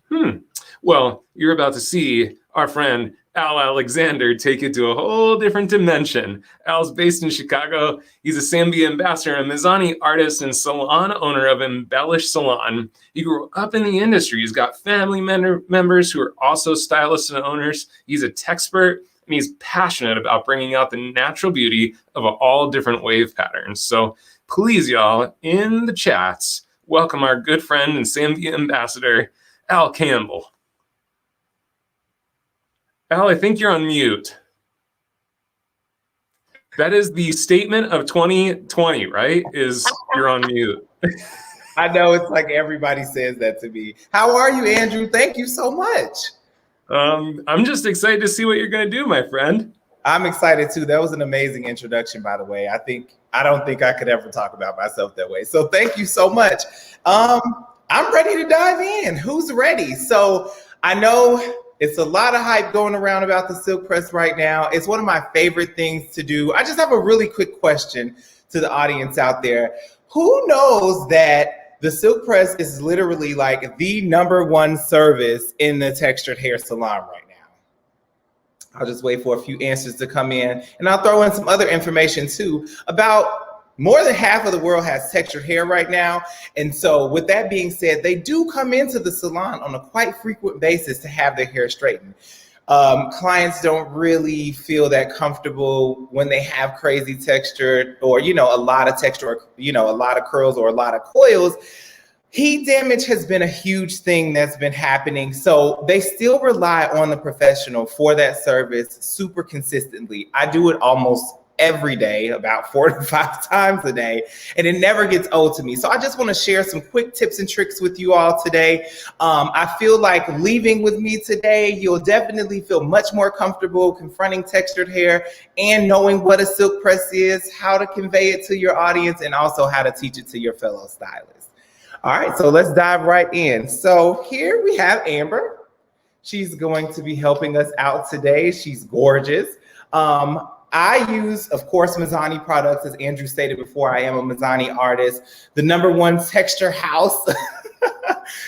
Well, you're about to see our friend Al Alexander take it to a whole different dimension. Al's based in Chicago. He's a Sambia ambassador, a Mizani artist, and salon owner of Embellish Salon. He grew up in the industry. He's got family members who are also stylists and owners. He's a texpert, and he's passionate about bringing out the natural beauty of all different wave patterns. So please, y'all, in the chats, welcome our good friend and Sambia ambassador, Al Campbell. Al, I think you're on mute. That is the statement of 2020, right? Is you're on mute. I know, it's like everybody says that to me. How are you, Andrew? Thank you so much. I'm just excited to see what you're going to do, my friend. I'm excited too. That was an amazing introduction, by the way. I don't think I could ever talk about myself that way. So thank you so much. I'm ready to dive in. Who's ready? So I know it's a lot of hype going around about the silk press right now. It's one of my favorite things to do. I just have a really quick question to the audience out there. Who knows that the silk press is literally like the #1 service in the textured hair salon right now? I'll just wait for a few answers to come in, and I'll throw in some other information too. About more than half of the world has textured hair right now. And so with that being said, they do come into the salon on a quite frequent basis to have their hair straightened. Clients don't really feel that comfortable when they have crazy texture or, a lot of texture, or, a lot of curls or a lot of coils. Heat damage has been a huge thing that's been happening. So they still rely on the professional for that service super consistently. I do it almost every day, about 4 to 5 times a day, and it never gets old to me. So I just want to share some quick tips and tricks with you all today. I feel like leaving with me today, you'll definitely feel much more comfortable confronting textured hair and knowing what a silk press is, how to convey it to your audience, and also how to teach it to your fellow stylists. All right, so let's dive right in. So here we have Amber. She's going to be helping us out today. She's gorgeous. I use, of course, Mizani products. As Andrew stated before, I am a Mizani artist, the #1 texture house.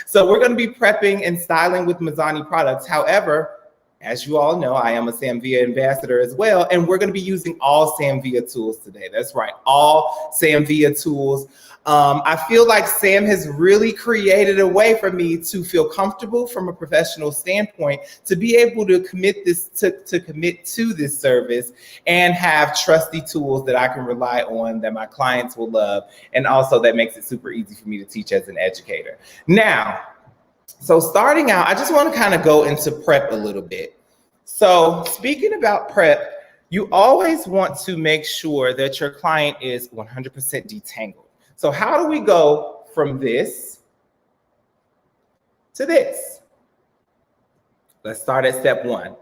So we're going to be prepping and styling with Mizani products. However, as you all know, I am a Sambia ambassador as well, and we're going to be using all Sambia tools today. That's right, all Sambia tools. I feel like Sam has really created a way for me to feel comfortable from a professional standpoint, to be able to commit to this service and have trusty tools that I can rely on, that my clients will love, and also that makes it super easy for me to teach as an educator. Now, so starting out, I just want to kind of go into prep a little bit. So speaking about prep, you always want to make sure that your client is 100% detangled. So how do we go from this to this? Let's start at step 1.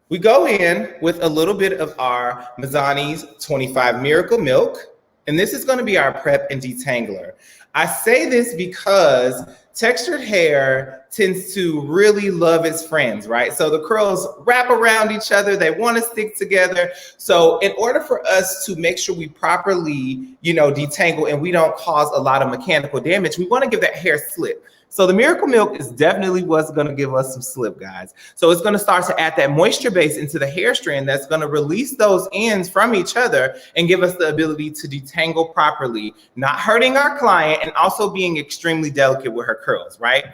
We go in with a little bit of our Mizani's 25 Miracle Milk, and this is going to be our prep and detangler. I say this because textured hair tends to really love its friends, right? So the curls wrap around each other, they want to stick together. So in order for us to make sure we properly, detangle and we don't cause a lot of mechanical damage, we want to give that hair slip. So the Miracle Milk is definitely what's going to give us some slip, guys. So it's going to start to add that moisture base into the hair strand that's going to release those ends from each other and give us the ability to detangle properly, not hurting our client and also being extremely delicate with her curls, right?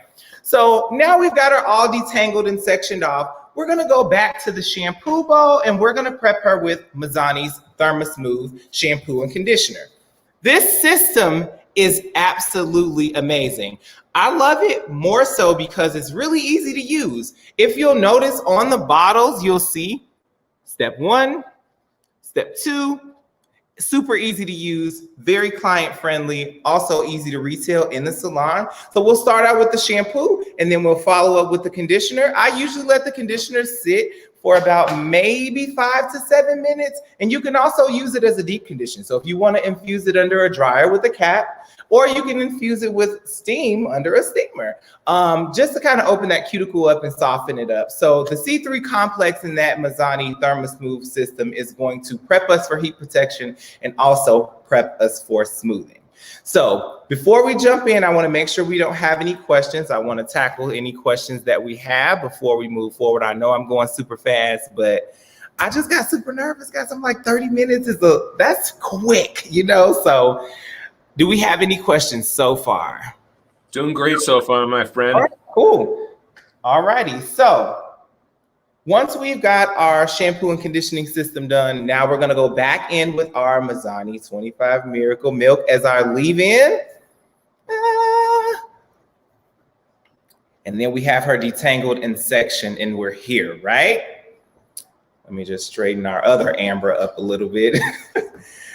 So now we've got her all detangled and sectioned off. We're going to go back to the shampoo bowl and we're going to prep her with Mizani's ThermoSmooth shampoo and conditioner. This system is absolutely amazing. I love it more so because it's really easy to use. If you'll notice on the bottles, you'll see step 1, step 2, super easy to use, very client friendly, also easy to retail in the salon. So we'll start out with the shampoo and then we'll follow up with the conditioner. I usually let the conditioner sit for about maybe 5 to 7 minutes. And you can also use it as a deep condition. So if you want to infuse it under a dryer with a cap, or you can infuse it with steam under a steamer, just to kind of open that cuticle up and soften it up. So the C3 complex in that Mizani ThermoSmooth system is going to prep us for heat protection and also prep us for smoothing. So before we jump in, I want to make sure we don't have any questions. I want to tackle any questions that we have before we move forward. I know I'm going super fast, but I just got super nervous, guys. I'm like 30 minutes that's quick, you know? So do we have any questions so far? Doing great so far, my friend. All right, cool. All righty. So once we've got our shampoo and conditioning system done, now we're going to go back in with our Mazzani 25 Miracle Milk as our leave-in. And then we have her detangled and sectioned, and we're here, right? Let me just straighten our other amber up a little bit.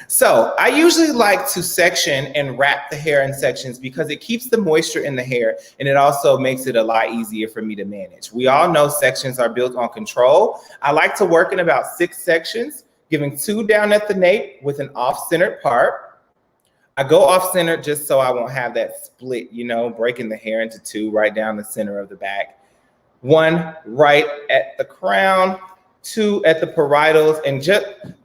So I usually like to section and wrap the hair in sections because it keeps the moisture in the hair, and it also makes it a lot easier for me to manage. We all know sections are built on control. I like to work in about 6 sections, giving 2 down at the nape with an off-centered part. I go off-centered just so I won't have that split, you know, breaking the hair into 2 right down the center of the back. 1 right at the crown, 2 at the parietals, and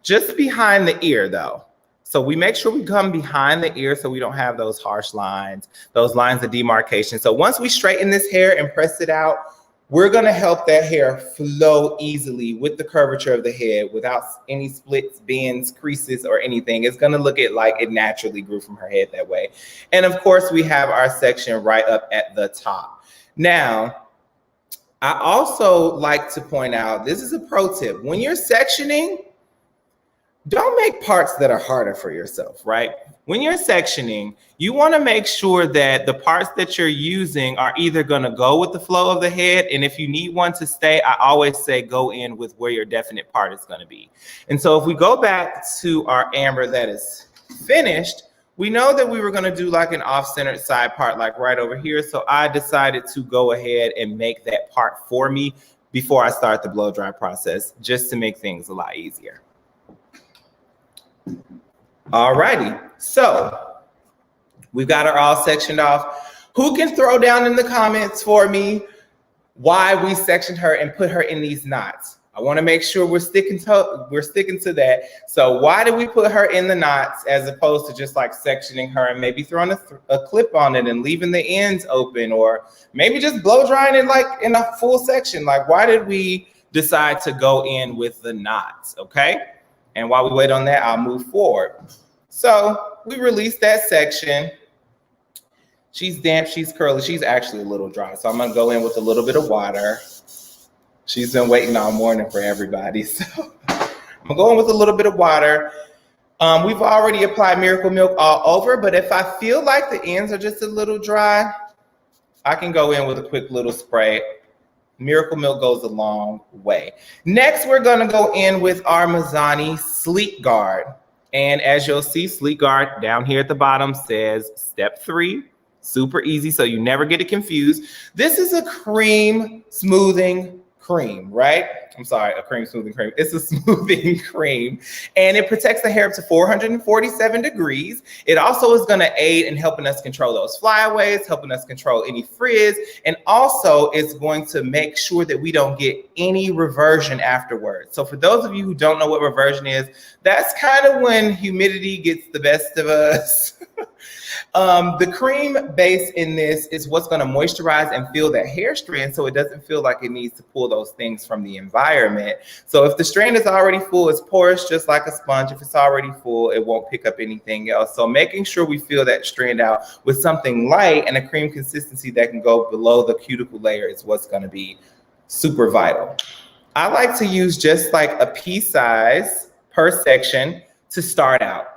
just behind the ear though. So we make sure we come behind the ear so we don't have those harsh lines, those lines of demarcation. So once we straighten this hair and press it out, we're gonna help that hair flow easily with the curvature of the head without any splits, bends, creases, or anything. It's gonna look like it naturally grew from her head that way. And of course, we have our section right up at the top. Now, I also like to point out, this is a pro tip. When you're sectioning, don't make parts that are harder for yourself, right? When you're sectioning, you want to make sure that the parts that you're using are either going to go with the flow of the head, and if you need one to stay, I always say go in with where your definite part is going to be. And so if we go back to our amber that is finished, we know that we were going to do like an off-centered side part like right over here, so I decided to go ahead and make that part for me before I start the blow dry process, just to make things a lot easier. All righty, so we've got her all sectioned off. Who can throw down in the comments for me why we sectioned her and put her in these knots? I want to make sure we're sticking to that. So why did we put her in the knots as opposed to just like sectioning her and maybe throwing a clip on it and leaving the ends open, or maybe just blow drying it like in a full section? Like, why did we decide to go in with the knots? Okay. And while we wait on that, I'll move forward. So we release that section. She's damp, she's curly, she's actually a little dry. So I'm gonna go in with a little bit of water. She's been waiting all morning for everybody. So I'm going with a little bit of water. We've already applied Miracle Milk all over, but if I feel like the ends are just a little dry, I can go in with a quick little spray. Miracle Milk goes a long way. Next, we're gonna go in with our Mazzani Sleek Guard. And as you'll see, Sleek Guard down here at the bottom says step 3, super easy, so you never get it confused. This is a cream smoothing cream, right? I'm sorry, a cream smoothing cream. It's a smoothing cream, and it protects the hair up to 447 degrees. It also is gonna aid in helping us control those flyaways, helping us control any frizz, and also it's going to make sure that we don't get any reversion afterwards. So for those of you who don't know what reversion is, that's kind of when humidity gets the best of us. The cream base in this is what's going to moisturize and fill that hair strand so it doesn't feel like it needs to pull those things from the environment. So if the strand is already full, it's porous just like a sponge. If it's already full, it won't pick up anything else. So making sure we fill that strand out with something light and a cream consistency that can go below the cuticle layer is what's going to be super vital. I like to use just like a pea size per section to start out.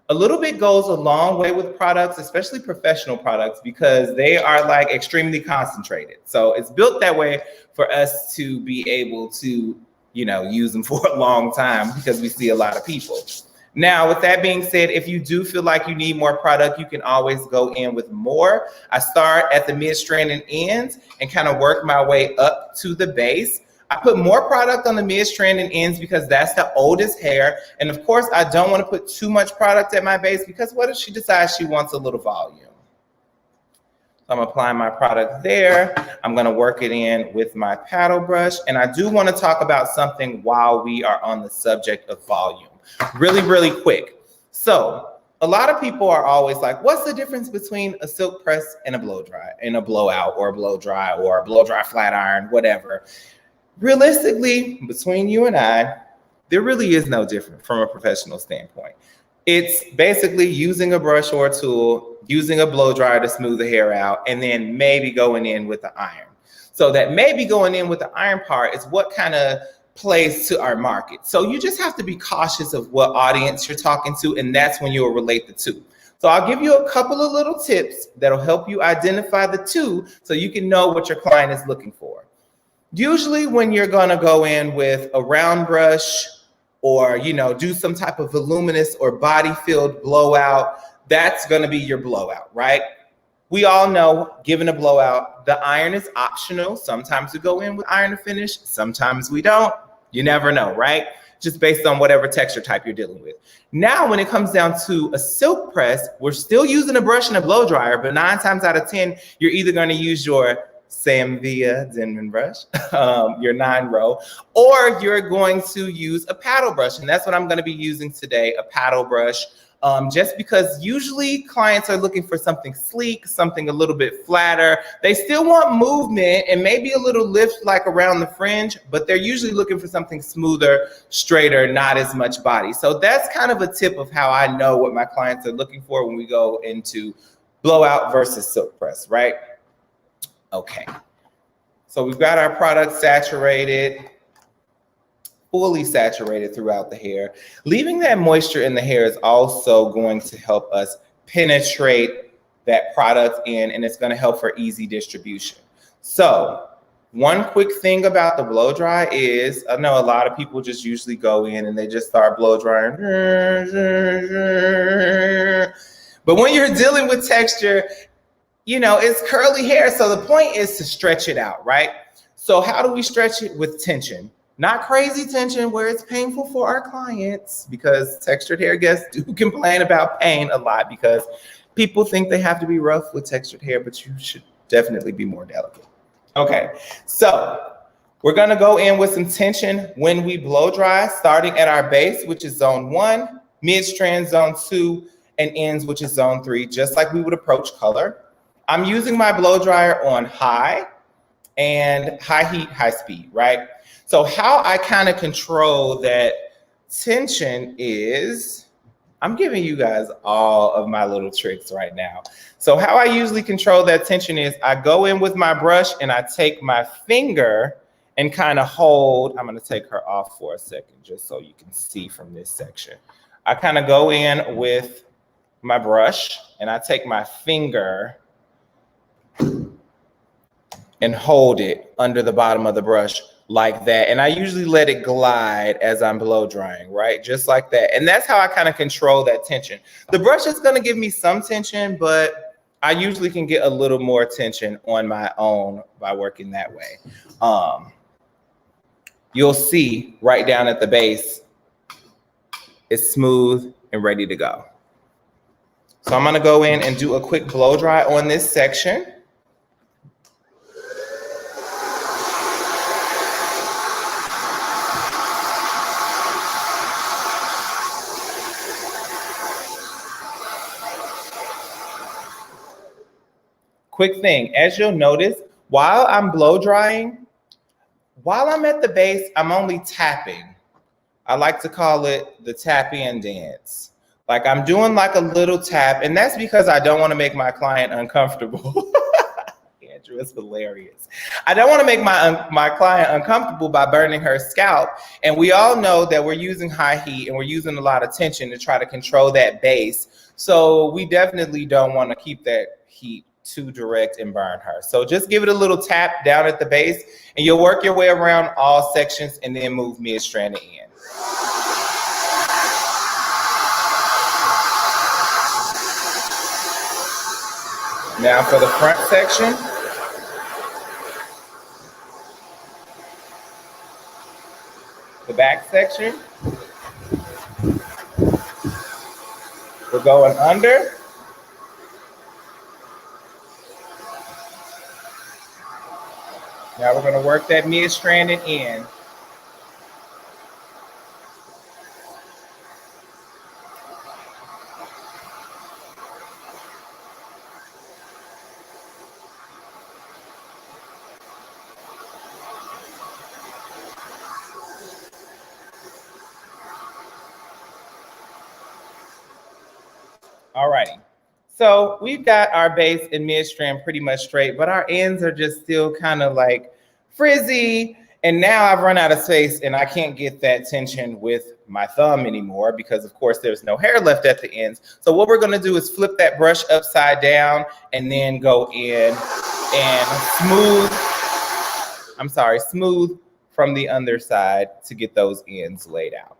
A little bit goes a long way with products, especially professional products, because they are like extremely concentrated. So it's built that way for us to be able to, you know, use them for a long time because we see a lot of people. Now, with that being said, if you do feel like you need more product, you can always go in with more. I start at the mid-strand and ends and kind of work my way up to the base. I put more product on the mid-strand and ends because that's the oldest hair. And of course, I don't want to put too much product at my base because what if she decides she wants a little volume? So I'm applying my product there. I'm going to work it in with my paddle brush. And I do want to talk about something while we are on the subject of volume. Really, really quick. So a lot of people are always like, what's the difference between a silk press and a blow dry, and a blowout, or a blow dry flat iron, whatever? Realistically, between you and I, there really is no difference from a professional standpoint. It's basically using a brush or a tool, using a blow dryer to smooth the hair out, and then maybe going in with the iron. So that maybe going in with the iron part is what kind of plays to our market. So you just have to be cautious of what audience you're talking to, and that's when you'll relate the two. So I'll give you a couple of little tips that'll help you identify the two so you can know what your client is looking for. Usually when you're gonna go in with a round brush or, you know, do some type of voluminous or body-filled blowout, that's gonna be your blowout, right? We all know, given a blowout, the iron is optional. Sometimes we go in with iron to finish, sometimes we don't. You never know, right? Just based on whatever texture type you're dealing with. Now, when it comes down to a silk press, we're still using a brush and a blow dryer, but 9 times out of 10, you're either gonna use your Zambia Denman brush, your 9-row, or you're going to use a paddle brush. And that's what I'm gonna be using today, a paddle brush. Just because usually clients are looking for something sleek, something a little bit flatter. They still want movement and maybe a little lift like around the fringe, but they're usually looking for something smoother, straighter, not as much body. So that's kind of a tip of how I know what my clients are looking for when we go into blowout versus silk press, right? Okay, so we've got our product saturated, fully saturated throughout the hair. Leaving that moisture in the hair is also going to help us penetrate that product in, and it's going to help for easy distribution. So one quick thing about the blow dry is, I know a lot of people just usually go in and they just start blow drying. But when you're dealing with texture, you know, it's curly hair, so the point is to stretch it out, right? So how do we stretch it? With tension. Not crazy tension where it's painful for our clients, because textured hair guests do complain about pain a lot because people think they have to be rough with textured hair, but you should definitely be more delicate. Okay, so we're gonna go in with some tension when we blow dry, starting at our base, which is zone 1, mid-strand zone 2, and ends, which is zone 3, just like we would approach color. I'm using my blow dryer on high and high heat, high speed, right? So how I kind of control that tension is, I'm giving you guys all of my little tricks right now. So how I usually control that tension is I go in with my brush and I take my finger and kind of hold. I'm going to take her off for a second just so you can see from this section. I kind of go in with my brush and I take my finger and hold it under the bottom of the brush like that. And I usually let it glide as I'm blow drying, right? Just like that. And that's how I kind of control that tension. The brush is going to give me some tension, but I usually can get a little more tension on my own by working that way. You'll see right down at the base, it's smooth and ready to go. So I'm going to go in and do a quick blow dry on this section. Quick thing, as you'll notice, while I'm blow drying, while I'm at the base, I'm only tapping. I like to call it the tap in dance. Like I'm doing like a little tap, and that's because I don't want to make my client uncomfortable. Andrew, it's hilarious. I don't want to make my client uncomfortable by burning her scalp. And we all know that we're using high heat and we're using a lot of tension to try to control that base. So we definitely don't want to keep that heat too direct and burn her. So just give it a little tap down at the base and you'll work your way around all sections and then move mid-strand to end. Now for the front section. The back section. We're going under. Now we're going to work that mid-strand and end. Alrighty. So we've got our base and mid strand pretty much straight, but our ends are just still kind of like frizzy. And now I've run out of space and I can't get that tension with my thumb anymore because of course there's no hair left at the ends. So what we're gonna do is flip that brush upside down and then go in and smooth from the underside to get those ends laid out.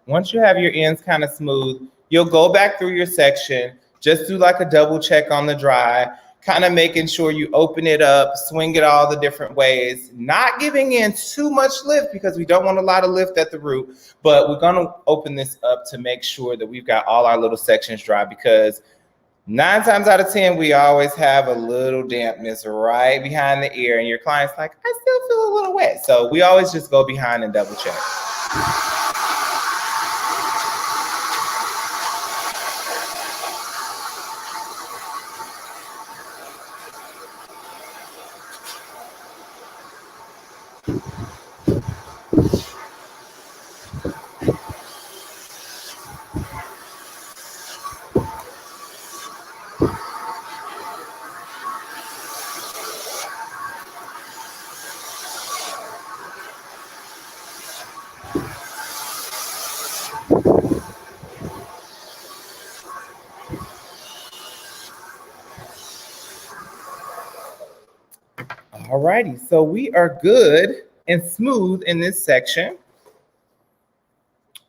Once you have your ends kind of smooth, you'll go back through your section, just do like a double check on the dry, kind of making sure you open it up, swing it all the different ways, not giving in too much lift because we don't want a lot of lift at the root, but we're gonna open this up to make sure that we've got all our little sections dry because 9 times out of 10, we always have a little dampness right behind the ear and your client's like, I still feel a little wet. So we always just go behind and double check. Alrighty, so we are good and smooth in this section.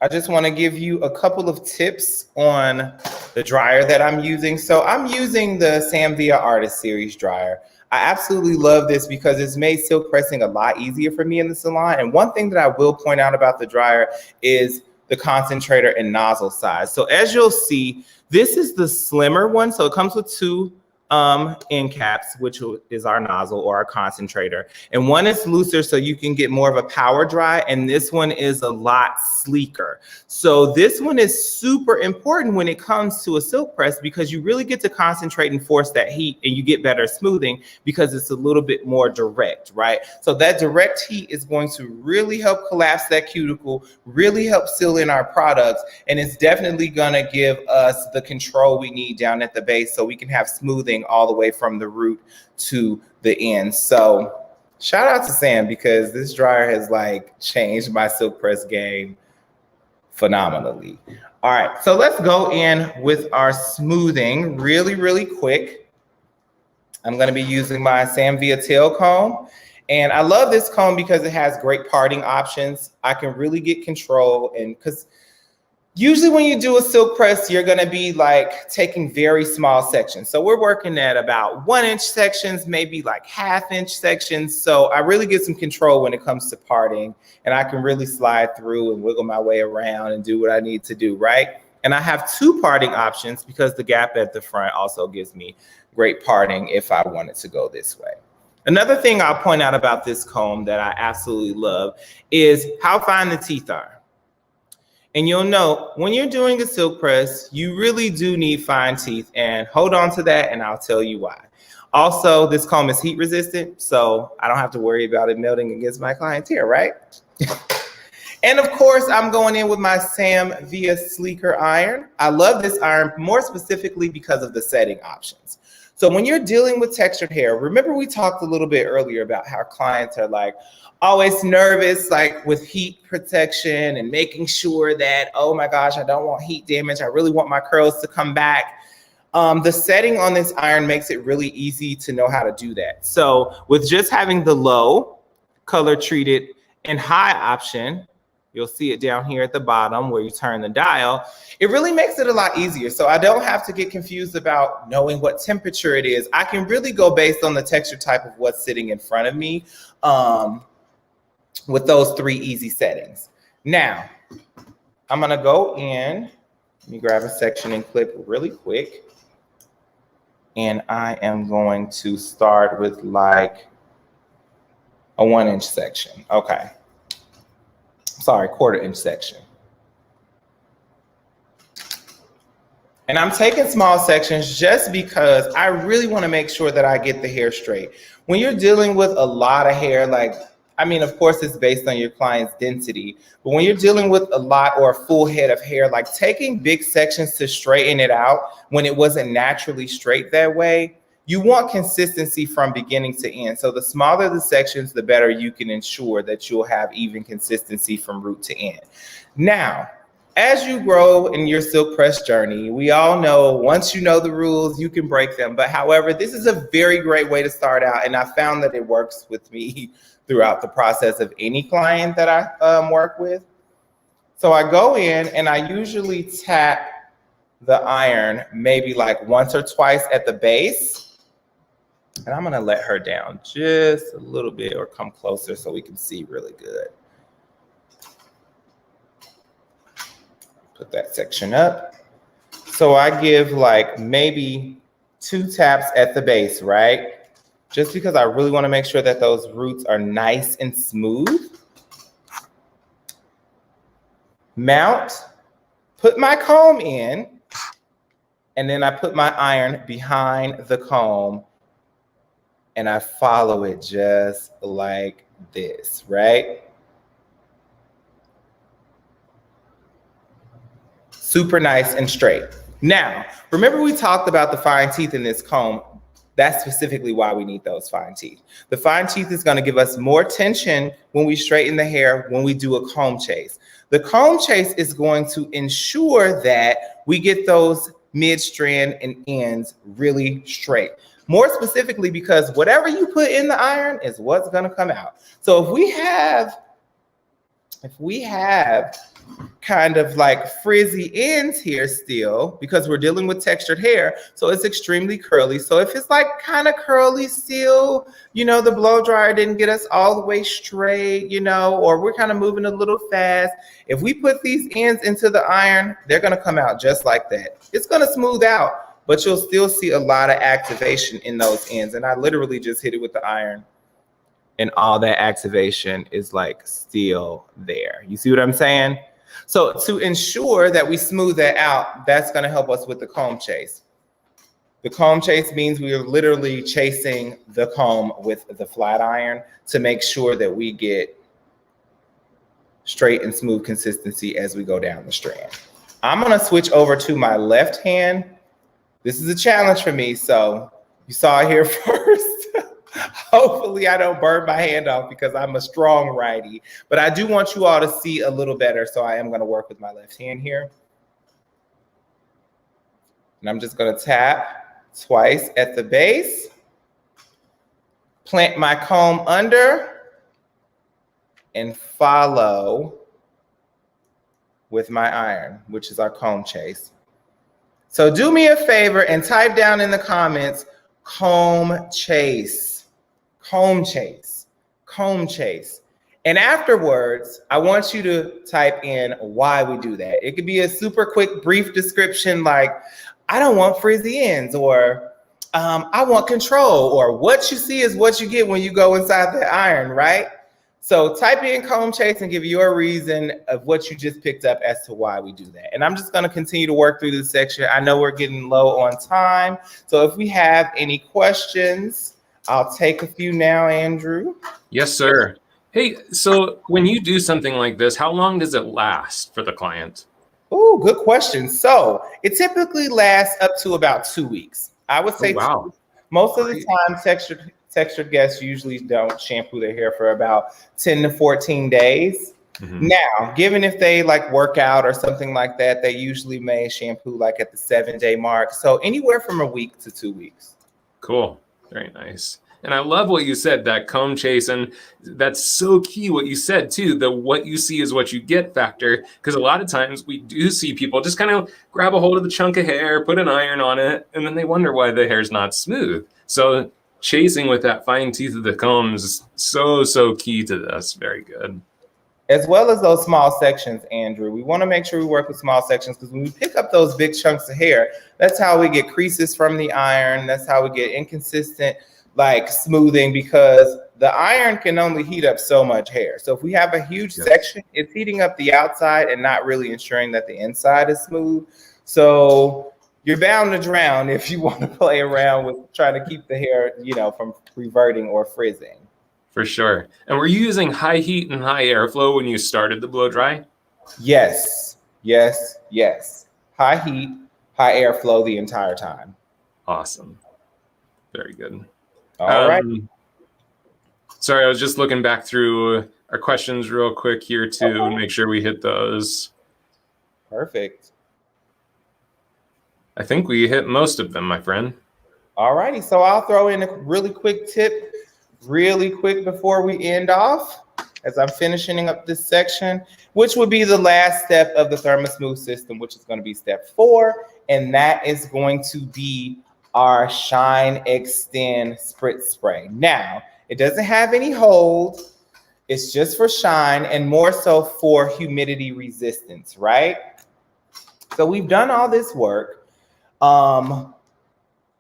I just want to give you a couple of tips on the dryer that I'm using. So I'm using the Samvia Artist Series dryer. I absolutely love this because it's made silk pressing a lot easier for me in the salon. And one thing that I will point out about the dryer is the concentrator and nozzle size. So as you'll see, this is the slimmer one. So it comes with 2 end caps, which is our nozzle or our concentrator, and one is looser so you can get more of a power dry, and this one is a lot sleeker. So this one is super important when it comes to a silk press because you really get to concentrate and force that heat and you get better smoothing because it's a little bit more direct, right? So that direct heat is going to really help collapse that cuticle, really help seal in our products, and it's definitely gonna give us the control we need down at the base so we can have smoothing all the way from the root to the end. So shout out to Sam because this dryer has like changed my silk press game phenomenally. All right, so let's go in with our smoothing really quick. I'm going to be using my Samvia tail comb, and I love this comb because it has great parting options. I can really get control, and because usually when you do a silk press, you're gonna be like taking very small sections. So we're working at about 1-inch sections, maybe like 1/2-inch sections. So I really get some control when it comes to parting, and I can really slide through and wiggle my way around and do what I need to do, right? And I have 2 parting options because the gap at the front also gives me great parting if I wanted to go this way. Another thing I'll point out about this comb that I absolutely love is how fine the teeth are. And you'll know when you're doing a silk press, you really do need fine teeth, and hold on to that and I'll tell you why. Also, this comb is heat resistant, so I don't have to worry about it melting against my client's hair, right? And of course, I'm going in with my Samvia Sleeker iron. I love this iron more specifically because of the setting options. So when you're dealing with textured hair, remember we talked a little bit earlier about how clients are like always nervous, like with heat protection and making sure that, oh my gosh, I don't want heat damage. I really want my curls to come back. The setting on this iron makes it really easy to know how to do that. So with just having the low, color treated, and high option, you'll see it down here at the bottom where you turn the dial. It really makes it a lot easier. So I don't have to get confused about knowing what temperature it is. I can really go based on the texture type of what's sitting in front of me. with those 3 easy settings. Now, I'm gonna go in, let me grab a section and clip really quick. And I am going to start with like a 1-inch section. Okay. Sorry, 1/4-inch section. And I'm taking small sections just because I really want to make sure that I get the hair straight. When you're dealing with a lot of hair, like, I mean, of course, it's based on your client's density, but when you're dealing with a lot or a full head of hair, like taking big sections to straighten it out when it wasn't naturally straight that way, you want consistency from beginning to end. So the smaller the sections, the better you can ensure that you'll have even consistency from root to end. Now, as you grow in your silk press journey, we all know once you know the rules, you can break them. But however, this is a very great way to start out. And I found that it works with me throughout the process of any client that I work with. So I go in and I usually tap the iron maybe like once or twice at the base. And I'm gonna let her down just a little bit or come closer so we can see really good. Put that section up. So I give like maybe 2 taps at the base, right? Just because I really want to make sure that those roots are nice and smooth. Mount, put my comb in, and then I put my iron behind the comb and I follow it just like this, right? Super nice and straight. Now, remember we talked about the fine teeth in this comb. That's specifically why we need those fine teeth. The fine teeth is gonna give us more tension when we straighten the hair when we do a comb chase. The comb chase is going to ensure that we get those mid-strand and ends really straight. More specifically, because whatever you put in the iron is what's gonna come out. So if we have kind of like frizzy ends here still, because we're dealing with textured hair, so it's extremely curly. So if it's like kind of curly still, you know, the blow dryer didn't get us all the way straight, you know, or we're kind of moving a little fast. If we put these ends into the iron, they're gonna come out just like that. It's gonna smooth out, but you'll still see a lot of activation in those ends. And I literally just hit it with the iron and all that activation is like still there. You see what I'm saying? So to ensure that we smooth that out, that's gonna help us with the comb chase. The comb chase means we are literally chasing the comb with the flat iron to make sure that we get straight and smooth consistency as we go down the strand. I'm gonna switch over to my left hand. This is a challenge for me, so you saw it here first. Hopefully I don't burn my hand off because I'm a strong righty, but I do want you all to see a little better, so I am gonna work with my left hand here. And I'm just gonna tap twice at the base, plant my comb under, and follow with my iron, which is our comb chase. So do me a favor and type down in the comments, comb chase, comb chase, comb chase. And afterwards, I want you to type in why we do that. It could be a super quick, brief description like, I don't want frizzy ends, or I want control, or what you see is what you get when you go inside the iron, right? So type in comb chase and give your reason of what you just picked up as to why we do that. And I'm just gonna continue to work through this section. I know we're getting low on time. So if we have any questions, I'll take a few now, Andrew. Yes, sir. Hey, so when you do something like this, how long does it last for the client? Oh, good question. So it typically lasts up to about 2 weeks. I would say wow. Most of the time, textured guests usually don't shampoo their hair for about 10 to 14 days. Mm-hmm. Now, given if they like work out or something like that, they usually may shampoo like at the 7-day mark. So anywhere from a week to 2 weeks. Cool. Very nice. And I love what you said, that comb chase. And that's so key what you said too, the what you see is what you get factor. Because a lot of times we do see people just kind of grab a hold of the chunk of hair, put an iron on it, and then they wonder why the hair's not smooth. So chasing with that fine teeth of the comb is so key to this. Very good. As well as those small sections, Andrew. We want to make sure we work with small sections because when we pick up those big chunks of hair, that's how we get creases from the iron. That's how we get inconsistent like smoothing, because the iron can only heat up so much hair. So if we have a huge section, it's heating up the outside and not really ensuring that the inside is smooth. So you're bound to drown if you want to play around with trying to keep the hair, you know, from reverting or frizzing. For sure. And were you using high heat and high airflow when you started the blow dry? Yes, yes, yes. High heat, high airflow the entire time. Awesome. Very good. All right. Sorry, I was just looking back through our questions real quick here to make sure we hit those. Perfect. I think we hit most of them, my friend. All righty. So I'll throw in a really quick tip really quick before we end off as I'm finishing up this section, which would be the last step of the ThermoSmooth system, which is going to be step 4. And that is going to be our Shine Extend Spritz Spray. Now, it doesn't have any hold. It's just for shine and more so for humidity resistance, right? So we've done all this work.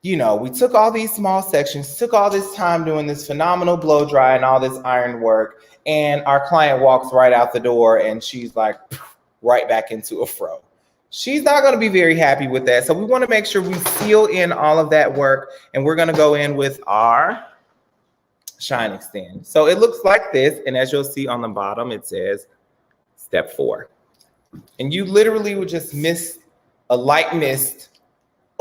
You know, we took all these small sections, took all this time doing this phenomenal blow dry and all this iron work, and our client walks right out the door and she's like right back into a fro. She's not going to be very happy with that. So we want to make sure we seal in all of that work, and we're going to go in with our Shine Extend. So it looks like this, and as you'll see on the bottom, it says step 4. And you literally would just mist a light mist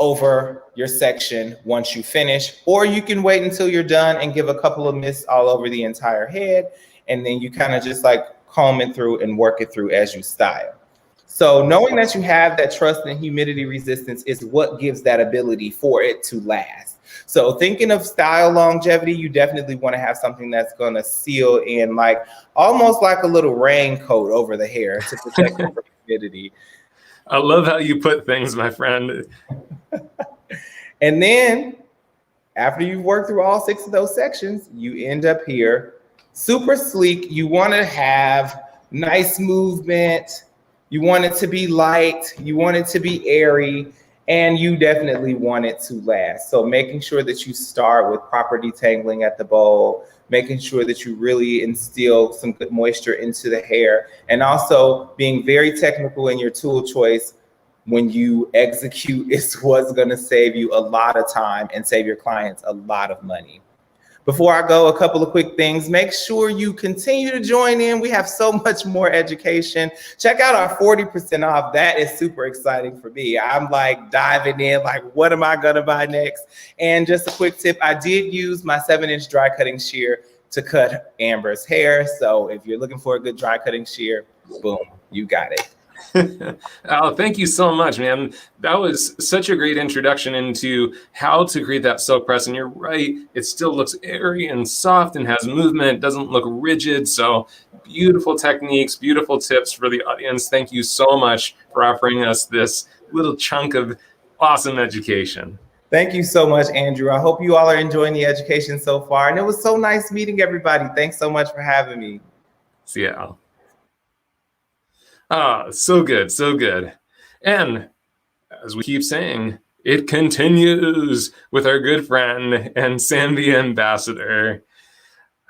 over your section once you finish, or you can wait until you're done and give a couple of mists all over the entire head, and then you kind of just like comb it through and work it through as you style. So knowing that you have that trust and humidity resistance is what gives that ability for it to last. So thinking of style longevity, you definitely want to have something that's going to seal in, like almost like a little raincoat over the hair to protect it from humidity. I love how you put things, my friend. And then after you've worked through all 6 of those sections, you end up here super sleek. You want to have nice movement. You want it to be light. You want it to be airy. And you definitely want it to last. So making sure that you start with proper detangling at the bowl, making sure that you really instill some good moisture into the hair, and also being very technical in your tool choice when you execute is what's going to save you a lot of time and save your clients a lot of money. Before I go, a couple of quick things. Make sure you continue to join in. We have so much more education. Check out our 40% off. That is super exciting for me. I'm like diving in, like, what am I going to buy next? And just a quick tip, I did use my 7-inch dry cutting shear to cut Amber's hair. So if you're looking for a good dry cutting shear, boom, you got it. Oh, thank you so much, man. That was such a great introduction into how to create that silk press. And you're right, it still looks airy and soft and has movement, doesn't look rigid. So beautiful techniques, beautiful tips for the audience. Thank you so much for offering us this little chunk of awesome education. Thank you so much, Andrew. I hope you all are enjoying the education so far. And it was so nice meeting everybody. Thanks so much for having me. See ya. Ah, so good, so good. And as we keep saying, it continues with our good friend and Zambia ambassador,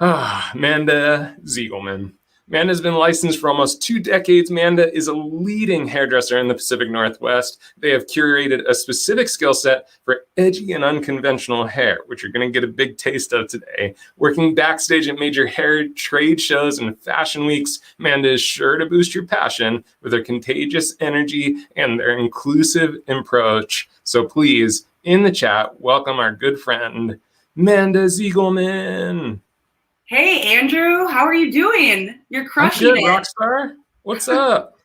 Manda ZIEGELMAN. Manda's been licensed for almost 2 decades. Manda is a leading hairdresser in the Pacific Northwest. They have curated a specific skill set for edgy and unconventional hair, which you're going to get a big taste of today. Working backstage at major hair trade shows and fashion weeks, Manda is sure to boost your passion with their contagious energy and their inclusive approach. So please, in the chat, welcome our good friend, Manda ZIEGELMAN. Hey, Andrew, how are you doing? You're crushing I'm good, it. Rockstar. What's up?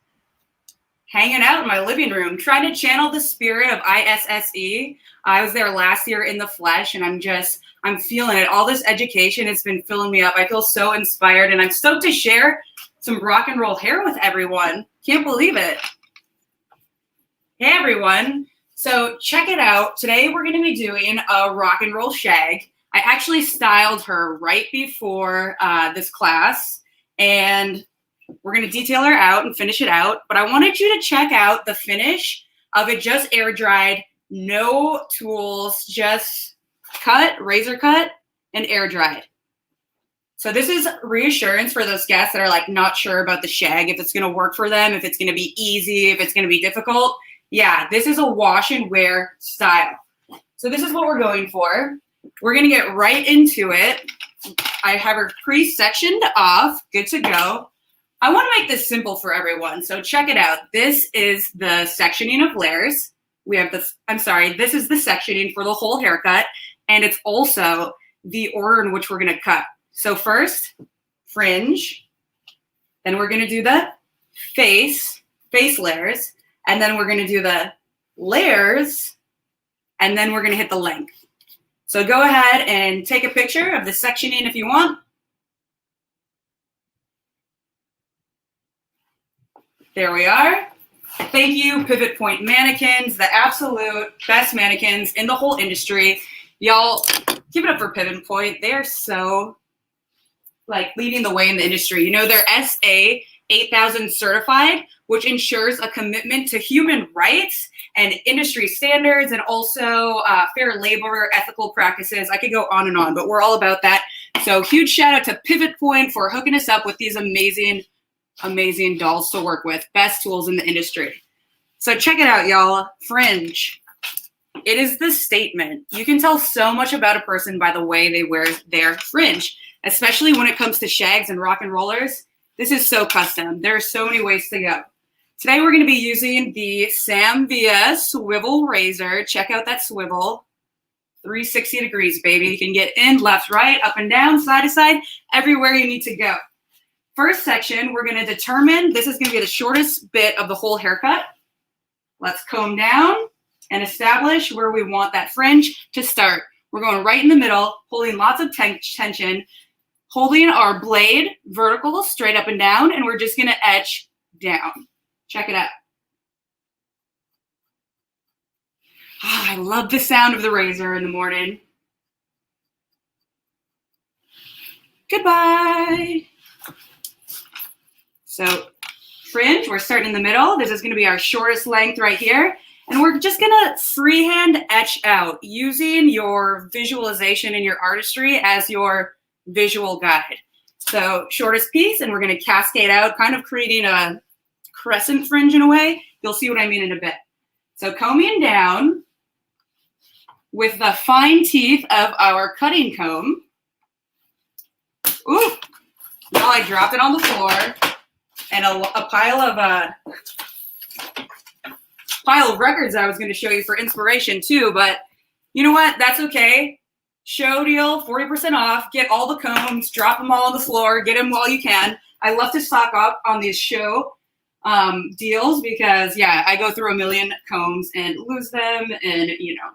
Hanging out in my living room, trying to channel the spirit of ISSE. I was there last year in the flesh, and I'm feeling it. All this education has been filling me up. I feel so inspired, and I'm stoked to share some rock and roll hair with everyone. Can't believe it. Hey, everyone. So check it out. Today, we're going to be doing a rock and roll shag. I actually styled her right before this class, and we're going to detail her out and finish it out. But I wanted you to check out the finish of it just air dried, no tools, just cut, razor cut, and air dried. So this is reassurance for those guests that are like not sure about the shag, if it's going to work for them, if it's going to be easy, if it's going to be difficult. Yeah, this is a wash and wear style. So this is what we're going for. We're going to get right into it. I have her pre-sectioned off, good to go. I want to make this simple for everyone. So check it out. This is the sectioning of layers. We have this, this is the sectioning for the whole haircut. And it's also the order in which we're going to cut. So first, fringe, then we're going to do the face layers, and then we're going to do the layers, and then we're going to hit the length. So go ahead and take a picture of the sectioning if you want. There we are. Thank you, Pivot Point Mannequins, the absolute best mannequins in the whole industry. Y'all, give it up for Pivot Point. They are so like leading the way in the industry. You know, they're SA 8000 certified, which ensures a commitment to human rights and industry standards and also fair labor, ethical practices. I could go on and on, but we're all about that. So huge shout out to Pivot Point for hooking us up with these amazing, amazing dolls to work with. Best tools in the industry. So check it out, y'all. Fringe. It is the statement. You can tell so much about a person by the way they wear their fringe, especially when it comes to shags and rock and rollers. This is so custom. There are so many ways to go. Today we're going to be using the Sam Via swivel razor. Check out that swivel. 360 degrees, baby. You can get in, left, right, up and down, side to side, everywhere you need to go. First section, we're going to determine, this is going to be the shortest bit of the whole haircut. Let's comb down and establish where we want that fringe to start. We're going right in the middle, holding lots of tension, holding our blade vertical, straight up and down, and we're just going to etch down. Check it out. Oh, I love the sound of the razor in the morning. Goodbye. So fringe, we're starting in the middle. This is going to be our shortest length right here. And we're just going to freehand etch out using your visualization and your artistry as your visual guide. So shortest piece, and we're going to cascade out, kind of creating a crescent fringe in a way. You'll see what I mean in a bit. So combing down with the fine teeth of our cutting comb. Ooh, now I dropped it on the floor, and a pile of records I was going to show you for inspiration too, but you know what? That's okay. Show deal, 40% off. Get all the combs, drop them all on the floor, get them while you can. I love to stock up on these show deals because, yeah, I go through a million combs and lose them, and you know.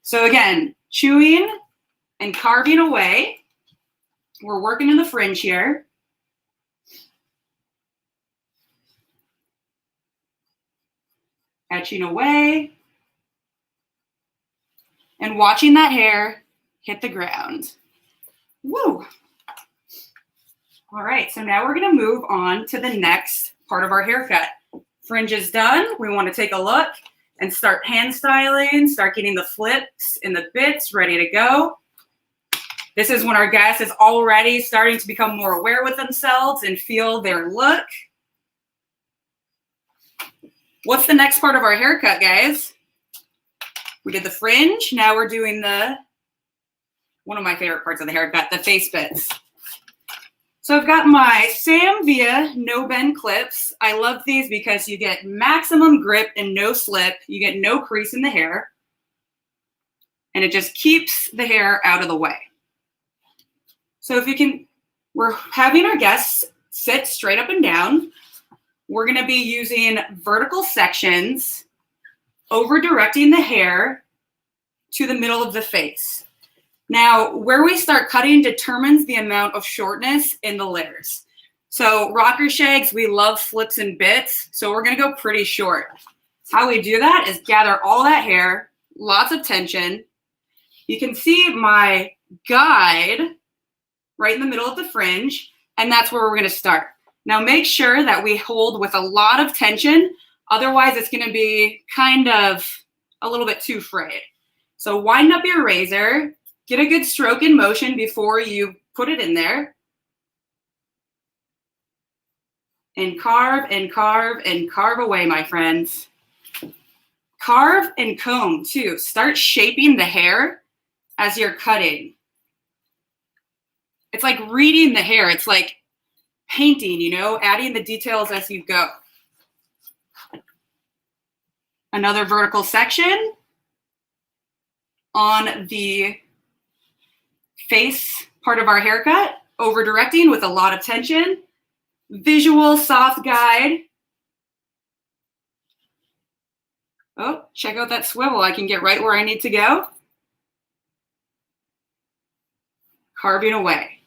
So again, chewing and carving away. We're working in the fringe here. Etching away. And watching that hair hit the ground. Woo! All right, so now we're gonna move on to the next part of our haircut. Fringe is done. We wanna take a look and start hand styling, start getting the flips and the bits ready to go. This is when our guest is already starting to become more aware with themselves and feel their look. What's the next part of our haircut, guys? We did the fringe. Now we're doing one of my favorite parts of the haircut, the face bits. So I've got my Sam Via no bend clips. I love these because you get maximum grip and no slip. You get no crease in the hair. And it just keeps the hair out of the way. So if you can, we're having our guests sit straight up and down. We're going to be using vertical sections, over directing the hair to the middle of the face. Now, where we start cutting determines the amount of shortness in the layers. So rocker shags, we love flips and bits, so we're going to go pretty short. How we do that is gather all that hair, lots of tension, You can see my guide right in the middle of the fringe, and that's where we're gonna start. Now make sure that we hold with a lot of tension, otherwise it's gonna be kind of a little bit too frayed. So wind up your razor, get a good stroke in motion before you put it in there. And carve and carve and carve away, my friends. Carve and comb too. Start shaping the hair as you're cutting. It's like reading the hair. It's like painting, you know, adding the details as you go. Another vertical section on the face part of our haircut, over directing with a lot of tension. Visual soft guide. Oh, check out that swivel. I can get right where I need to go. Carving away.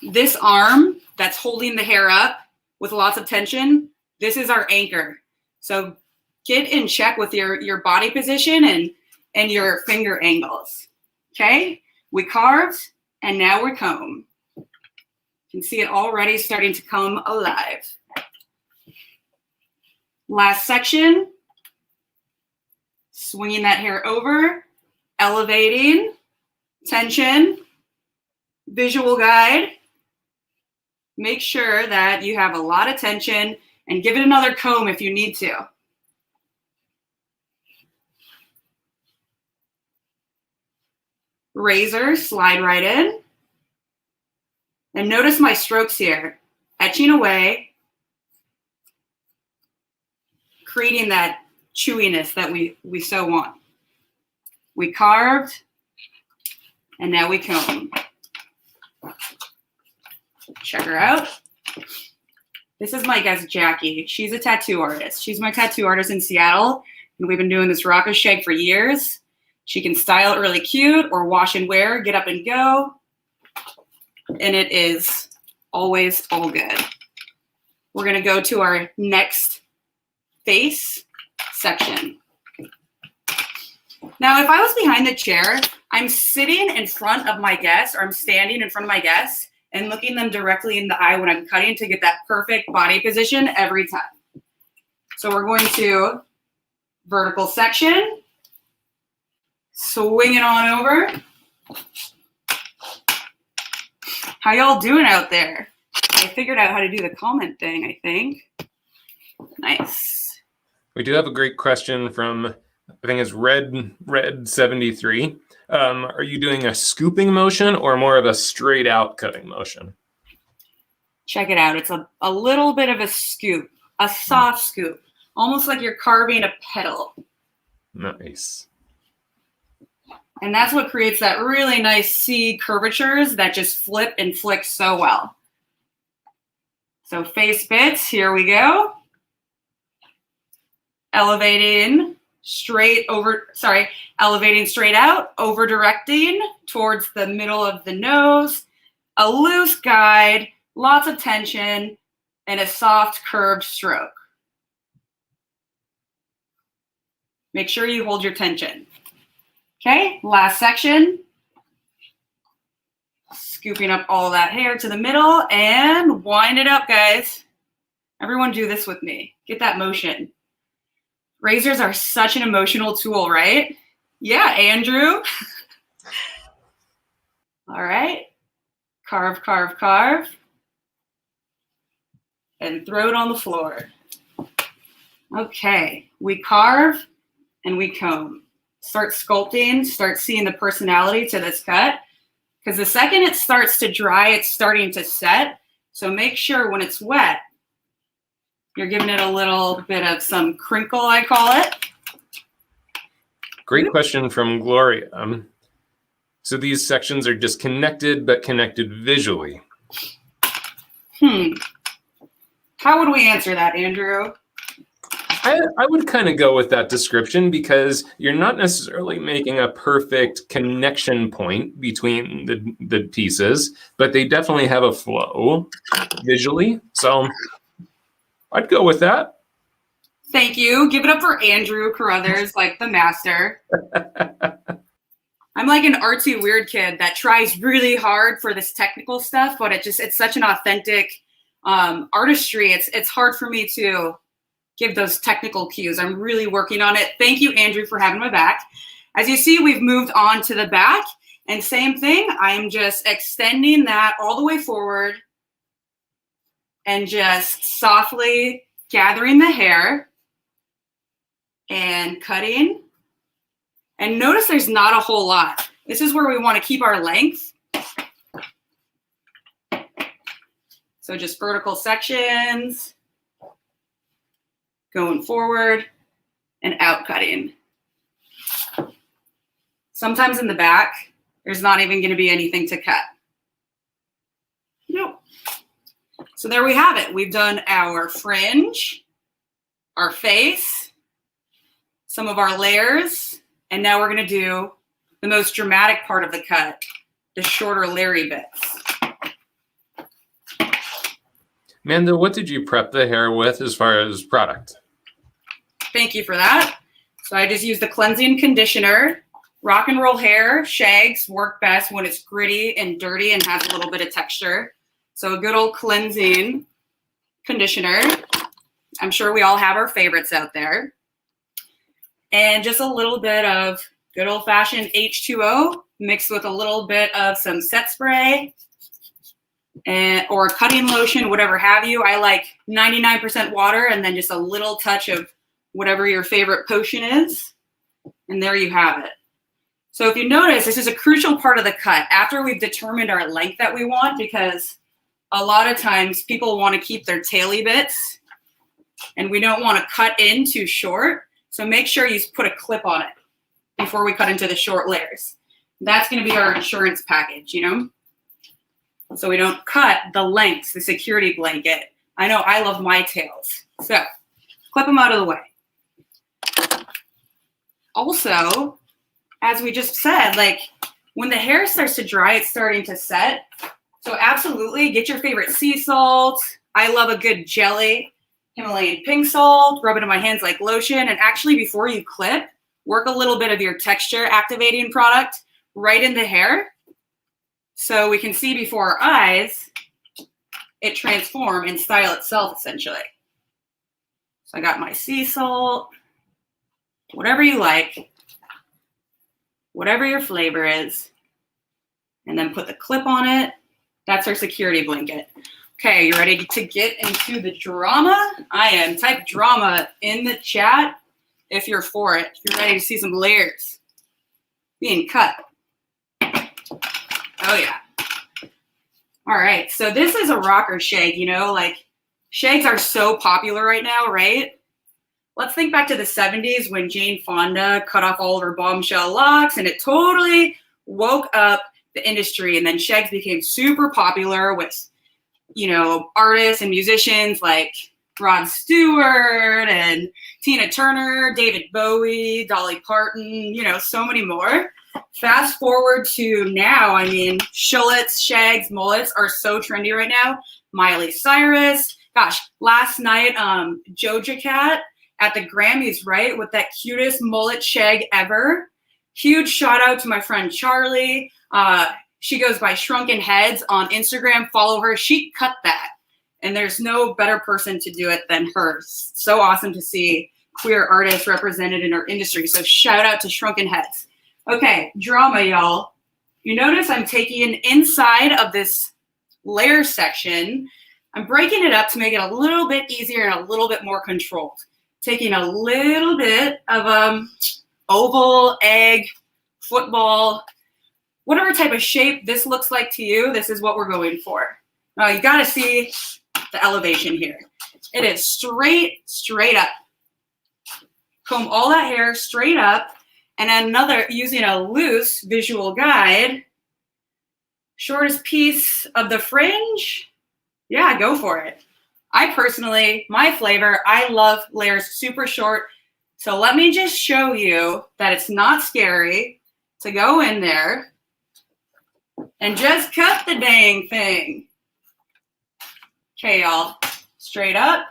This arm that's holding the hair up with lots of tension, this is our anchor. So get in check with your body position and your finger angles. Okay, we carved and now we comb. You can see it already starting to come alive. Last section, swinging that hair over, elevating, tension, visual guide. Make sure that you have a lot of tension and give it another comb if you need to. Razor, slide right in. And notice my strokes here, etching away, creating that chewiness that we so want. We carved, and now we comb. Check her out. This is my guest, Jackie. She's a tattoo artist. She's my tattoo artist in Seattle, and we've been doing this rock of shag for years. She can style it really cute or wash and wear, get up and go. And it is always all good. We're gonna go to our next face section. Now, if I was behind the chair, I'm sitting in front of my guest, or I'm standing in front of my guest and looking them directly in the eye when I'm cutting to get that perfect body position every time. So we're going to vertical section, swing it on over. How y'all doing out there? I figured out how to do the comment thing, I think. Nice. We do have a great question from, I think it's Red73. Are you doing a scooping motion or more of a straight out cutting motion? Check it out. It's a little bit of a scoop, a soft scoop, almost like you're carving a petal. Nice. And that's what creates that really nice C curvatures that just flip and flick so well. So face bits, here we go. Elevating straight out, over directing towards the middle of the nose, a loose guide, lots of tension, and a soft curved stroke. Make sure you hold your tension. Okay, last section. Scooping up all that hair to the middle and wind it up, guys. Everyone do this with me. Get that motion. Razors are such an emotional tool, right? Yeah, Andrew. All right. Carve, carve, carve. And throw it on the floor. Okay, we carve and we comb. Start sculpting, start seeing the personality to this cut. Because the second it starts to dry, it's starting to set. So make sure when it's wet, you're giving it a little bit of some crinkle, I call it. Great question from Gloria. So these sections are just connected, but connected visually. How would we answer that, Andrew? I would kind of go with that description because you're not necessarily making a perfect connection point between the pieces, but they definitely have a flow visually. So I'd go with that. Thank you. Give it up for Andrew Carruthers, like the master. I'm like an artsy weird kid that tries really hard for this technical stuff, but it's such an authentic artistry. It's hard for me to give those technical cues. I'm really working on it. Thank you, Andrew, for having my back. As you see, we've moved on to the back, and same thing. I'm just extending that all the way forward and just softly gathering the hair and cutting. And notice there's not a whole lot. This is where we want to keep our length. So just vertical sections, going forward and out cutting. Sometimes in the back, there's not even going to be anything to cut. Nope. So there we have it. We've done our fringe, our face, some of our layers, and now we're going to do the most dramatic part of the cut, the shorter Larry bits. Manda, what did you prep the hair with as far as product? Thank you for that. So I just used the cleansing conditioner. Rock and roll hair, shags work best when it's gritty and dirty and has a little bit of texture. So a good old cleansing conditioner. I'm sure we all have our favorites out there. And just a little bit of good old-fashioned H2O mixed with a little bit of some set spray or cutting lotion, whatever have you. I like 99% water and then just a little touch of whatever your favorite potion is. And there you have it. So if you notice, this is a crucial part of the cut after we've determined our length that we want, because a lot of times people want to keep their taily bits and we don't want to cut in too short. So make sure you put a clip on it before we cut into the short layers. That's going to be our insurance package, you know? So we don't cut the lengths, the security blanket. I know I love my tails. So clip them out of the way. Also, as we just said, like when the hair starts to dry, it's starting to set. So absolutely get your favorite sea salt. I love a good jelly, Himalayan pink salt, rub it in my hands like lotion. And actually before you clip, work a little bit of your texture activating product right in the hair. So we can see before our eyes, it transform and style itself essentially. So I got my sea salt, whatever you like, whatever your flavor is, and then put the clip on it. That's our security blanket. Okay, you ready to get into the drama? I am. Type drama in the chat if you're for it. You're ready to see some layers being cut. Oh yeah. All right, so this is a rocker shag, you know, like shags are so popular right now, right? Let's think back to the 70s when Jane Fonda cut off all of her bombshell locks and it totally woke up the industry. And then shags became super popular with, you know, artists and musicians like Rod Stewart and Tina Turner, David Bowie, Dolly Parton, you know, so many more. Fast forward to now, I mean, shullets, shags, mullets are so trendy right now. Miley Cyrus, gosh, last night, Doja Cat at the Grammys, right, with that cutest mullet shag ever. Huge shout out to my friend Charlie. She goes by Shrunken Heads on Instagram. Follow her. She cut that. And there's no better person to do it than her. So awesome to see queer artists represented in our industry. So shout out to Shrunken Heads. Okay, drama, y'all. You notice I'm taking inside of this layer section. I'm breaking it up to make it a little bit easier and a little bit more controlled. Taking a little bit of oval, egg, football, whatever type of shape this looks like to you, this is what we're going for. Now you gotta see the elevation here. It is straight up. Comb all that hair straight up, and another, using a loose visual guide, shortest piece of the fringe, yeah, go for it. I personally, my flavor, I love layers super short. So let me just show you that it's not scary to go in there and just cut the dang thing. Okay, y'all, straight up.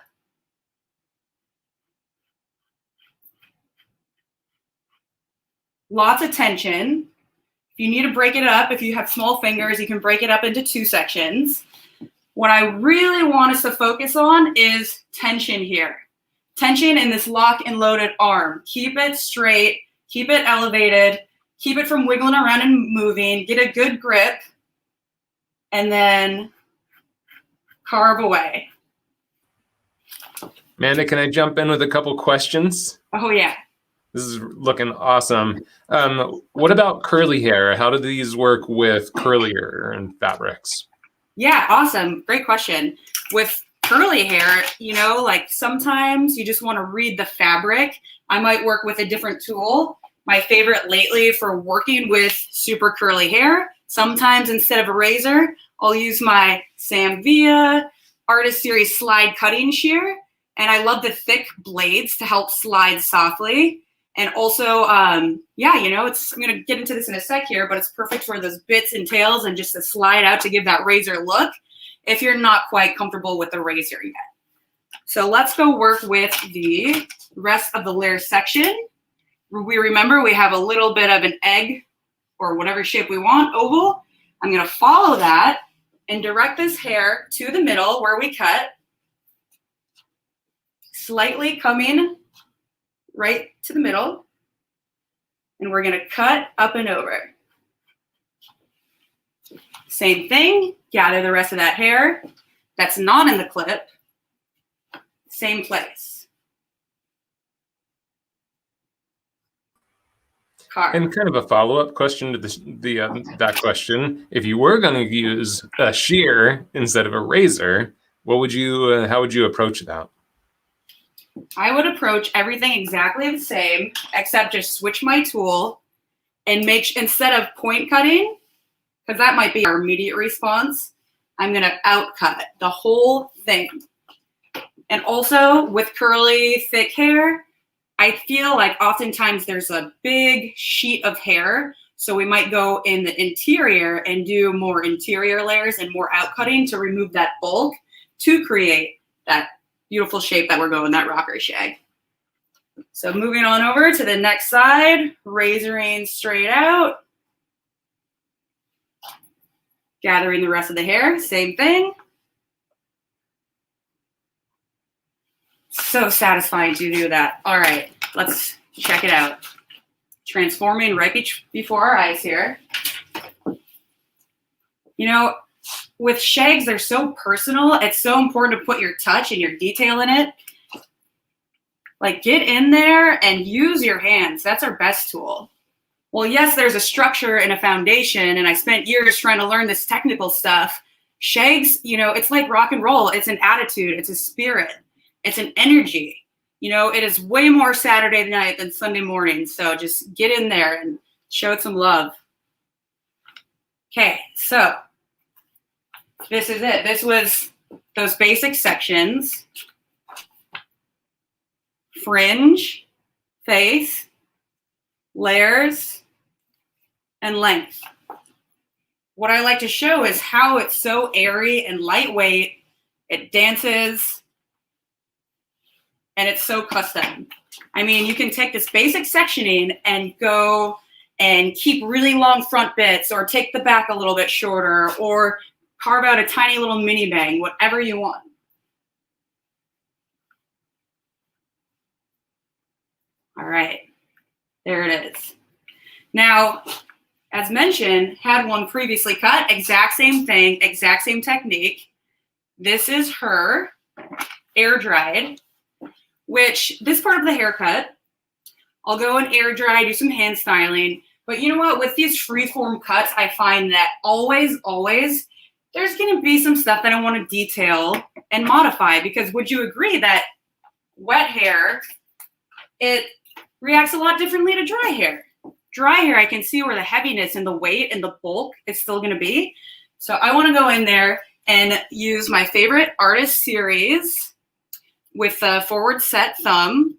Lots of tension. If you need to break it up, if you have small fingers, you can break it up into 2 sections. What I really want us to focus on is tension here. Tension in this lock and loaded arm. Keep it straight, keep it elevated, keep it from wiggling around and moving, get a good grip, and then carve away. Amanda, can I jump in with a couple questions? Oh yeah. This is looking awesome. What about curly hair? How do these work with curlier and fabrics? Yeah, awesome. Great question. With curly hair, you know, like sometimes you just want to read the fabric. I might work with a different tool. My favorite lately for working with super curly hair, sometimes instead of a razor, I'll use my Sam Villa Artist Series slide cutting shear. And I love the thick blades to help slide softly. And also, yeah, you know, I'm going to get into this in a sec here, but it's perfect for those bits and tails and just to slide out to give that razor look if you're not quite comfortable with the razor yet. So let's go work with the rest of the layer section. We remember we have a little bit of an egg or whatever shape we want, oval. I'm going to follow that and direct this hair to the middle where we cut, slightly coming right to the middle, and we're going to cut up and over. Same thing, gather the rest of that hair that's not in the clip, same place. Carve. And kind of a follow-up question to that question: if you were going to use a shear instead of a razor, what would you? How would you approach that? I would approach everything exactly the same, except just switch my tool and instead of point cutting, because that might be our immediate response, I'm going to outcut the whole thing. And also with curly, thick hair, I feel like oftentimes there's a big sheet of hair. So we might go in the interior and do more interior layers and more outcutting to remove that bulk to create that beautiful shape that we're going, that rocker shag. So moving on over to the next side, razoring straight out. Gathering the rest of the hair, same thing. So satisfying to do that. All right, let's check it out. Transforming right before our eyes here. You know, with shags, they're so personal. It's so important to put your touch and your detail in it. Like, get in there and use your hands. That's our best tool. Well, yes, there's a structure and a foundation, and I spent years trying to learn this technical stuff. Shags, you know, it's like rock and roll. It's an attitude. It's a spirit. It's an energy. You know, it is way more Saturday night than Sunday morning. So just get in there and show it some love. Okay, so this is it. This was those basic sections. Fringe, face, layers, and length. What I like to show is how it's so airy and lightweight. It dances, and it's so custom. I mean, you can take this basic sectioning and go and keep really long front bits, or take the back a little bit shorter, or carve out a tiny little mini bang, whatever you want. All right, there it is. Now, as mentioned, had one previously cut, exact same thing, exact same technique. This is her air dried, which this part of the haircut, I'll go and air dry, do some hand styling. But you know what? With these freeform cuts, I find that always, there's going to be some stuff that I want to detail and modify, because would you agree that wet hair, it reacts a lot differently to dry hair? Dry hair, I can see where the heaviness and the weight and the bulk is still going to be. So I want to go in there and use my favorite Artist Series with a forward set thumb.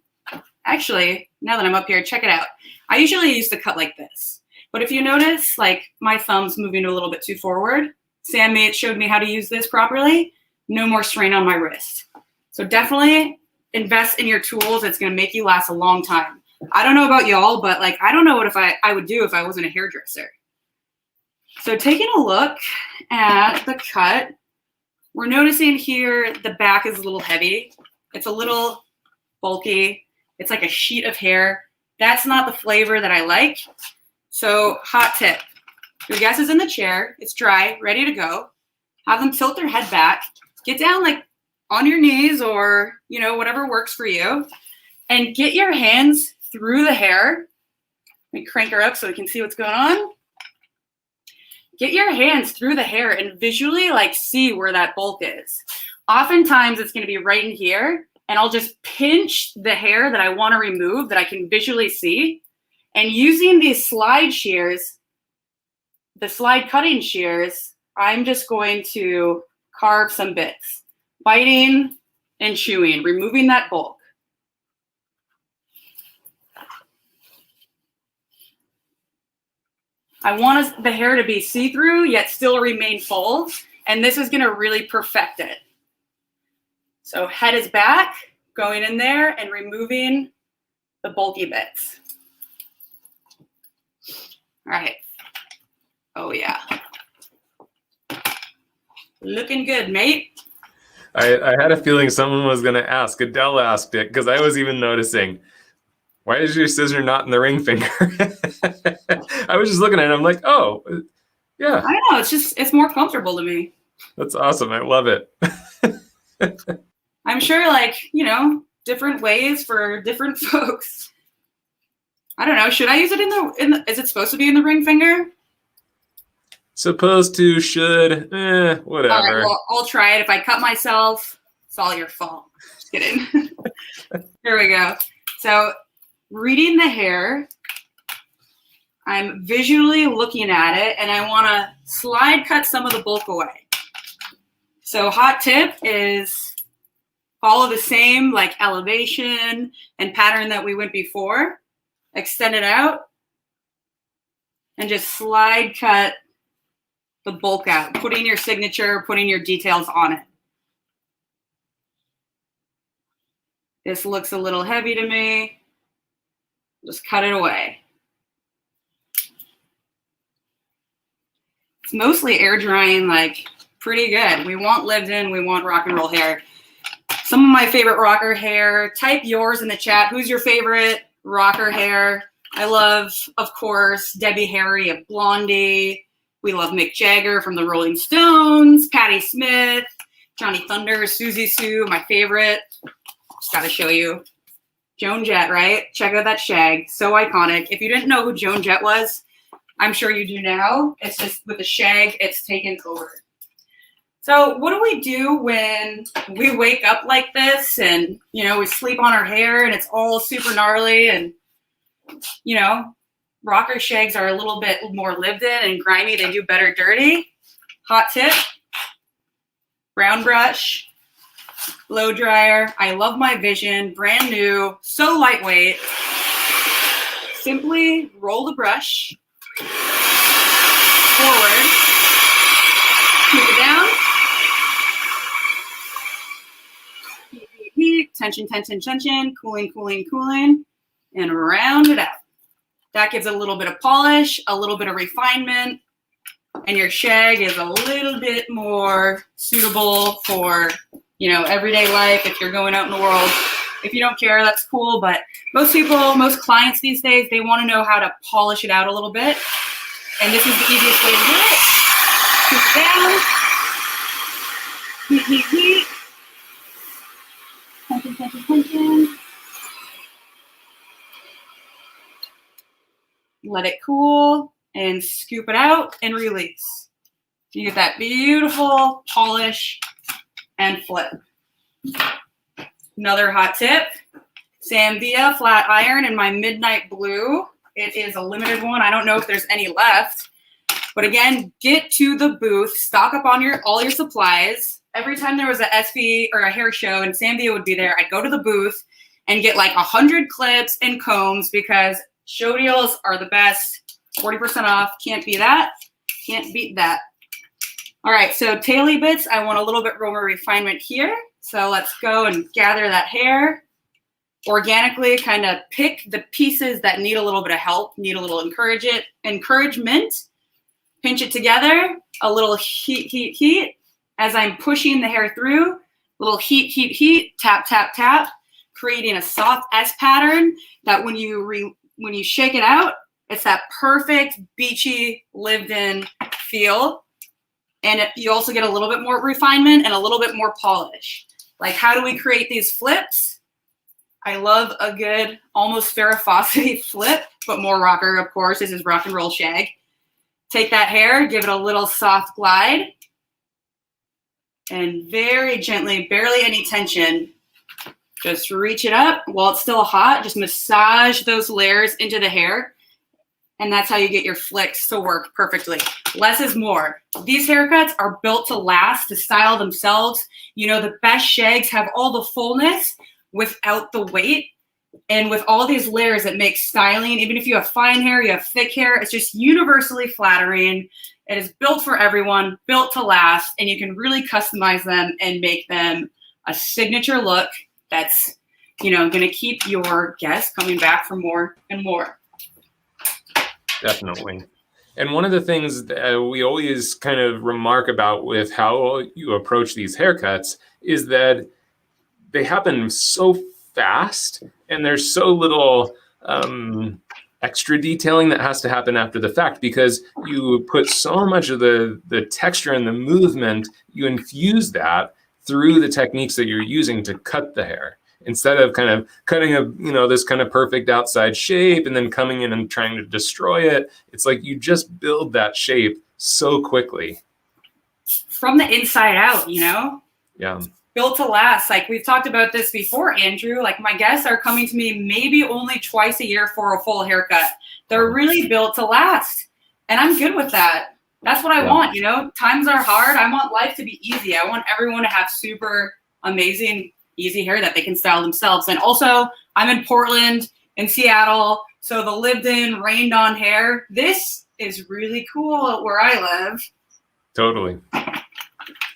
Actually, now that I'm up here, check it out. I usually used to cut like this. But if you notice, like, my thumb's moving a little bit too forward, Sam showed me how to use this properly. No more strain on my wrist. So definitely invest in your tools. It's going to make you last a long time. I don't know about y'all, but like, I don't know what I would do if I wasn't a hairdresser. So taking a look at the cut, we're noticing here the back is a little heavy. It's a little bulky. It's like a sheet of hair. That's not the flavor that I like. So hot tip, your guest is in the chair. It's dry, ready to go. Have them tilt their head back. Get down like on your knees or, you know, whatever works for you. And get your hands through the hair. Let me crank her up so we can see what's going on. Get your hands through the hair and visually like see where that bulk is. Oftentimes it's gonna be right in here, and I'll just pinch the hair that I wanna remove that I can visually see. And using these slide shears, the slide cutting shears, I'm just going to carve some bits, biting and chewing, removing that bulk. I want the hair to be see-through, yet still remain full, and this is gonna really perfect it. So head is back, going in there and removing the bulky bits. All right. Oh yeah. Looking good, mate. I had a feeling someone was going to ask. Adele asked it because I was even noticing. Why is your scissor not in the ring finger? I was just looking at it. I'm like, oh, yeah. I don't know. It's more comfortable to me. That's awesome. I love it. I'm sure, like, you know, different ways for different folks. I don't know. Should I use it in the is it supposed to be in the ring finger? Supposed to, should, whatever. All right, well, I'll try it. If I cut myself, it's all your fault. Just kidding. Here we go. So reading the hair, I'm visually looking at it, and I want to slide cut some of the bulk away. So hot tip is follow the same like elevation and pattern that we went before. Extend it out and just slide cut the bulk out, putting your signature, putting your details on it. This looks a little heavy to me. Just cut it away. It's mostly air drying, like pretty good. We want lived in, we want rock and roll hair. Some of my favorite rocker hair, type yours in the chat. Who's your favorite rocker hair? I love, of course, Debbie Harry of Blondie. We love Mick Jagger from the Rolling Stones, Patti Smith, Johnny Thunder, Susie Sue, my favorite. Just gotta show you. Joan Jett, right? Check out that shag, so iconic. If you didn't know who Joan Jett was, I'm sure you do now. It's just with the shag, it's taken over. So what do we do when we wake up like this and, you know, we sleep on our hair and it's all super gnarly and, you know, rocker shags are a little bit more lived in and grimy. They do better dirty. Hot tip, brown brush, blow dryer. I love my Vision, brand new, so lightweight. Simply roll the brush forward, keep it down. Heat, tension, tension, tension, cooling, cooling, cooling, and round it out. That gives a little bit of polish, a little bit of refinement, and your shag is a little bit more suitable for, you know, everyday life. If you're going out in the world, if you don't care, that's cool. But most people, most clients these days, they want to know how to polish it out a little bit. And this is the easiest way to do it. Keep it down. Heat, heat, heat. Tension, tension, tension. Let it cool and scoop it out and release. You get that beautiful polish and flip. Another hot tip, Zambia flat iron in my midnight blue. It is a limited one. I don't know if there's any left. But again, get to the booth, stock up on all your supplies. Every time there was a SV or a hair show and Zambia would be there, I'd go to the booth and get like 100 clips and combs because show deals are the best. 40% off. Can't beat that. Can't beat that. All right, so taily bits. I want a little bit more refinement here. So let's go and gather that hair. Organically kind of pick the pieces that need a little bit of help, need a little encouragement. pinch it together, a little heat, heat, heat, as I'm pushing the hair through, little heat, heat, heat, tap, tap, tap, creating a soft S pattern that when you shake it out, it's that perfect beachy lived-in feel. And you also get a little bit more refinement and a little bit more polish. Like, how do we create these flips? I love a good almost Farrah Fawcett flip, but more rocker, of course. This is rock and roll shag. Take that hair, give it a little soft glide, and very gently, barely any tension, just reach it up while it's still hot. Just massage those layers into the hair. And that's how you get your flicks to work perfectly. Less is more. These haircuts are built to last, to style themselves. You know, the best shags have all the fullness without the weight. And with all these layers, it makes styling, even if you have fine hair, you have thick hair, it's just universally flattering. It is built for everyone, built to last, and you can really customize them and make them a signature look that's, you know, going to keep your guests coming back for more and more. Definitely. And one of the things that we always kind of remark about with how you approach these haircuts is that they happen so fast and there's so little extra detailing that has to happen after the fact, because you put so much of the texture and the movement, you infuse that through the techniques that you're using to cut the hair. Instead of kind of cutting this kind of perfect outside shape and then coming in and trying to destroy it, it's like you just build that shape so quickly. From the inside out, you know? Yeah. Built to last. Like, we've talked about this before, Andrew. Like, my guests are coming to me maybe only twice a year for a full haircut. They're really built to last. And I'm good with that. That's what I want, you know? Times are hard. I want life to be easy. I want everyone to have super amazing, easy hair that they can style themselves. And also, I'm in Portland, in Seattle, so the lived-in, rained-on hair, this is really cool where I live. Totally.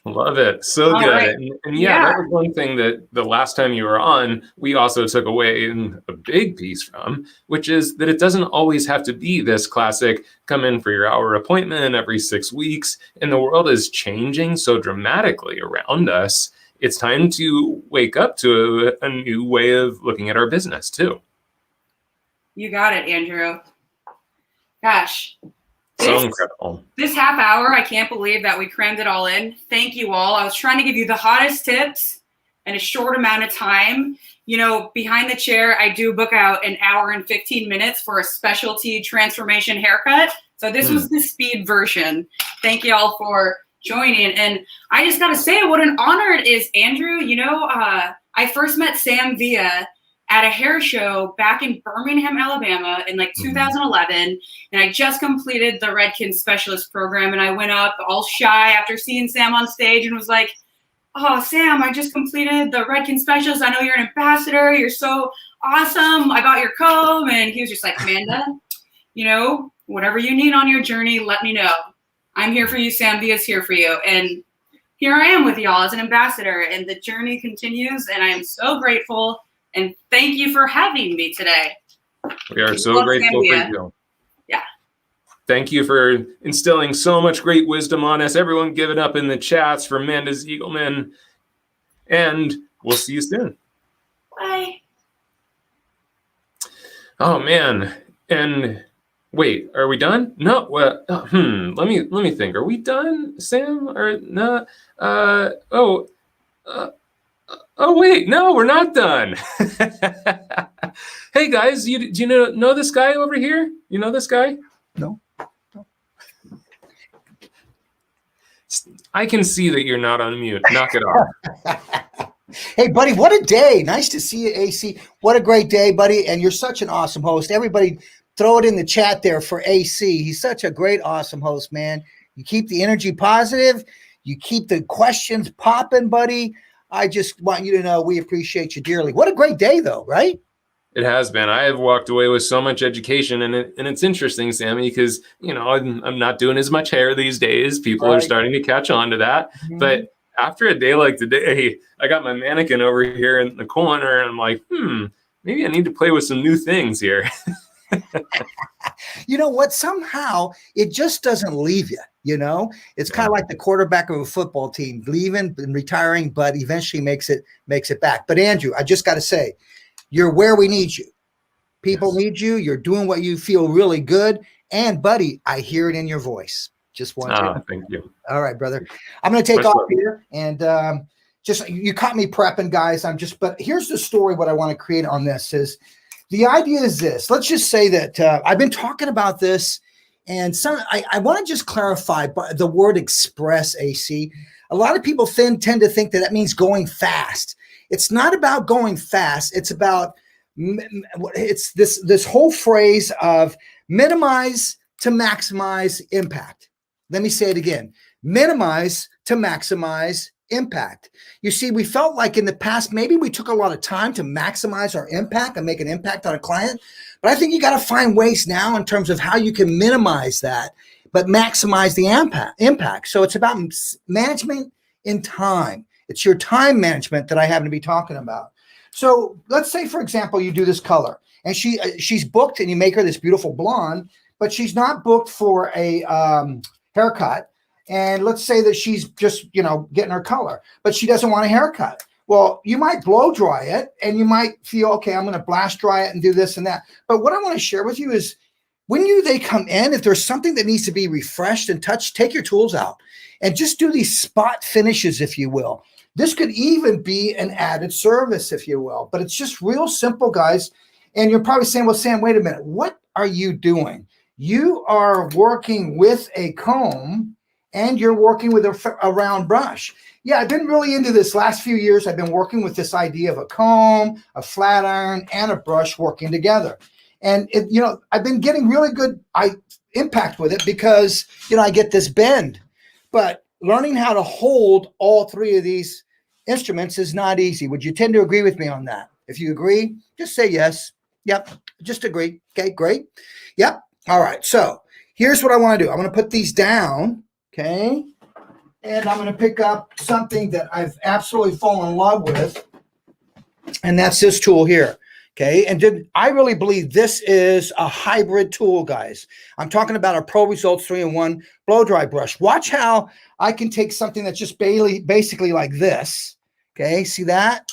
Love it. So All good. right. And yeah, that was one thing that the last time you were on, we also took away a big piece from, which is that it doesn't always have to be this classic come in for your hour appointment every 6 weeks. And the world is changing so dramatically around us. It's time to wake up to a new way of looking at our business too. You got it, Andrew. Gosh. So incredible. This half hour, I can't believe that we crammed it all in. Thank you all. I was trying to give you the hottest tips in a short amount of time. You know, behind the chair, I do book out an hour and 15 minutes for a specialty transformation haircut. So this was the speed version. Thank you all for joining. And I just got to say what an honor it is, Andrew. You know, I first met Sam Villa at a hair show back in Birmingham, Alabama in like 2011. And I just completed the Redken specialist program. And I went up all shy after seeing Sam on stage and was like, oh, Sam, I just completed the Redken specialist. I know you're an ambassador. You're so awesome. I got your comb. And he was just like, Amanda, you know, whatever you need on your journey, let me know. I'm here for you. Sam Villa's here for you. And here I am with y'all as an ambassador. And the journey continues. And I am so grateful. And thank you for having me today. We are so grateful for you. Yeah. Thank you for instilling so much great wisdom on us. Everyone give it up in the chats for Amanda ZIEGELMAN. And we'll see you soon. Bye. Oh, man. And wait, are we done? No. Well, let me think. Are we done, Sam? Or not? Oh, wait, no, we're not done. Hey, guys, do you know this guy over here? You know this guy? No. I can see that you're not on mute. Knock it off. Hey, buddy, what a day. Nice to see you, AC. What a great day, buddy. And you're such an awesome host. Everybody throw it in the chat there for AC. He's such a great, awesome host, man. You keep the energy positive. You keep the questions popping, buddy. I just want you to know we appreciate you dearly. What a great day, though, right? It has been. I have walked away with so much education, and it's interesting, Sammy, because I'm not doing as much hair these days. People are starting to catch on to that. But after a day like today, I got my mannequin over here in the corner, and I'm like, maybe I need to play with some new things here. You know what? Somehow it just doesn't leave you. You know, it's kind of like the quarterback of a football team, leaving and retiring, but eventually makes it back. But Andrew, I just got to say, you're where we need you. People need you. You're doing what you feel really good. And buddy, I hear it in your voice. Just want to. Thank you. All right, brother. I'm going to take off here, and just you caught me prepping, guys. But here's the story. What I want to create on this is the idea is this. Let's just say that I've been talking about this, and I want to just clarify the word express, AC. A lot of people tend to think that means going fast. It's not about going fast. It's about this whole phrase of minimize to maximize impact. Let me say it again. Minimize to maximize impact. You see, we felt like in the past, maybe we took a lot of time to maximize our impact and make an impact on a client. But I think you got to find ways now in terms of how you can minimize that, but maximize the impact. So it's about management in time. It's your time management that I happen to be talking about. So let's say, for example, you do this color and she's booked and you make her this beautiful blonde, but she's not booked for a haircut. And let's say that she's just, getting her color, but she doesn't want a haircut. Well, you might blow dry it and you might feel, okay, I'm going to blast dry it and do this and that. But what I want to share with you is when they come in, if there's something that needs to be refreshed and touched, take your tools out and just do these spot finishes, if you will. This could even be an added service, if you will, but it's just real simple, guys. And you're probably saying, well, Sam, wait a minute. What are you doing? You are working with a comb and you're working with a round brush. Yeah, I've been really into this last few years. I've been working with this idea of a comb, a flat iron, and a brush working together. And, I've been getting really good impact with it because, I get this bend. But learning how to hold all three of these instruments is not easy. Would you tend to agree with me on that? If you agree, just say yes. Yep, just agree. Okay, great. Yep. All right, so here's what I want to do. I'm going to put these down, okay? And I'm going to pick up something that I've absolutely fallen in love with, and that's this tool here, okay? And I really believe this is a hybrid tool, guys. I'm talking about a Pro Results 3-in-1 blow-dry brush. Watch how I can take something that's just basically like this, okay? See that?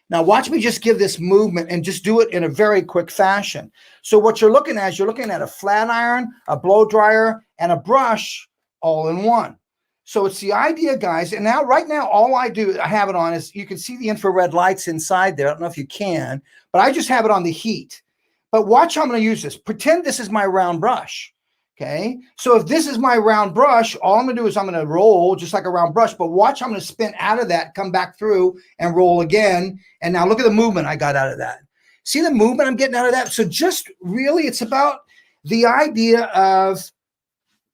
Now watch me just give this movement and just do it in a very quick fashion. So what you're looking at is you're looking at a flat iron, a blow dryer, and a brush all in one. So it's the idea, guys. And now, right now, all I have it on is, you can see the infrared lights inside there. I don't know if you can, but I just have it on the heat. But watch how I'm going to use this. Pretend this is my round brush. Okay. So if this is my round brush, all I'm going to do is I'm going to roll just like a round brush, but watch, I'm going to spin out of that, come back through and roll again. And now look at the movement I got out of that. See the movement I'm getting out of that? So just really, it's about the idea of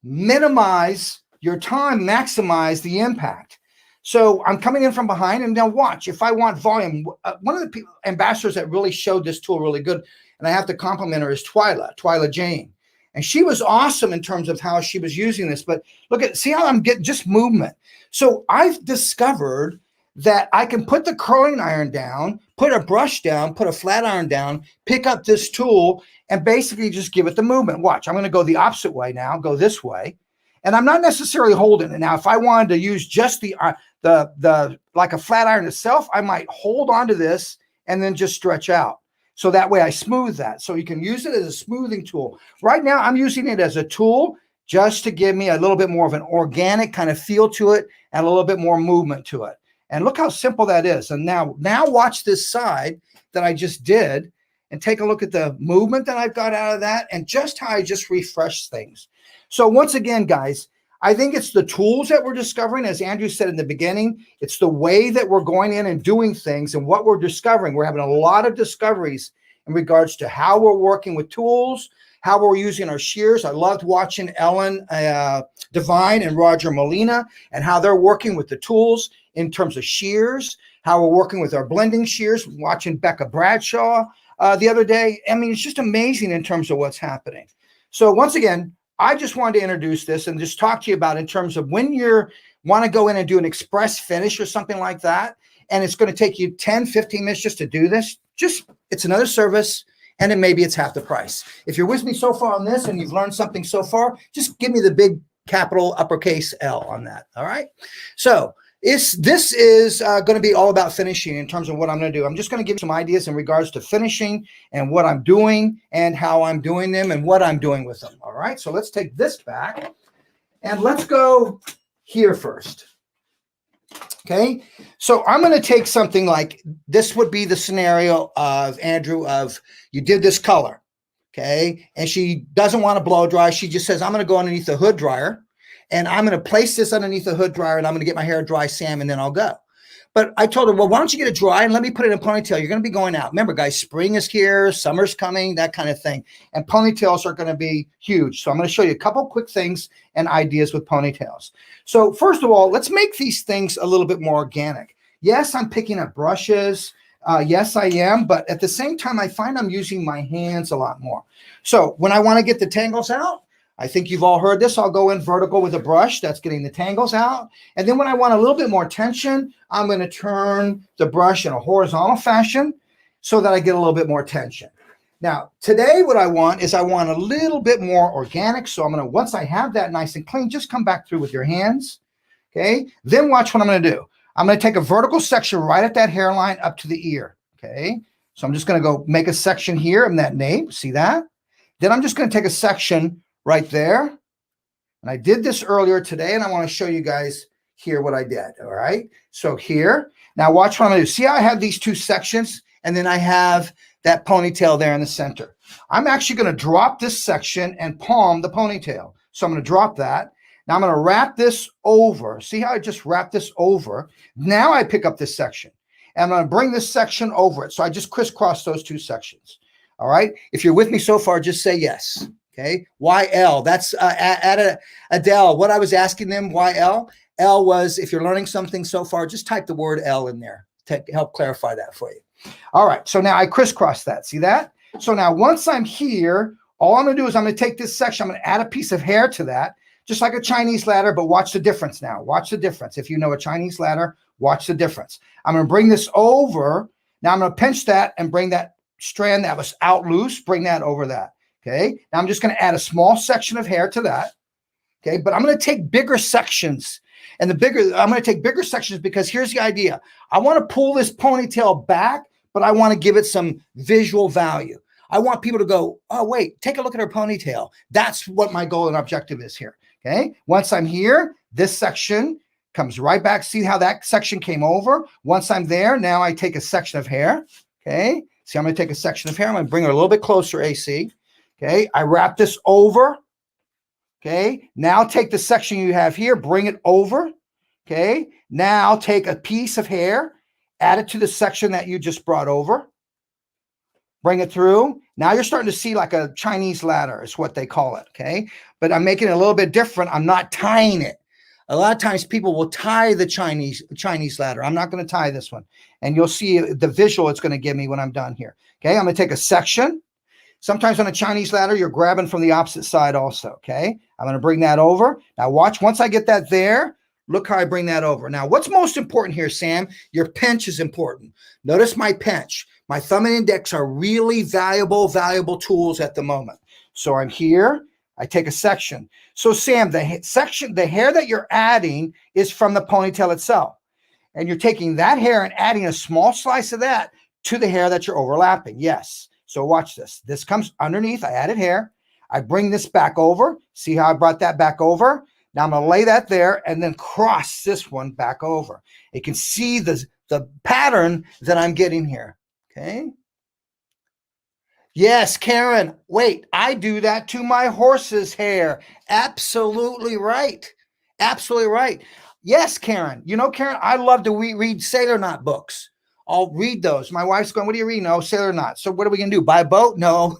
minimize your time, maximize the impact. So I'm coming in from behind, and now watch, if I want volume, one of the ambassadors that really showed this tool really good, and I have to compliment her, is Twyla Jane. And she was awesome in terms of how she was using this. But see how I'm getting just movement. So I've discovered that I can put the curling iron down, put a brush down, put a flat iron down, pick up this tool, and basically just give it the movement. Watch, I'm going to go the opposite way now, go this way. And I'm not necessarily holding it. Now, if I wanted to use just the like a flat iron itself, I might hold onto this and then just stretch out. So that way I smooth that. So you can use it as a smoothing tool. Right now, I'm using it as a tool just to give me a little bit more of an organic kind of feel to it and a little bit more movement to it. And look how simple that is. And now watch this side that I just did and take a look at the movement that I've got out of that and just how I just refresh things. So once again, guys, I think it's the tools that we're discovering. As Andrew said in the beginning, it's the way that we're going in and doing things and what we're discovering. We're having a lot of discoveries in regards to how we're working with tools, how we're using our shears. I loved watching Ellen Devine and Roger Molina and how they're working with the tools in terms of shears, how we're working with our blending shears, watching Becca Bradshaw the other day. I mean, it's just amazing in terms of what's happening. So once again, I just wanted to introduce this and just talk to you about in terms of when you want to go in and do an express finish or something like that, and it's going to take you 10, 15 minutes just to do this. It's another service. and then maybe it's half the price. If you're with me so far on this and you've learned something so far, just give me the big capital uppercase L on that. All right. So this is going to be all about finishing in terms of what I'm going to do. I'm just going to give some ideas in regards to finishing and what I'm doing and how I'm doing them and what I'm doing with them. All right. So let's take this back and let's go here first. Okay. So I'm going to take something like this would be the scenario of Andrew of you did this color. Okay. And she doesn't want to blow dry. She just says, I'm going to go underneath the hood dryer and I'm going to place this underneath the hood dryer and I'm going to get my hair dry, Sam, and then I'll go. But I told her, well, why don't you get it dry and let me put it in a ponytail? You're going to be going out. Remember, guys, spring is here, summer's coming, that kind of thing. And ponytails are going to be huge. So I'm going to show you a couple quick things and ideas with ponytails. So first of all, let's make these things a little bit more organic. Yes, I'm picking up brushes. Yes, I am. But at the same time, I find I'm using my hands a lot more. So when I want to get the tangles out, I think you've all heard this. I'll go in vertical with a brush. That's getting the tangles out. And then when I want a little bit more tension, I'm going to turn the brush in a horizontal fashion so that I get a little bit more tension. Now, today what I want is I want a little bit more organic. So I'm going to, once I have that nice and clean, just come back through with your hands. Okay. Then watch what I'm going to do. I'm going to take a vertical section right at that hairline up to the ear. Okay. So I'm just going to go make a section here in that nape. See that? Then I'm just going to take a section right there. And I did this earlier today, and I want to show you guys here what I did. All right. So here, now watch what I'm going to do. See how I have these two sections, and then I have that ponytail there in the center. I'm actually going to drop this section and palm the ponytail. So I'm going to drop that. Now I'm going to wrap this over. See how I just wrap this over? Now I pick up this section, and I'm going to bring this section over it. So I just crisscross those two sections. All right. If you're with me so far, just say yes. Okay. YL. That's Adele. What I was asking them, YL. L was, if you're learning something so far, just type the word L in there to help clarify that for you. All right. So now I crisscross that. See that? So now once I'm here, all I'm going to do is I'm going to take this section. I'm going to add a piece of hair to that, just like a Chinese ladder, but watch the difference now. Watch the difference. If you know a Chinese ladder, watch the difference. I'm going to bring this over. Now I'm going to pinch that and bring that strand that was out loose, bring that over that. Okay. Now I'm just going to add a small section of hair to that. Okay. But I'm going to take bigger sections. And I'm going to take bigger sections because here's the idea. I want to pull this ponytail back, but I want to give it some visual value. I want people to go, oh, wait, take a look at her ponytail. That's what my goal and objective is here. Okay. Once I'm here, this section comes right back. See how that section came over? Once I'm there, now I take a section of hair. Okay. See, I'm going to take a section of hair. I'm going to bring her a little bit closer, AC. Okay, I wrap this over. Okay, now take the section you have here, bring it over. Okay, now take a piece of hair, add it to the section that you just brought over. Bring it through. Now you're starting to see like a Chinese ladder is what they call it. Okay, but I'm making it a little bit different. I'm not tying it. A lot of times people will tie the Chinese ladder. I'm not going to tie this one. And you'll see the visual it's going to give me when I'm done here. Okay, I'm going to take a section. Sometimes on a Chinese ladder, you're grabbing from the opposite side also, okay? I'm going to bring that over. Now watch, once I get that there, look how I bring that over. Now, what's most important here, Sam? Your pinch is important. Notice my pinch. My thumb and index are really valuable tools at the moment. So I'm here. I take a section. So Sam, the hair that you're adding is from the ponytail itself. And you're taking that hair and adding a small slice of that to the hair that you're overlapping. Yes. So watch this. This comes underneath. I added hair. I bring this back over. See how I brought that back over? Now I'm going to lay that there and then cross this one back over. You can see the pattern that I'm getting here. Okay. Yes, Karen. Wait, I do that to my horse's hair. Absolutely right. Absolutely right. Yes, Karen. You know, Karen, I love to read Sailor Knot books. I'll read those. My wife's going, what do you read? No, Sailor Knot. So what are we going to do? Buy a boat? No.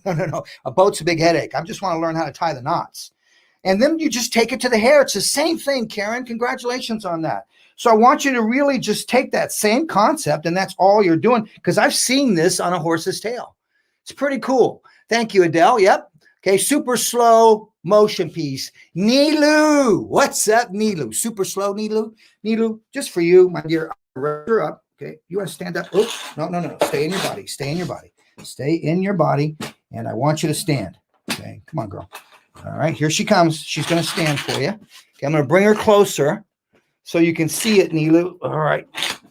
A boat's a big headache. I just want to learn how to tie the knots. And then you just take it to the hair. It's the same thing, Karen. Congratulations on that. So I want you to really just take that same concept, and that's all you're doing, because I've seen this on a horse's tail. It's pretty cool. Thank you, Adele. Yep. Okay, super slow motion piece. Nilu. What's up, Nilu? Super slow, Nilu. Nilu, just for you, my dear. You're up. Okay, you want to stand up? Oops. No. Stay in your body. Stay in your body. Stay in your body, and I want you to stand. Okay, come on, girl. All right, here she comes. She's going to stand for you. Okay, I'm going to bring her closer so you can see it, Nilu. All right,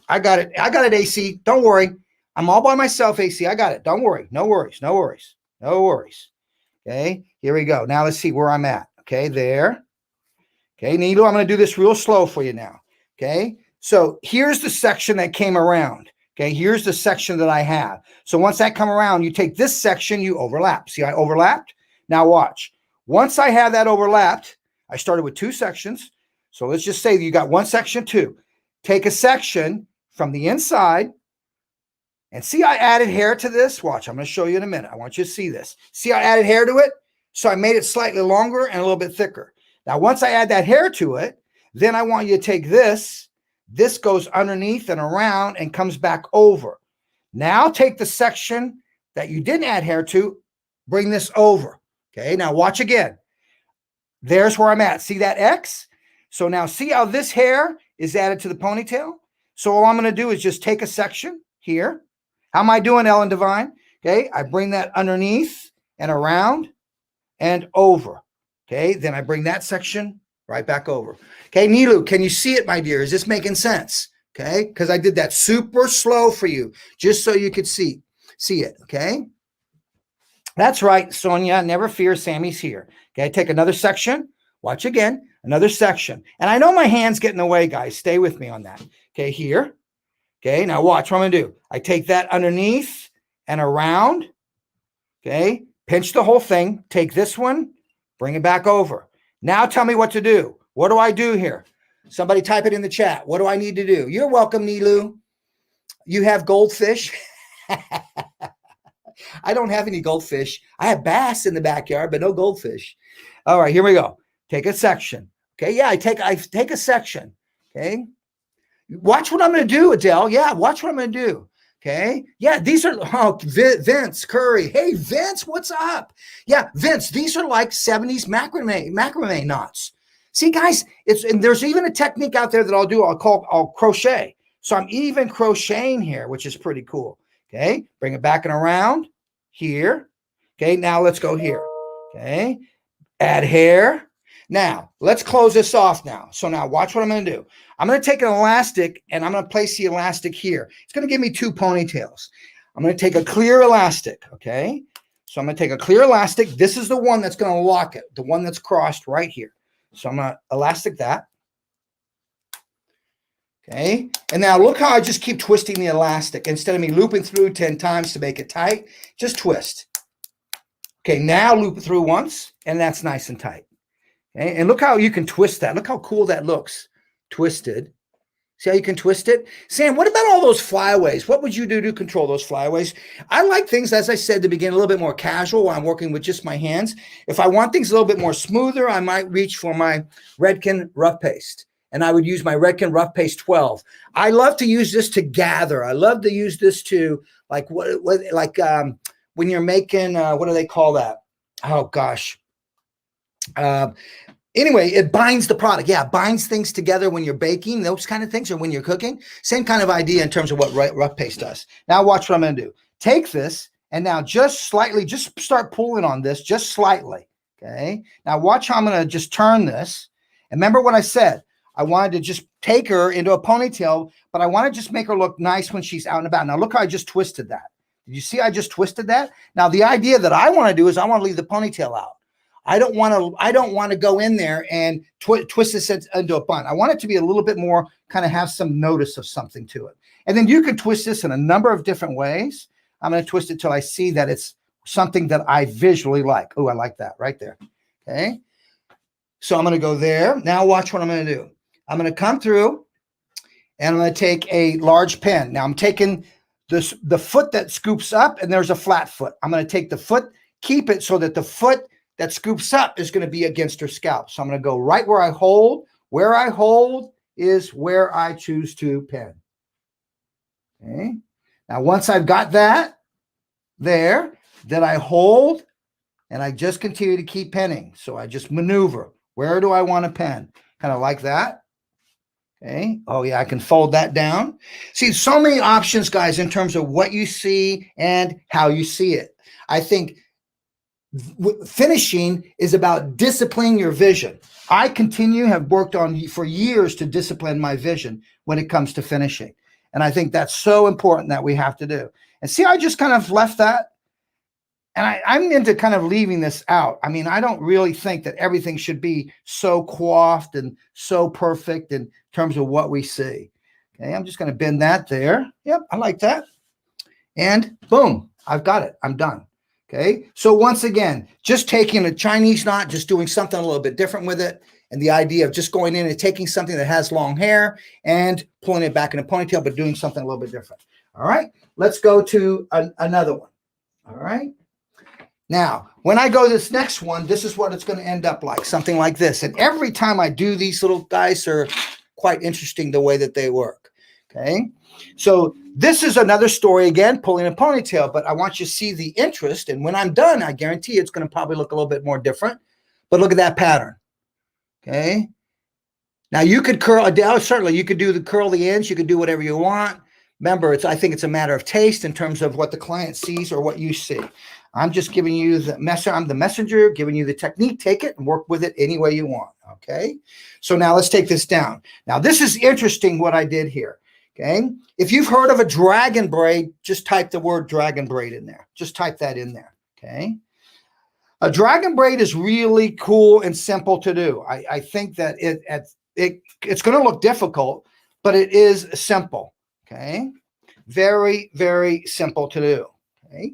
I got it. I got it, AC. Don't worry. I'm all by myself, AC. I got it. Don't worry. No worries. No worries. No worries. Okay, here we go. Now let's see where I'm at. Okay, there. Okay, Nilu, I'm going to do this real slow for you now. Okay, so here's the section that came around. Okay, here's the section that I have. So once that come around, you take this section, you overlap. See, I overlapped? Now watch. Once I have that overlapped, I started with 2 sections. So let's just say that you got 1 section, 2. Take a section from the inside, and see I added hair to this? Watch, I'm going to show you in a minute. I want you to see this. See I added hair to it? So I made it slightly longer and a little bit thicker. Now, once I add that hair to it, then I want you to take this. This goes underneath and around and comes back over. Now take the section that you didn't add hair to, bring this over. Okay, now watch again. There's where I'm at. See that X? So now see how this hair is added to the ponytail? So all I'm going to do is just take a section here. How am I doing, Ellen Devine? Okay, I bring that underneath and around and over. Okay, then I bring that section right back over. Okay, Nilu, can you see it, my dear? Is this making sense? Okay, because I did that super slow for you, just so you could see it. Okay, that's right, Sonia. Never fear, Sammy's here. Okay, take another section. Watch again, another section. And I know my hand's getting away, guys. Stay with me on that. Okay, here. Okay, now watch what I'm going to do. I take that underneath and around. Okay, pinch the whole thing. Take this one, bring it back over. Now tell me what to do. What do I do here? Somebody type it in the chat. What do I need to do? You're welcome, Nilu. You have goldfish? I don't have any goldfish. I have bass in the backyard, but no goldfish. All right, here we go. Take a section. Okay, yeah, I take a section. Okay. Watch what I'm going to do, Adele. Yeah, watch what I'm going to do. Okay. Yeah, these are Vince Curry. Hey, Vince, what's up? Yeah, Vince, these are like 70s macrame knots. See, guys, and there's even a technique out there that I'll crochet. So I'm even crocheting here, which is pretty cool. Okay, bring it back and around here. Okay, now let's go here. Okay, add hair. Now, let's close this off now. So now watch what I'm going to do. I'm going to take an elastic and I'm going to place the elastic here. It's going to give me 2 ponytails. I'm going to take a clear elastic, okay? So I'm going to take a clear elastic. This is the one that's going to lock it, the one that's crossed right here. So I'm going to elastic that. Okay, and now look how I just keep twisting the elastic. Instead of me looping through 10 times to make it tight, just twist. Okay, now loop it through once, and that's nice and tight. Okay, and look how you can twist that. Look how cool that looks. Twisted. See how you can twist it? Sam, what about all those flyaways? What would you do to control those flyaways? I like things, as I said at the beginning, a little bit more casual while I'm working with just my hands. If I want things a little bit more smoother, I might reach for my Redken rough paste. And I would use my Redken rough paste 12. I love to use this to gather. I love to use this to when you're making, what do they call that? Oh gosh. Anyway, it binds the product. Yeah, it binds things together when you're baking, those kind of things, or when you're cooking. Same kind of idea in terms of what rough paste does. Now watch what I'm going to do. Take this and now just slightly, just start pulling on this, just slightly. Okay. Now watch how I'm going to just turn this. And remember what I said. I wanted to just take her into a ponytail, but I want to just make her look nice when she's out and about. Now look how I just twisted that. Did you see I just twisted that? Now the idea that I want to do is I want to leave the ponytail out. I don't want to go in there and twist this into a bun. I want it to be a little bit more, kind of have some notice of something to it. And then you can twist this in a number of different ways. I'm going to twist it till I see that it's something that I visually like. Oh, I like that right there. Okay. So I'm going to go there. Now watch what I'm going to do. I'm going to come through and I'm going to take a large pen. Now I'm taking the foot that scoops up and there's a flat foot. I'm going to take the foot, keep it so that the foot that scoops up is going to be against her scalp. So I'm going to go right where I hold. Where I hold is where I choose to pen. Okay. Now, once I've got that there, then I hold and I just continue to keep penning. So I just maneuver. Where do I want to pen? Kind of like that. Okay. Oh yeah, I can fold that down. See, so many options, guys, in terms of what you see and how you see it. I think finishing is about disciplining your vision. I have worked on for years to discipline my vision when it comes to finishing. And I think that's so important that we have to do. And see, I just kind of left that. And I'm into kind of leaving this out. I mean, I don't really think that everything should be so coiffed and so perfect in terms of what we see. Okay, I'm just going to bend that there. Yep, I like that. And boom, I've got it. I'm done. Okay, so once again, just taking a Chinese knot, just doing something a little bit different with it. And the idea of just going in and taking something that has long hair and pulling it back in a ponytail, but doing something a little bit different. All right, let's go to another one. All right. Now, when I go to this next one, this is what it's going to end up like, something like this. And every time I do these little guys are quite interesting the way that they work. Okay, so this is another story again, pulling a ponytail, but I want you to see the interest. And when I'm done, I guarantee it's going to probably look a little bit more different. But look at that pattern. Okay, now you could curl, certainly you could do the curl the ends, you could do whatever you want. Remember, I think it's a matter of taste in terms of what the client sees or what you see. I'm just giving you the messenger. I'm the messenger, giving you the technique. Take it and work with it any way you want. Okay. So now let's take this down. Now this is interesting what I did here. Okay. If you've heard of a dragon braid, just type the word dragon braid in there. Just type that in there. Okay. A dragon braid is really cool and simple to do. I think that it's going to look difficult, but it is simple. Okay. Very, very simple to do. Okay.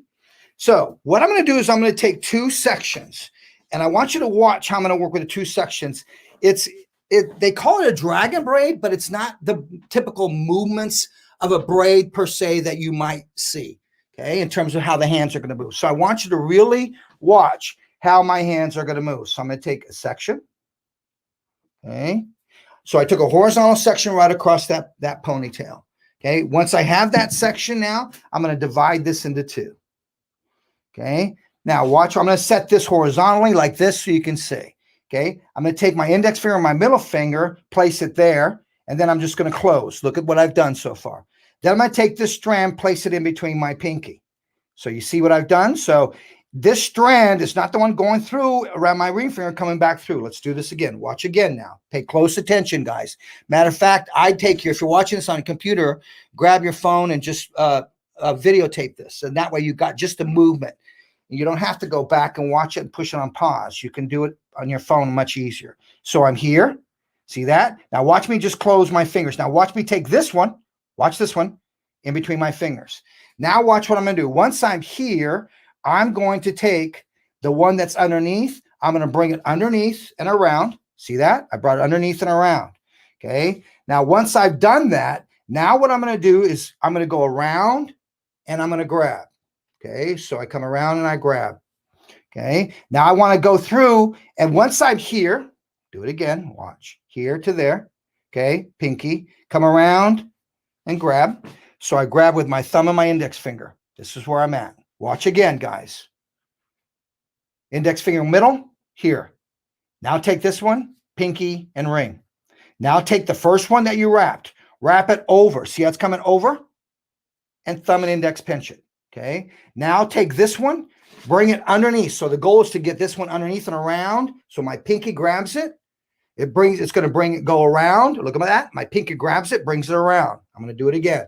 So what I'm going to do is I'm going to take two sections, and I want you to watch how I'm going to work with the two sections. They call it a dragon braid, but it's not the typical movements of a braid per se that you might see, okay, in terms of how the hands are going to move. So I want you to really watch how my hands are going to move. So I'm going to take a section, okay. So I took a horizontal section right across that ponytail, okay. Once I have that section now, I'm going to divide this into two. Okay, now watch, I'm going to set this horizontally like this so you can see. Okay, I'm going to take my index finger and my middle finger, place it there, and then I'm just going to close. Look at what I've done so far. Then I'm going to take this strand, place it in between my pinky. So you see what I've done? So this strand is not the one going through around my ring finger coming back through. Let's do this again. Watch again now. Pay close attention, guys. Matter of fact, if you're watching this on a computer, grab your phone and just videotape this. And that way you got just the movement. You don't have to go back and watch it and push it on pause. You can do it on your phone much easier. So I'm here. See that? Now watch me just close my fingers. Now watch me take this one. Watch this one in between my fingers. Now watch what I'm going to do. Once I'm here, I'm going to take the one that's underneath. I'm going to bring it underneath and around. See that? I brought it underneath and around. Okay. Now, once I've done that, now what I'm going to do is I'm going to go around and I'm going to grab. Okay, so I come around and I grab. Okay, now I want to go through, and once I'm here, do it again. Watch, here to there. Okay, pinky, come around and grab. So I grab with my thumb and my index finger. This is where I'm at. Watch again, guys. Index finger middle, here. Now take this one, pinky and ring. Now take the first one that you wrapped. Wrap it over. See how it's coming over? And thumb and index pinch it. Okay, now take this one, bring it underneath. So the goal is to get this one underneath and around. So my pinky grabs it. It's going to go around. Look at that. My pinky grabs it, brings it around. I'm going to do it again.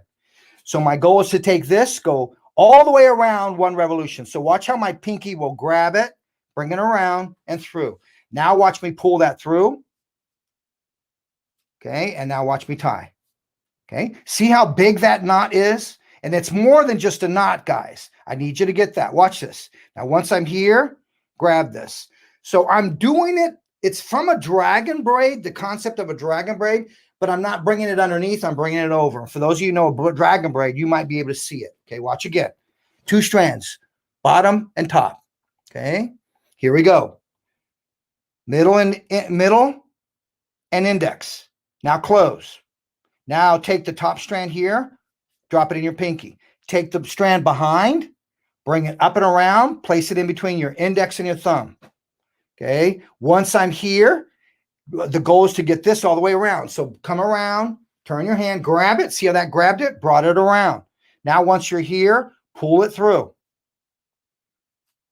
So my goal is to take this, go all the way around one revolution. So watch how my pinky will grab it, bring it around and through. Now watch me pull that through. Okay, and now watch me tie. Okay, see how big that knot is? And it's more than just a knot, guys. I need you to get that. Watch this. Now, once I'm here, grab this. So I'm doing it. It's from a dragon braid, the concept of a dragon braid, but I'm not bringing it underneath. I'm bringing it over. For those of you who know a dragon braid, you might be able to see it. Okay, watch again. Two strands, bottom and top. Okay, here we go. Middle and index. Now close. Now take the top strand here. Drop it in your pinky. Take the strand behind, bring it up and around, place it in between your index and your thumb. Okay. Once I'm here, the goal is to get this all the way around. So come around, turn your hand, grab it. See how that grabbed it? Brought it around. Now, once you're here, pull it through.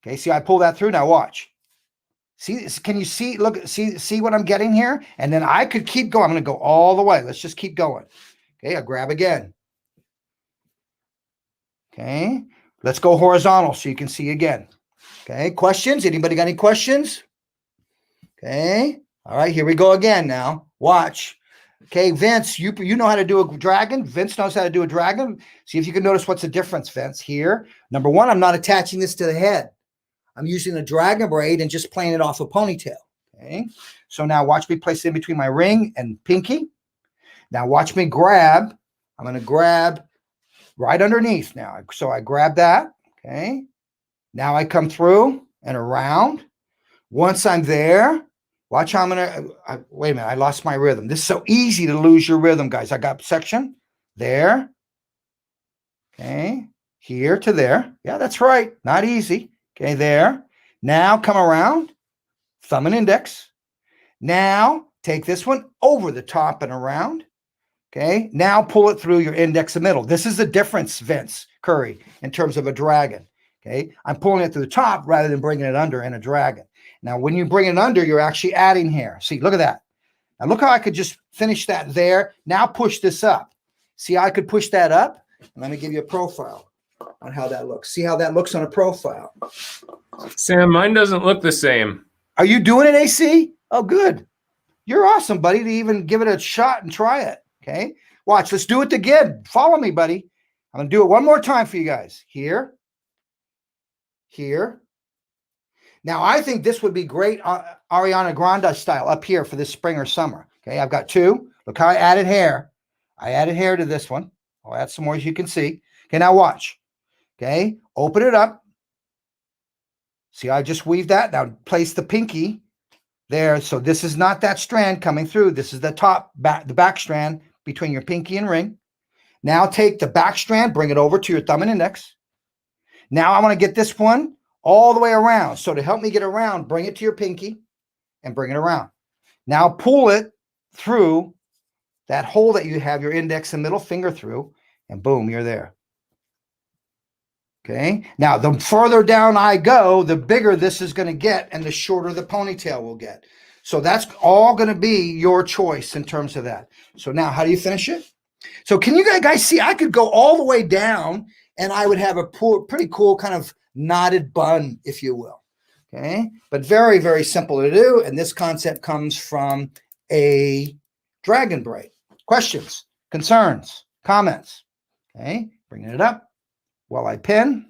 Okay, see, I pull that through. Now watch. See, can you see, look, see what I'm getting here? And then I could keep going. I'm going to go all the way. Let's just keep going. Okay, I grab again. Okay, let's go horizontal so you can see again. Okay, questions? Anybody got any questions? Okay, all right, here we go again now. Watch. Okay, Vince, you know how to do a dragon. Vince knows how to do a dragon. See if you can notice what's the difference, Vince. Here, number one, I'm not attaching this to the head. I'm using a dragon braid and just playing it off a ponytail. Okay, so now watch me place it in between my ring and pinky. Now watch me grab. I'm going to grab right underneath now. So I grab that. Okay, now I come through and around. Once I'm there, watch how I'm going to, wait a minute, I lost my rhythm. This is so easy to lose your rhythm, guys. I got section there. Okay, here to there. Yeah, that's right. Not easy. Okay, there. Now come around, thumb and index. Now take this one over the top and around. Okay, now pull it through your index and middle. This is the difference, Vince Curry, in terms of a dragon. Okay, I'm pulling it through the top rather than bringing it under in a dragon. Now, when you bring it under, you're actually adding hair. See, look at that. Now, look how I could just finish that there. Now push this up. See, I could push that up. And let me give you a profile on how that looks. See how that looks on a profile. Sam, mine doesn't look the same. Are you doing it, AC? Oh, good. You're awesome, buddy, to even give it a shot and try it. Okay, watch. Let's do it again. Follow me, buddy. I'm going to do it one more time for you guys. Here. Here. Now, I think this would be great Ariana Grande style up here for this spring or summer. Okay, I've got two. Look how I added hair. I added hair to this one. I'll add some more as you can see. Okay, now watch. Okay, open it up. See, I just weaved that. Now place the pinky there. So this is not that strand coming through. This is the back strand between your pinky and ring. Now take the back strand, bring it over to your thumb and index. Now I want to get this one all the way around. So to help me get around, bring it to your pinky and bring it around. Now pull it through that hole that you have your index and middle finger through, and boom, you're there. Okay. Now, the further down I go, the bigger this is going to get and the shorter the ponytail will get. So that's all going to be your choice in terms of that. So now, how do you finish it? So can you guys see, I could go all the way down and I would have a pretty cool kind of knotted bun, if you will. Okay. But very, very simple to do. And this concept comes from a dragon braid. Questions, concerns, comments. Okay. Bringing it up while I pin.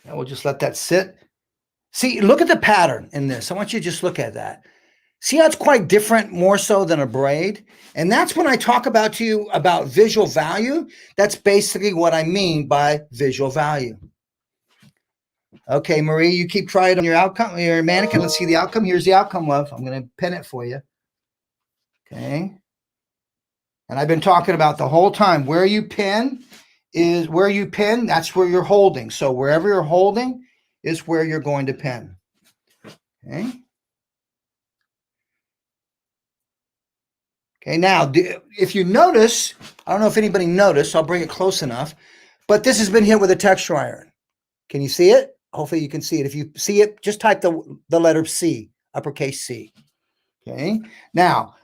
And we'll just let that sit. See, look at the pattern in this. I want you to just look at that. See how it's quite different, more so than a braid? And that's when I talk about to you about visual value. That's basically what I mean by visual value. Okay, Marie, you keep trying on your outcome, your mannequin. Let's see the outcome. Here's the outcome, love. I'm going to pin it for you. Okay. And I've been talking about the whole time. Where you pin is where you pin. That's where you're holding. So wherever you're holding is where you're going to pin. Okay. Okay, now, if you notice, I don't know if anybody noticed, I'll bring it close enough, but this has been hit with a texture iron. Can you see it? Hopefully you can see it. If you see it, just type the letter C, uppercase C. Okay, now,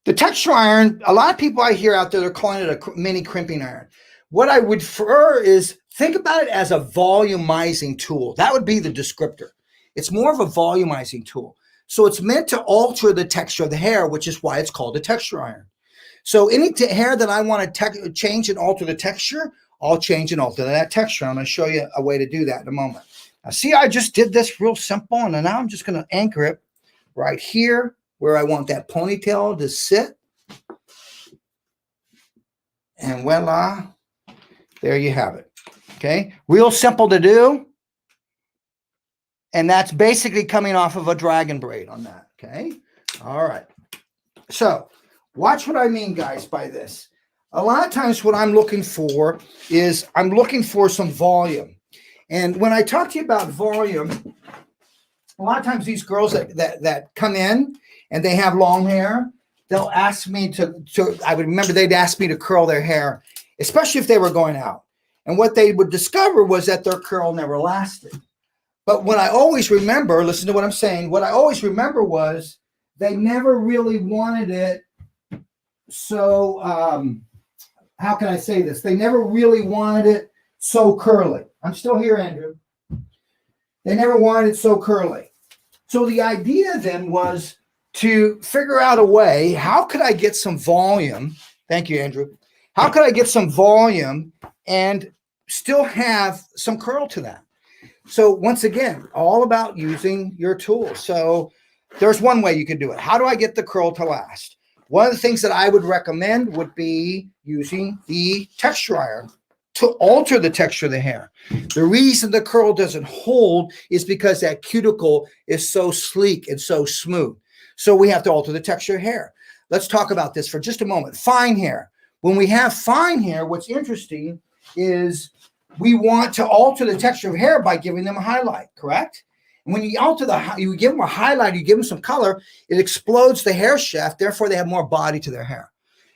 the texture iron, a lot of people I hear out there, they're calling it a mini crimping iron. What I would prefer is think about it as a volumizing tool. That would be the descriptor. It's more of a volumizing tool. So it's meant to alter the texture of the hair, which is why it's called a texture iron. So any hair that I want to change and alter the texture, I'll change and alter that texture. I'm going to show you a way to do that in a moment. Now, see, I just did this real simple, and now I'm just going to anchor it right here where I want that ponytail to sit. And voila, there you have it. Okay, real simple to do. And that's basically coming off of a dragon braid on that, okay? All right. So watch what I mean, guys, by this. A lot of times what I'm looking for is I'm looking for some volume. And when I talk to you about volume, a lot of times these girls that come in and they have long hair, they'll ask me to I would remember they'd ask me to curl their hair, especially if they were going out. And what they would discover was that their curl never lasted. But what I always remember, listen to what I'm saying, what I always remember was they never really wanted it. So how can I say this? They never really wanted it so curly. I'm still here, Andrew. They never wanted it so curly. So the idea then was to figure out a way, how could I get some volume? Thank you, Andrew. How could I get some volume and still have some curl to that? So once again, all about using your tools. So there's one way you can do it. How do I get the curl to last? One of the things that I would recommend would be using the texturizer to alter the texture of the hair. The reason the curl doesn't hold is because that cuticle is so sleek and so smooth. So we have to alter the texture of hair. Let's talk about this for just a moment. Fine hair. When we have fine hair, what's interesting is we want to alter the texture of hair by giving them a highlight, correct? And when you alter you give them a highlight, you give them some color, it explodes the hair shaft, therefore they have more body to their hair.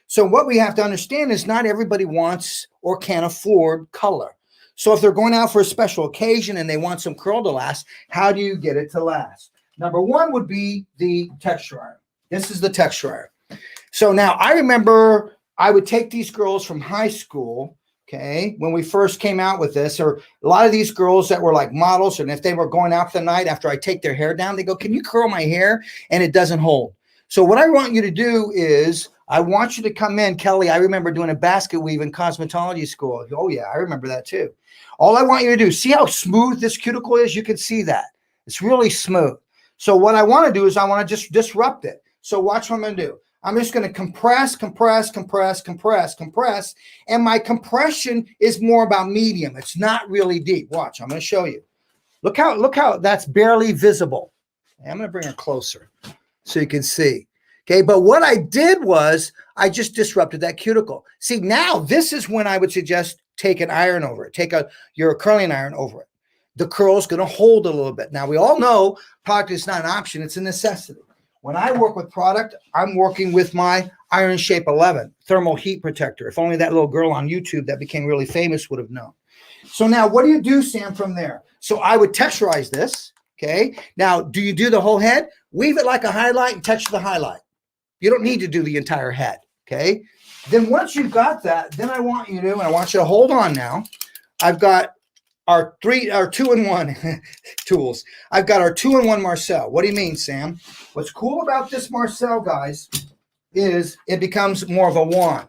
So what we have to understand is not everybody wants or can afford color. So if they're going out for a special occasion and they want some curl to last, how do you get it to last? Number one would be the texturizer. This is the texturizer. So now I remember I would take these girls from high school, okay, when we first came out with this, or a lot of these girls that were like models, and if they were going out for the night after I take their hair down, they go, can you curl my hair? And it doesn't hold. So what I want you to do is I want you to come in, Kelly. I remember doing a basket weave in cosmetology school. Oh yeah, I remember that too. All I want you to do, see how smooth this cuticle is? You can see that. It's really smooth. So what I want to do is I want to just disrupt it. So watch what I'm going to do. I'm just going to compress, compress, compress, compress, compress. And my compression is more about medium. It's not really deep. Watch, I'm going to show you. Look how that's barely visible. I'm going to bring her closer so you can see. Okay, but what I did was I just disrupted that cuticle. See, now this is when I would suggest take an iron over it. Take your curling iron over it. The curl is going to hold a little bit. Now, we all know product is not an option. It's a necessity. When I work with product, I'm working with my Iron Shape 11 thermal heat protector. If only that little girl on YouTube that became really famous would have known. So now what do you do, Sam, from there? So I would texturize this, okay? Now, do you do the whole head? Weave it like a highlight and texture the highlight. You don't need to do the entire head, okay? Then once you've got that, then I want you to hold on now. I've got our 2-in-1 tools. I've got our 2-in-1 Marcel. What do you mean, Sam? What's cool about this Marcel, guys, is it becomes more of a wand,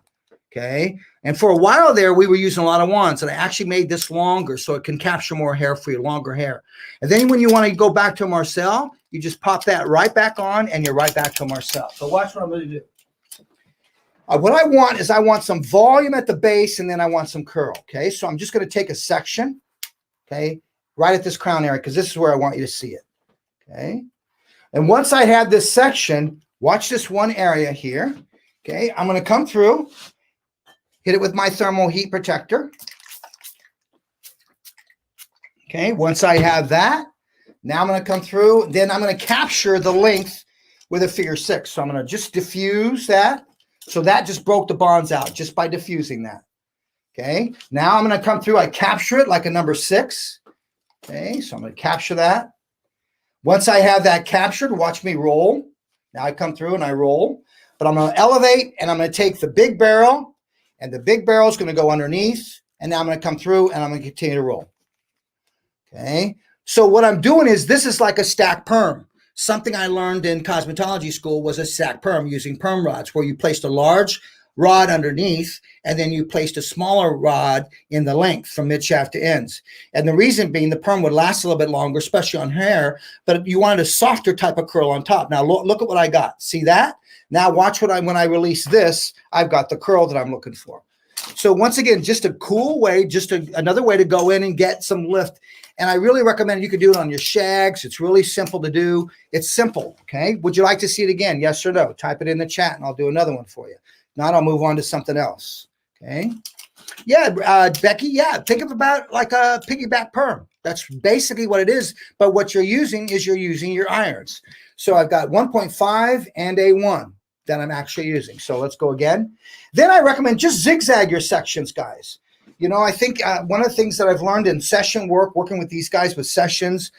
okay? And for a while there, we were using a lot of wands, and I actually made this longer so it can capture more hair for you, longer hair. And then when you want to go back to a Marcel, you just pop that right back on, and you're right back to a Marcel. So watch what I'm going to do. What I want is I want some volume at the base, and then I want some curl, okay? So I'm just going to take a section, okay, right at this crown area, because this is where I want you to see it, okay? And once I have this section, watch this one area here, okay? I'm going to come through, hit it with my thermal heat protector, okay? Once I have that, now I'm going to come through, then I'm going to capture the length with a figure 6. So I'm going to just diffuse that. So that just broke the bonds out just by diffusing that. Okay. Now I'm going to come through. I capture it like a number 6. Okay. So I'm going to capture that. Once I have that captured, watch me roll. Now I come through and I roll. But I'm going to elevate and I'm going to take the big barrel, and the big barrel is going to go underneath. And now I'm going to come through and I'm going to continue to roll. Okay. So what I'm doing is this is like a stack perm. Something I learned in cosmetology school was a stack perm using perm rods, where you placed a large rod underneath and then you placed a smaller rod in the length from mid shaft to ends. And the reason being the perm would last a little bit longer, especially on hair, but you wanted a softer type of curl on top. Now look at what I got. See that? Now watch when I release this, I've got the curl that I'm looking for. So once again, just a cool way, another way to go in and get some lift. And I really recommend you could do it on your shags. It's really simple to do. It's simple, okay? Would you like to see it again? Yes or no? Type it in the chat and I'll do another one for you. If not, I'll move on to something else, okay? Yeah, Becky, yeah. Think of about like a piggyback perm. That's basically what it is. But what you're using is you're using your irons. So I've got 1.5 and a 1 that I'm actually using. So let's go again. Then I recommend just zigzag your sections, guys. You know, I think one of the things that I've learned in session work, working with these guys with sessions,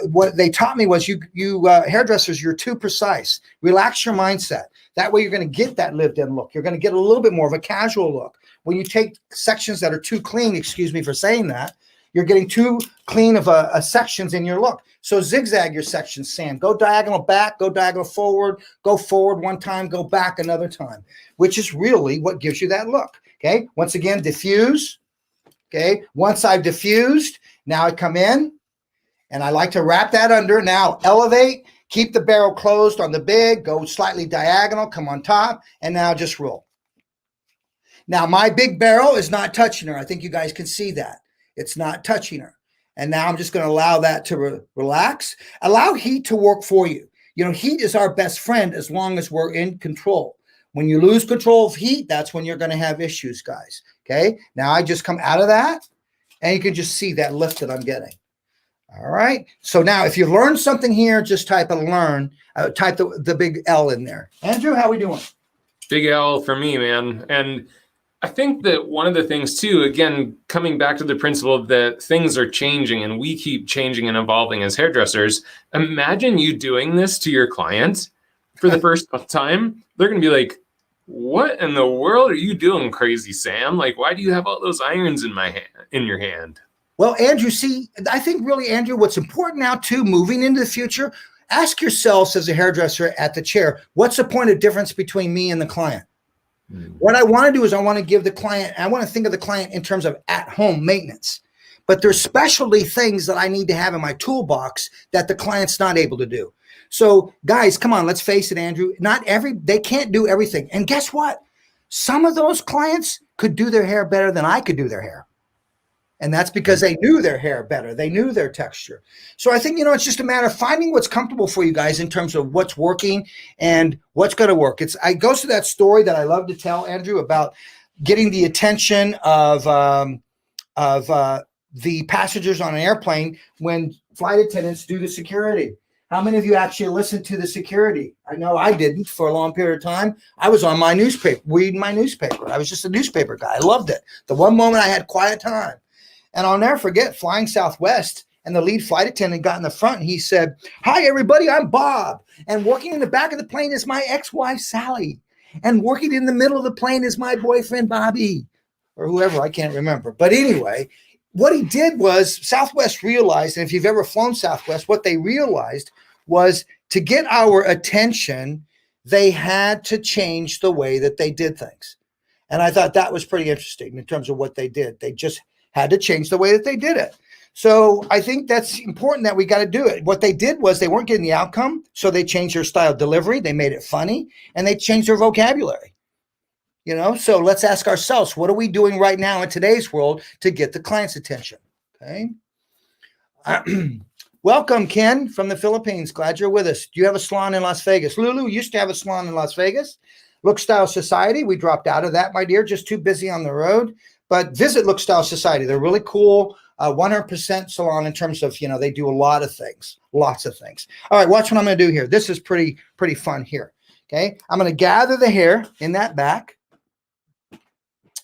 what they taught me was you hairdressers, you're too precise. Relax your mindset. That way you're going to get that lived-in look. You're going to get a little bit more of a casual look. When you take sections that are too clean, excuse me for saying that, you're getting too clean of a sections in your look. So zigzag your sections, Sam. Go diagonal back, go diagonal forward, go forward one time, go back another time, which is really what gives you that look. Okay. Once again, diffuse. Okay. Once I've diffused, now I come in and I like to wrap that under. Now elevate, keep the barrel closed on the big, go slightly diagonal, come on top, and now just roll. Now my big barrel is not touching her. I think you guys can see that. It's not touching her. And now I'm just going to allow that to relax. Allow heat to work for you. You know, heat is our best friend as long as we're in control. When you lose control of heat, that's when you're going to have issues, guys. Okay. Now I just come out of that and you can just see that lift that I'm getting. All right. So now if you learned something here, just type a learn, type the big L in there. Andrew, how we doing? Big L for me, man. And I think that one of the things too, again, coming back to the principle that things are changing and we keep changing and evolving as hairdressers, imagine you doing this to your client for the first time. They're going to be like, what in the world are you doing, crazy Sam? Like, why do you have all those irons in your hand? Well, Andrew, see, I think really, Andrew, what's important now too, moving into the future, ask yourselves as a hairdresser at the chair, what's the point of difference between me and the client? What I want to do is I want to give the client, I want to think of the client in terms of at-home maintenance. But there's specialty things that I need to have in my toolbox that the client's not able to do. So guys, come on, let's face it, Andrew, they can't do everything. And guess what? Some of those clients could do their hair better than I could do their hair. And that's because they knew their hair better. They knew their texture. So I think, you know, it's just a matter of finding what's comfortable for you guys in terms of what's working and what's going to work. It goes to that story that I love to tell, Andrew, about getting the attention of the passengers on an airplane when flight attendants do the security. How many of you actually listened to the security? I know I didn't for a long period of time. I was on my newspaper, reading my newspaper. I was just a newspaper guy. I loved it. The one moment I had quiet time. And I'll never forget flying Southwest, and the lead flight attendant got in the front and he said, "Hi, everybody, I'm Bob. And working in the back of the plane is my ex-wife, Sally. And working in the middle of the plane is my boyfriend, Bobby," or whoever, I can't remember. But anyway, what he did was Southwest realized, and if you've ever flown Southwest, what they realized was to get our attention, they had to change the way that they did things. And I thought that was pretty interesting in terms of what they did. They just had to change the way that they did it. So I think that's important that we got to do it. What they did was they weren't getting the outcome. So they changed their style of delivery. They made it funny and they changed their vocabulary. You know, so let's ask ourselves, what are we doing right now in today's world to get the client's attention? Okay. Welcome, Ken from the Philippines. Glad you're with us. Do you have a salon in Las Vegas? Lulu used to have a salon in Las Vegas. Look Style Society. We dropped out of that, my dear, just too busy on the road. But visit Look Style Society. They're really cool. 100% salon in terms of, you know, they do a lot of things, lots of things. All right, watch what I'm going to do here. This is pretty fun here. Okay, I'm going to gather the hair in that back.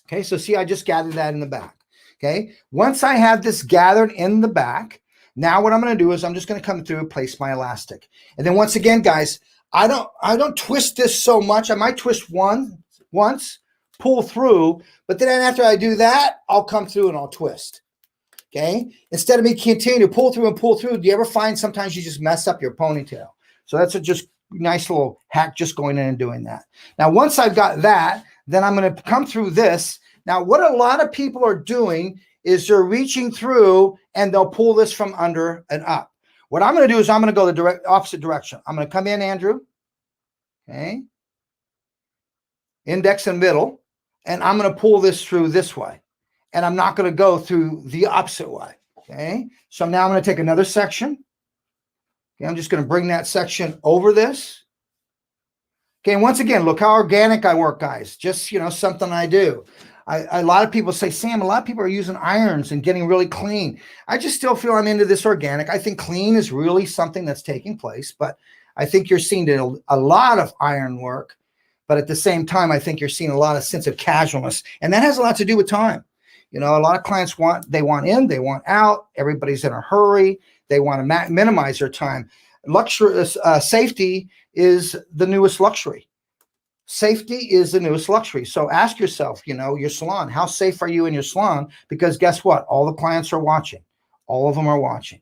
Okay, so see, I just gathered that in the back. Okay, once I have this gathered in the back, now what I'm going to do is I'm just going to come through and place my elastic. And then once again, guys, I don't twist this so much. I might twist once, pull through, but then after I do that, I'll come through and I'll twist. Okay. Instead of me continue to pull through and pull through, do you ever find sometimes you just mess up your ponytail? So that's a just nice little hack, just going in and doing that. Now, once I've got that, then I'm going to come through this. Now, what a lot of people are doing is they're reaching through and they'll pull this from under and up. What I'm going to do is I'm going to go the opposite direction. I'm going to come in, Andrew. Okay. Index and middle. And I'm going to pull this through this way. And I'm not going to go through the opposite way. Okay. So now I'm going to take another section. Okay. I'm just going to bring that section over this. Okay. And once again, look how organic I work, guys. Just, you know, something I do. A lot of people say, Sam, a lot of people are using irons and getting really clean. I just still feel I'm into this organic. I think clean is really something that's taking place, but I think you're seeing a lot of iron work. But at the same time, I think you're seeing a lot of sense of casualness. And that has a lot to do with time. You know, a lot of clients want in, they want out. Everybody's in a hurry. They want to minimize their time. Luxury, safety is the newest luxury. Safety is the newest luxury. So ask yourself, you know, your salon, how safe are you in your salon? Because guess what? All the clients are watching. All of them are watching.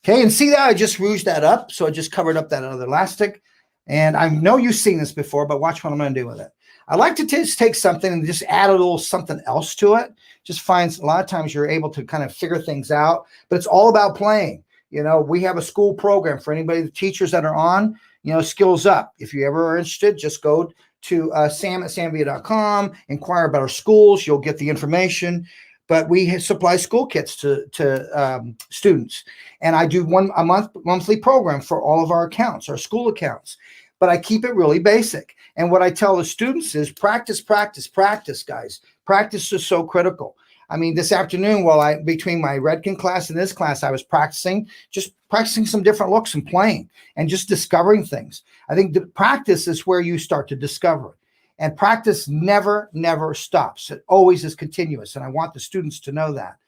Okay, and see that I just rouged that up. So I just covered up that other elastic. And I know you've seen this before, but watch what I'm going to do with it. I like to just take something and just add a little something else to it. Just finds a lot of times you're able to kind of figure things out, but it's all about playing. You know, we have a school program for anybody, the teachers that are on, you know, Skills Up. If you ever are interested, just go to sam@samvia.com, inquire about our schools. You'll get the information. But we supply school kits to students. And I do a monthly program for all of our accounts, our school accounts. But I keep it really basic. And what I tell the students is practice, practice, practice, guys. Practice is so critical. I mean, this afternoon, between my Redken class and this class, I was practicing some different looks and playing and just discovering things. I think the practice is where you start to discover. And practice never, never stops. It always is continuous. And I want the students to know that.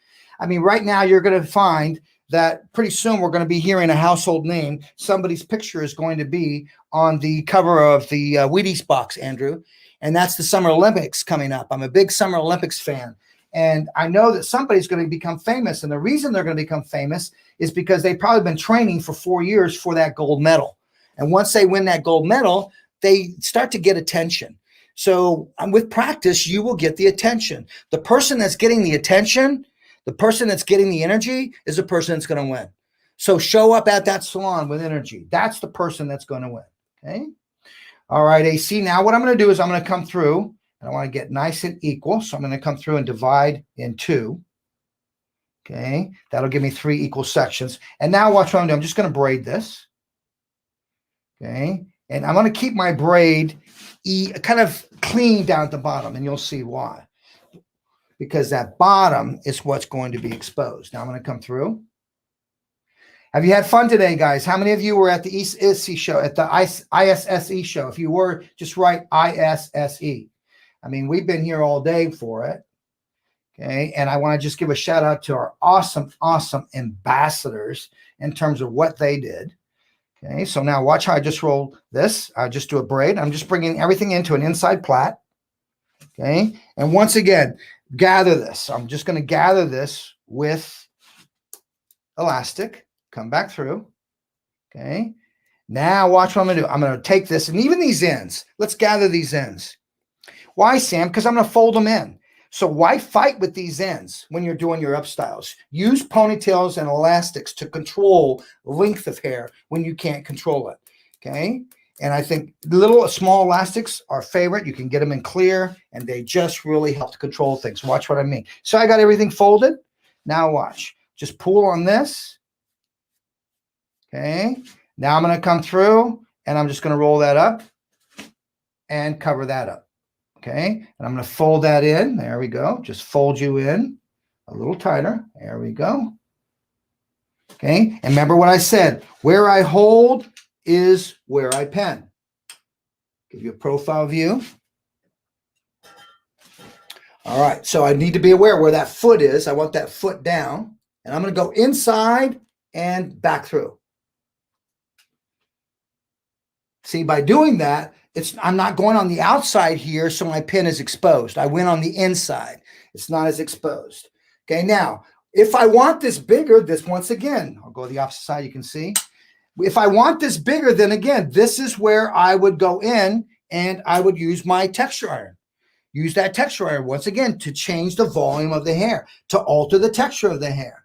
I mean, right now you're going to find that pretty soon we're going to be hearing a household name. Somebody's picture is going to be on the cover of the Wheaties box, Andrew. And that's the Summer Olympics coming up. I'm a big Summer Olympics fan. And I know that somebody's going to become famous. And the reason they're going to become famous is because they've probably been training for 4 years for that gold medal. And once they win that gold medal, they start to get attention. So with practice, you will get the attention. The person that's getting the attention, the person that's getting the energy is the person that's going to win. So show up at that salon with energy. That's the person that's going to win. Okay. All right, AC. Now what I'm going to do is I'm going to come through and I want to get nice and equal. So I'm going to come through and divide in 2. Okay. That'll give me 3 equal sections. And now watch what I'm doing. I'm just going to braid this. Okay. And I'm going to keep my braid kind of clean down at the bottom, and you'll see why. Because that bottom is what's going to be exposed. Now I'm going to come through. Have you had fun today, guys? How many of you were at the ISSE show, at the ISSE show? If you were, just write ISSE. I mean, we've been here all day for it. Okay. And I want to just give a shout out to our awesome, awesome ambassadors in terms of what they did. Okay, so now watch how I just roll this. I just do a braid. I'm just bringing everything into an inside plait. Okay, and once again, gather this. I'm just going to gather this with elastic. Come back through. Okay, now watch what I'm going to do. I'm going to take this, and even these ends. Let's gather these ends. Why, Sam? Because I'm going to fold them in. So why fight with these ends when you're doing your upstyles? Use ponytails and elastics to control length of hair when you can't control it, okay? And I think little small elastics are favorite. You can get them in clear, and they just really help to control things. Watch what I mean. So I got everything folded. Now watch. Just pull on this, okay? Now I'm going to come through, and I'm just going to roll that up and cover that up. Okay, and I'm going to fold that in. There we go. Just fold you in a little tighter. There we go. Okay, and remember what I said. Where I hold is where I pen. Give you a profile view. All right, so I need to be aware where that foot is. I want that foot down. And I'm going to go inside and back through. See, by doing that, I'm not going on the outside here, so my pin is exposed. I went on the inside. It's not as exposed. Okay, now, if I want this bigger, once again, I'll go to the opposite side, you can see. If I want this bigger, then again, this is where I would go in and I would use my texture iron. Use that texture iron, once again, to change the volume of the hair, to alter the texture of the hair.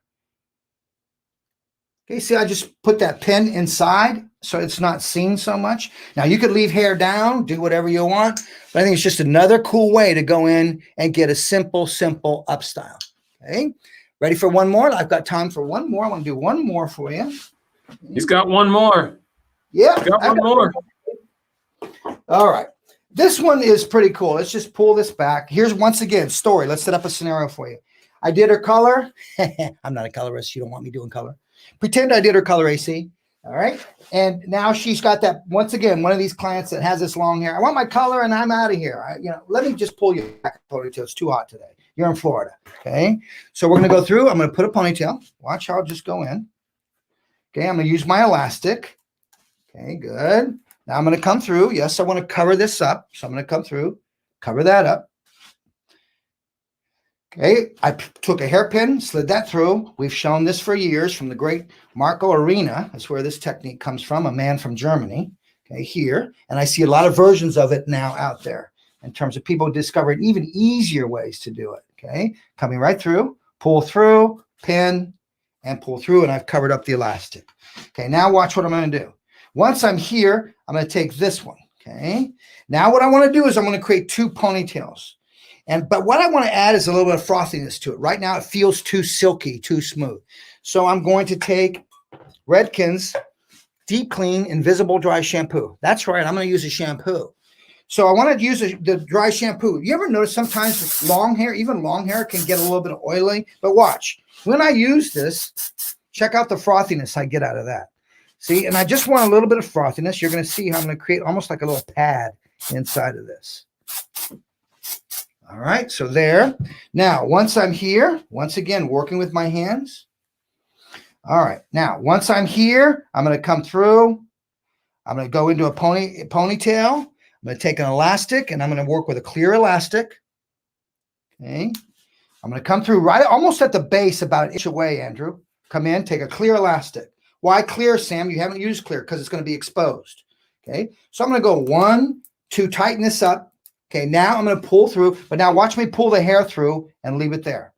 Okay, see, I just put that pin inside so it's not seen so much. Now, you could leave hair down, do whatever you want, but I think it's just another cool way to go in and get a simple, simple upstyle. Okay, ready for one more? I've got time for one more. I want to do one more for you. He's got one more. Yeah. He's got one more. All right. this one is pretty cool. Let's just pull this back. Here's once again, story. Let's set up a scenario for you. I did her color. I'm not a colorist. You don't want me doing color. Pretend I did her color AC. All right. And now she's got that, once again, one of these clients that has this long hair. I want my color and I'm out of here. Let me just pull you back a ponytail. It's too hot today. You're in Florida. Okay. So we're going to go through. I'm going to put a ponytail. Watch how I'll just go in. Okay. I'm going to use my elastic. Okay. Good. Now I'm going to come through. Yes, I want to cover this up. So I'm going to come through, cover that up. Okay, I took a hairpin, slid that through. We've shown this for years from the great Marco Arena. That's where this technique comes from, a man from Germany. Okay, here. And I see a lot of versions of it now out there in terms of people discovering even easier ways to do it. Okay, coming right through, pull through, pin, and pull through, and I've covered up the elastic. Okay, now watch what I'm going to do. Once I'm here, I'm going to take this one. Okay, now what I want to do is I'm going to create 2 ponytails. But what I want to add is a little bit of frothiness to it. Right now, it feels too silky, too smooth. So I'm going to take Redken's Deep Clean Invisible Dry Shampoo. That's right. I'm going to use a shampoo. So I want to use the dry shampoo. You ever notice sometimes long hair, even long hair, can get a little bit of oily? But watch. When I use this, check out the frothiness I get out of that. See, and I just want a little bit of frothiness. You're going to see how I'm going to create almost like a little pad inside of this. All right, so there. Now, once I'm here, once again, working with my hands. All right, now, once I'm here, I'm going to come through. I'm going to go into a ponytail. I'm going to take an elastic, and I'm going to work with a clear elastic. Okay. I'm going to come through right almost at the base, about an inch away, Andrew. Come in, take a clear elastic. Why clear, Sam? You haven't used clear because it's going to be exposed. Okay, so I'm going to go 1, 2, tighten this up. Okay, now I'm going to pull through, but now watch me pull the hair through and leave it there.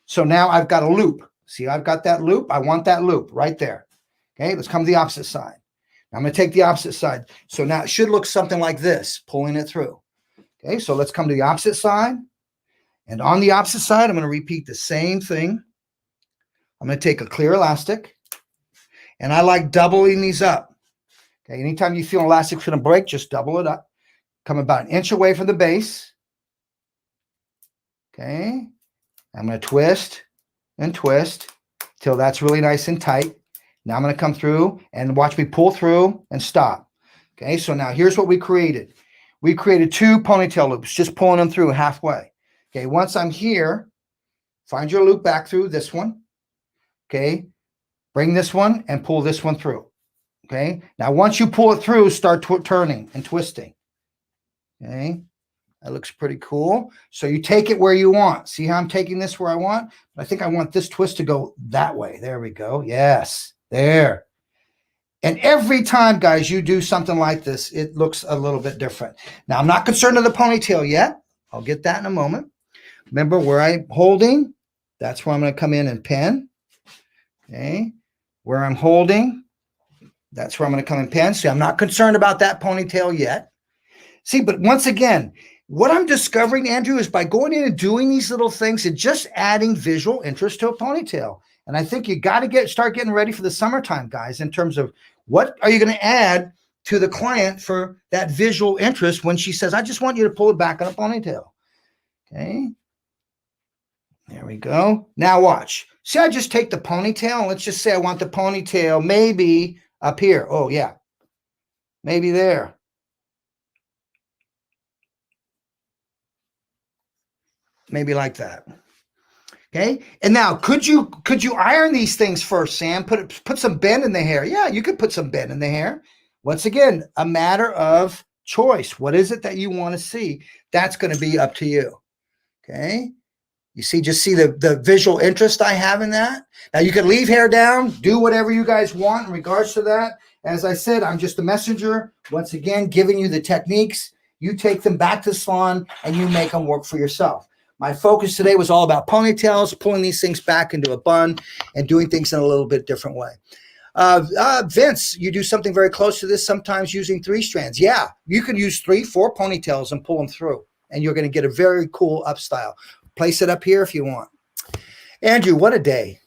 So now I've got a loop. See, I've got that loop. I want that loop right there. Okay, let's come to the opposite side. Now I'm going to take the opposite side. So now it should look something like this, pulling it through. Okay, so let's come to the opposite side. And on the opposite side, I'm going to repeat the same thing. I'm going to take a clear elastic. And I like doubling these up. Okay, anytime you feel an elastic's going to break, just double it up. Come about an inch away from the base. Okay. I'm going to twist and twist till that's really nice and tight. Now I'm going to come through and watch me pull through and stop. Okay. So now here's what we created. We created 2 ponytail loops, just pulling them through halfway. Okay. Once I'm here, find your loop back through this one. Okay. Bring this one and pull this one through. Okay. Now, once you pull it through, start turning and twisting. Okay, that looks pretty cool. So you take it where you want. See how I'm taking this where I want? I think I want this twist to go that way. There we go. Yes, there. And every time, guys, you do something like this, it looks a little bit different. Now, I'm not concerned with the ponytail yet. I'll get that in a moment. Remember where I'm holding? That's where I'm going to come in and pin. Okay, where I'm holding, that's where I'm going to come and pin. See, I'm not concerned about that ponytail yet. See, but once again, what I'm discovering, Andrew, is by going in and doing these little things and just adding visual interest to a ponytail. And I think you got to start getting ready for the summertime, guys, in terms of what are you going to add to the client for that visual interest when she says, I just want you to pull it back on a ponytail. Okay. There we go. Now watch. See, I just take the ponytail and let's just say I want the ponytail maybe up here. Oh, yeah. Maybe there. Maybe like that. Okay. And now could you iron these things first, Sam? Put some bend in the hair. Yeah, you could put some bend in the hair. Once again, a matter of choice. What is it that you want to see? That's going to be up to you. Okay. You see, just see the visual interest I have in that. Now you can leave hair down, do whatever you guys want in regards to that. As I said, I'm just a messenger. Once again, giving you the techniques. You take them back to the salon and you make them work for yourself. My focus today was all about ponytails, pulling these things back into a bun and doing things in a little bit different way. Vince, you do something very close to this, sometimes using 3 strands. Yeah, you can use 3, 4 ponytails and pull them through, and you're going to get a very cool Upstyle. Place it up here if you want. Andrew, what a day.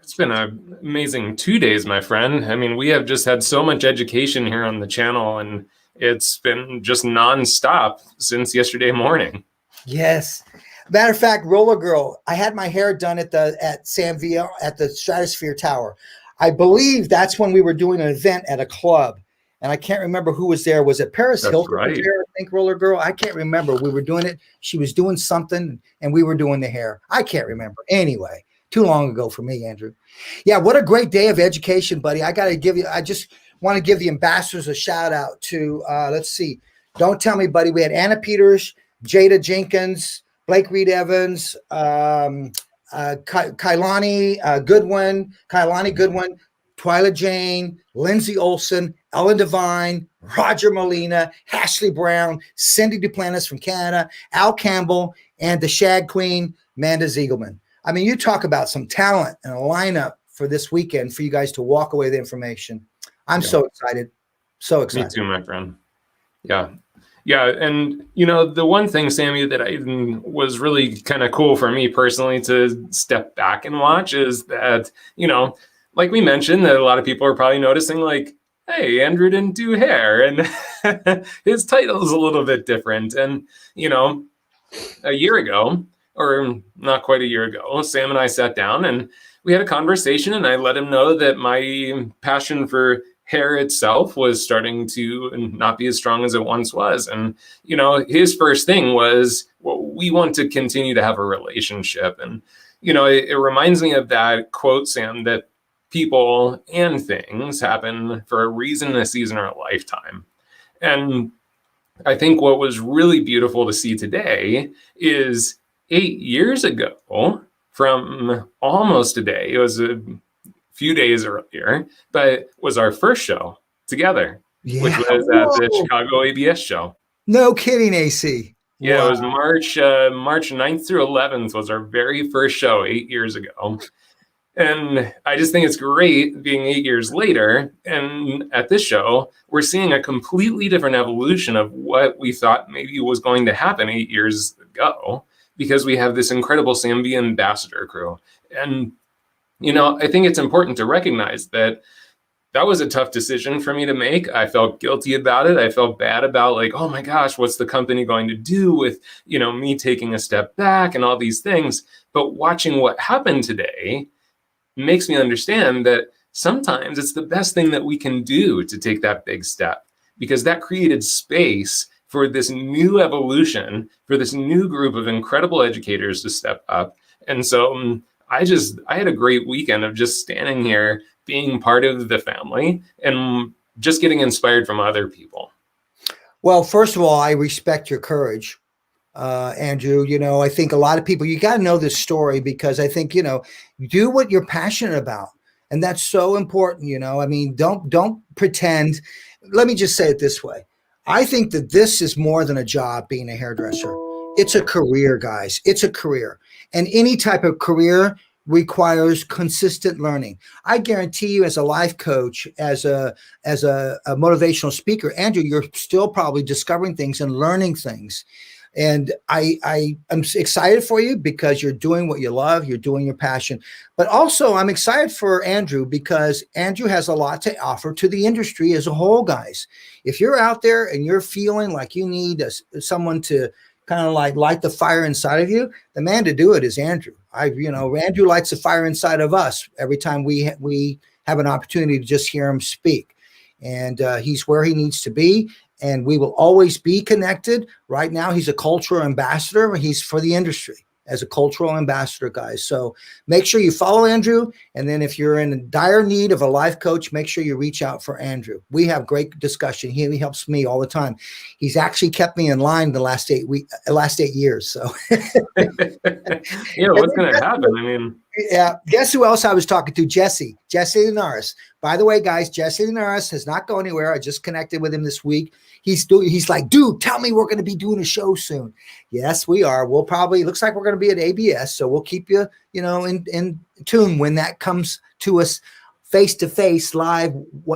It's been an amazing 2 days, my friend. I mean, we have just had so much education here on the channel, and it's been just nonstop since yesterday morning. Yes. Matter of fact, Roller Girl, I had my hair done at San Via at the Stratosphere Tower. I believe that's when we were doing an event at a club. And I can't remember who was there. Was it Paris That's Hilton right. was there, I think, Roller Girl? I can't remember. We were doing it. She was doing something, and we were doing the hair. I can't remember. Anyway, too long ago for me, Andrew. Yeah, what a great day of education, buddy. I just want to give the ambassadors a shout out to, let's see. Don't tell me, buddy. We had Anna Peters, Jada Jenkins, Blake Reed Evans, Kailani Goodwin, Twyla Jane, Lindsay Olson, Ellen Devine, Roger Molina, Ashley Brown, Cindy Duplantis from Canada, Al Campbell, and the Shag Queen, Manda ZIEGELMAN. I mean, you talk about some talent and a lineup for this weekend for you guys to walk away with information. I'm so excited. So excited. Me too, my friend. Yeah. Yeah. And, the one thing, Sammy, that I was really kind of cool for me personally to step back and watch is that, like we mentioned, that a lot of people are probably noticing, like, hey, Andrew didn't do hair and his title's a little bit different. And, a year ago, or not quite a year ago, Sam and I sat down and we had a conversation, and I let him know that my passion for hair itself was starting to not be as strong as it once was. And, his first thing was, well, we want to continue to have a relationship. And, it reminds me of that quote, Sam, that people and things happen for a reason, a season, or a lifetime. And I think what was really beautiful to see today is 8 years ago from almost today, it was a few days earlier, but was our first show together, which was at the Chicago ABS show. No kidding, AC. Yeah, Wow. It was March 9th through 11th was our very first show 8 years ago. And I just think it's great being 8 years later. And at this show, we're seeing a completely different evolution of what we thought maybe was going to happen 8 years ago, because we have this incredible Zambia ambassador crew. And, I think it's important to recognize that that was a tough decision for me to make. I felt guilty about it. I felt bad about, like, oh my gosh, what's the company going to do with, me taking a step back and all these things. But watching what happened today makes me understand that sometimes it's the best thing that we can do to take that big step, because that created space for this new evolution, for this new group of incredible educators to step up. And so I had a great weekend of just standing here, being part of the family, and just getting inspired from other people. Well, first of all, I respect your courage. Andrew, I think a lot of people, you got to know this story, because I think, do what you're passionate about. And that's so important. I mean, don't pretend. Let me just say it this way. I think that this is more than a job, being a hairdresser. It's a career, guys. It's a career. And any type of career requires consistent learning. I guarantee you, as a life coach, as a motivational speaker, Andrew, you're still probably discovering things and learning things. And I'm excited for you, because you're doing what you love, you're doing your passion. But also I'm excited for Andrew, because Andrew has a lot to offer to the industry as a whole, guys. If you're out there and you're feeling like you need someone to kind of like light the fire inside of you, the man to do it is Andrew. Andrew lights the fire inside of us every time we have an opportunity to just hear him speak. And he's where he needs to be. And we will always be connected. Right now, he's a cultural ambassador. He's for the industry as a cultural ambassador, guys. So make sure you follow Andrew. And then if you're in dire need of a life coach, make sure you reach out for Andrew. We have great discussion. He helps me all the time. He's actually kept me in line the last 8 years. So yeah, what's going to happen? I mean, yeah. Guess who else I was talking to? Jesse Linares. By the way, guys, Jesse Linares has not gone anywhere. I just connected with him this week. He's like, dude, tell me we're going to be doing a show soon. Yes, we are. We'll probably, looks like we're going to be at ABS. So we'll keep you, in tune when that comes to us face-to-face live,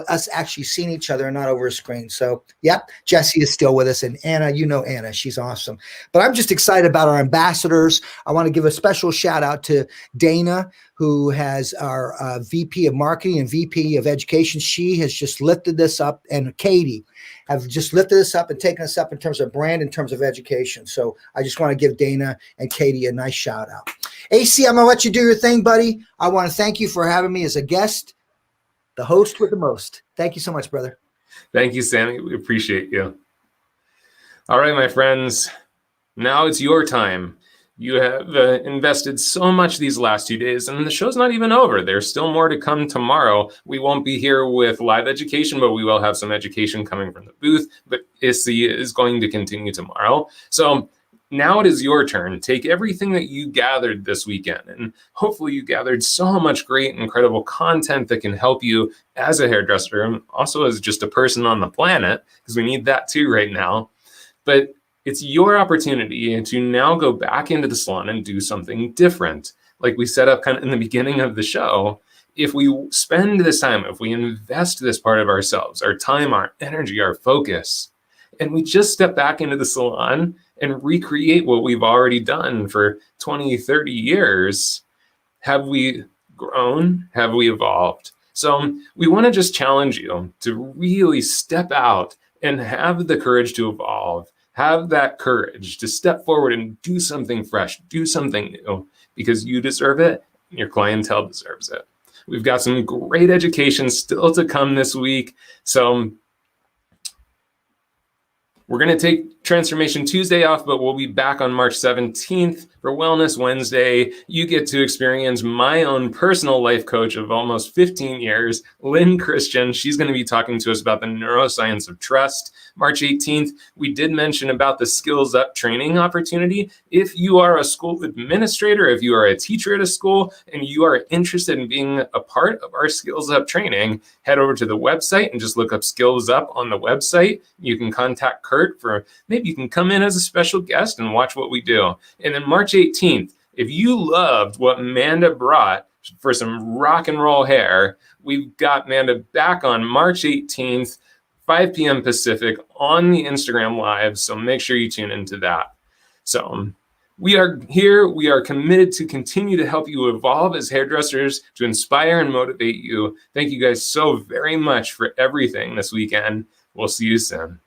us actually seeing each other and not over a screen. So, yep, Jesse is still with us. And Anna, you know Anna, she's awesome. But I'm just excited about our ambassadors. I want to give a special shout out to Dana, who has our VP of Marketing and VP of Education. She has just lifted this up, and Katie have just lifted this up and taken us up in terms of brand, in terms of education. So I just want to give Dana and Katie a nice shout out. AC, I'm going to let you do your thing, buddy. I want to thank you for having me as a guest, the host with the most. Thank you so much, brother. Thank you, Sammy. We appreciate you. All right, my friends, now it's your time. You have invested so much these last 2 days, and the show's not even over. There's still more to come tomorrow. We won't be here with live education, but we will have some education coming from the booth. But ISSE is going to continue tomorrow. So now it is your turn. Take everything that you gathered this weekend, and hopefully you gathered so much great, incredible content that can help you as a hairdresser, and also as just a person on the planet, because we need that too right now. But it's your opportunity to now go back into the salon and do something different. Like we set up kind of in the beginning of the show, if we spend this time, if we invest this part of ourselves, our time, our energy, our focus, and we just step back into the salon and recreate what we've already done for 20, 30 years, have we grown? Have we evolved? So we want to just challenge you to really step out and have the courage to evolve. Have that courage to step forward and do something fresh, do something new, because you deserve it, and your clientele deserves it. We've got some great education still to come this week. So we're going to take Transformation Tuesday off, but we'll be back on March 17th for Wellness Wednesday. You get to experience my own personal life coach of almost 15 years, Lynn Christian. She's going to be talking to us about the neuroscience of trust. March 18th, we did mention about the Skills Up training opportunity. If you are a school administrator, if you are a teacher at a school, and you are interested in being a part of our Skills Up training, head over to the website and just look up Skills Up on the website. You can contact Kurt for maybe you can come in as a special guest and watch what we do. And then March 18th, if you loved what Manda brought for some rock and roll hair, we've got Manda back on March 18th, 5 p.m. Pacific on the Instagram Live. So make sure you tune into that. So we are here. We are committed to continue to help you evolve as hairdressers, to inspire and motivate you. Thank you guys so very much for everything this weekend. We'll see you soon.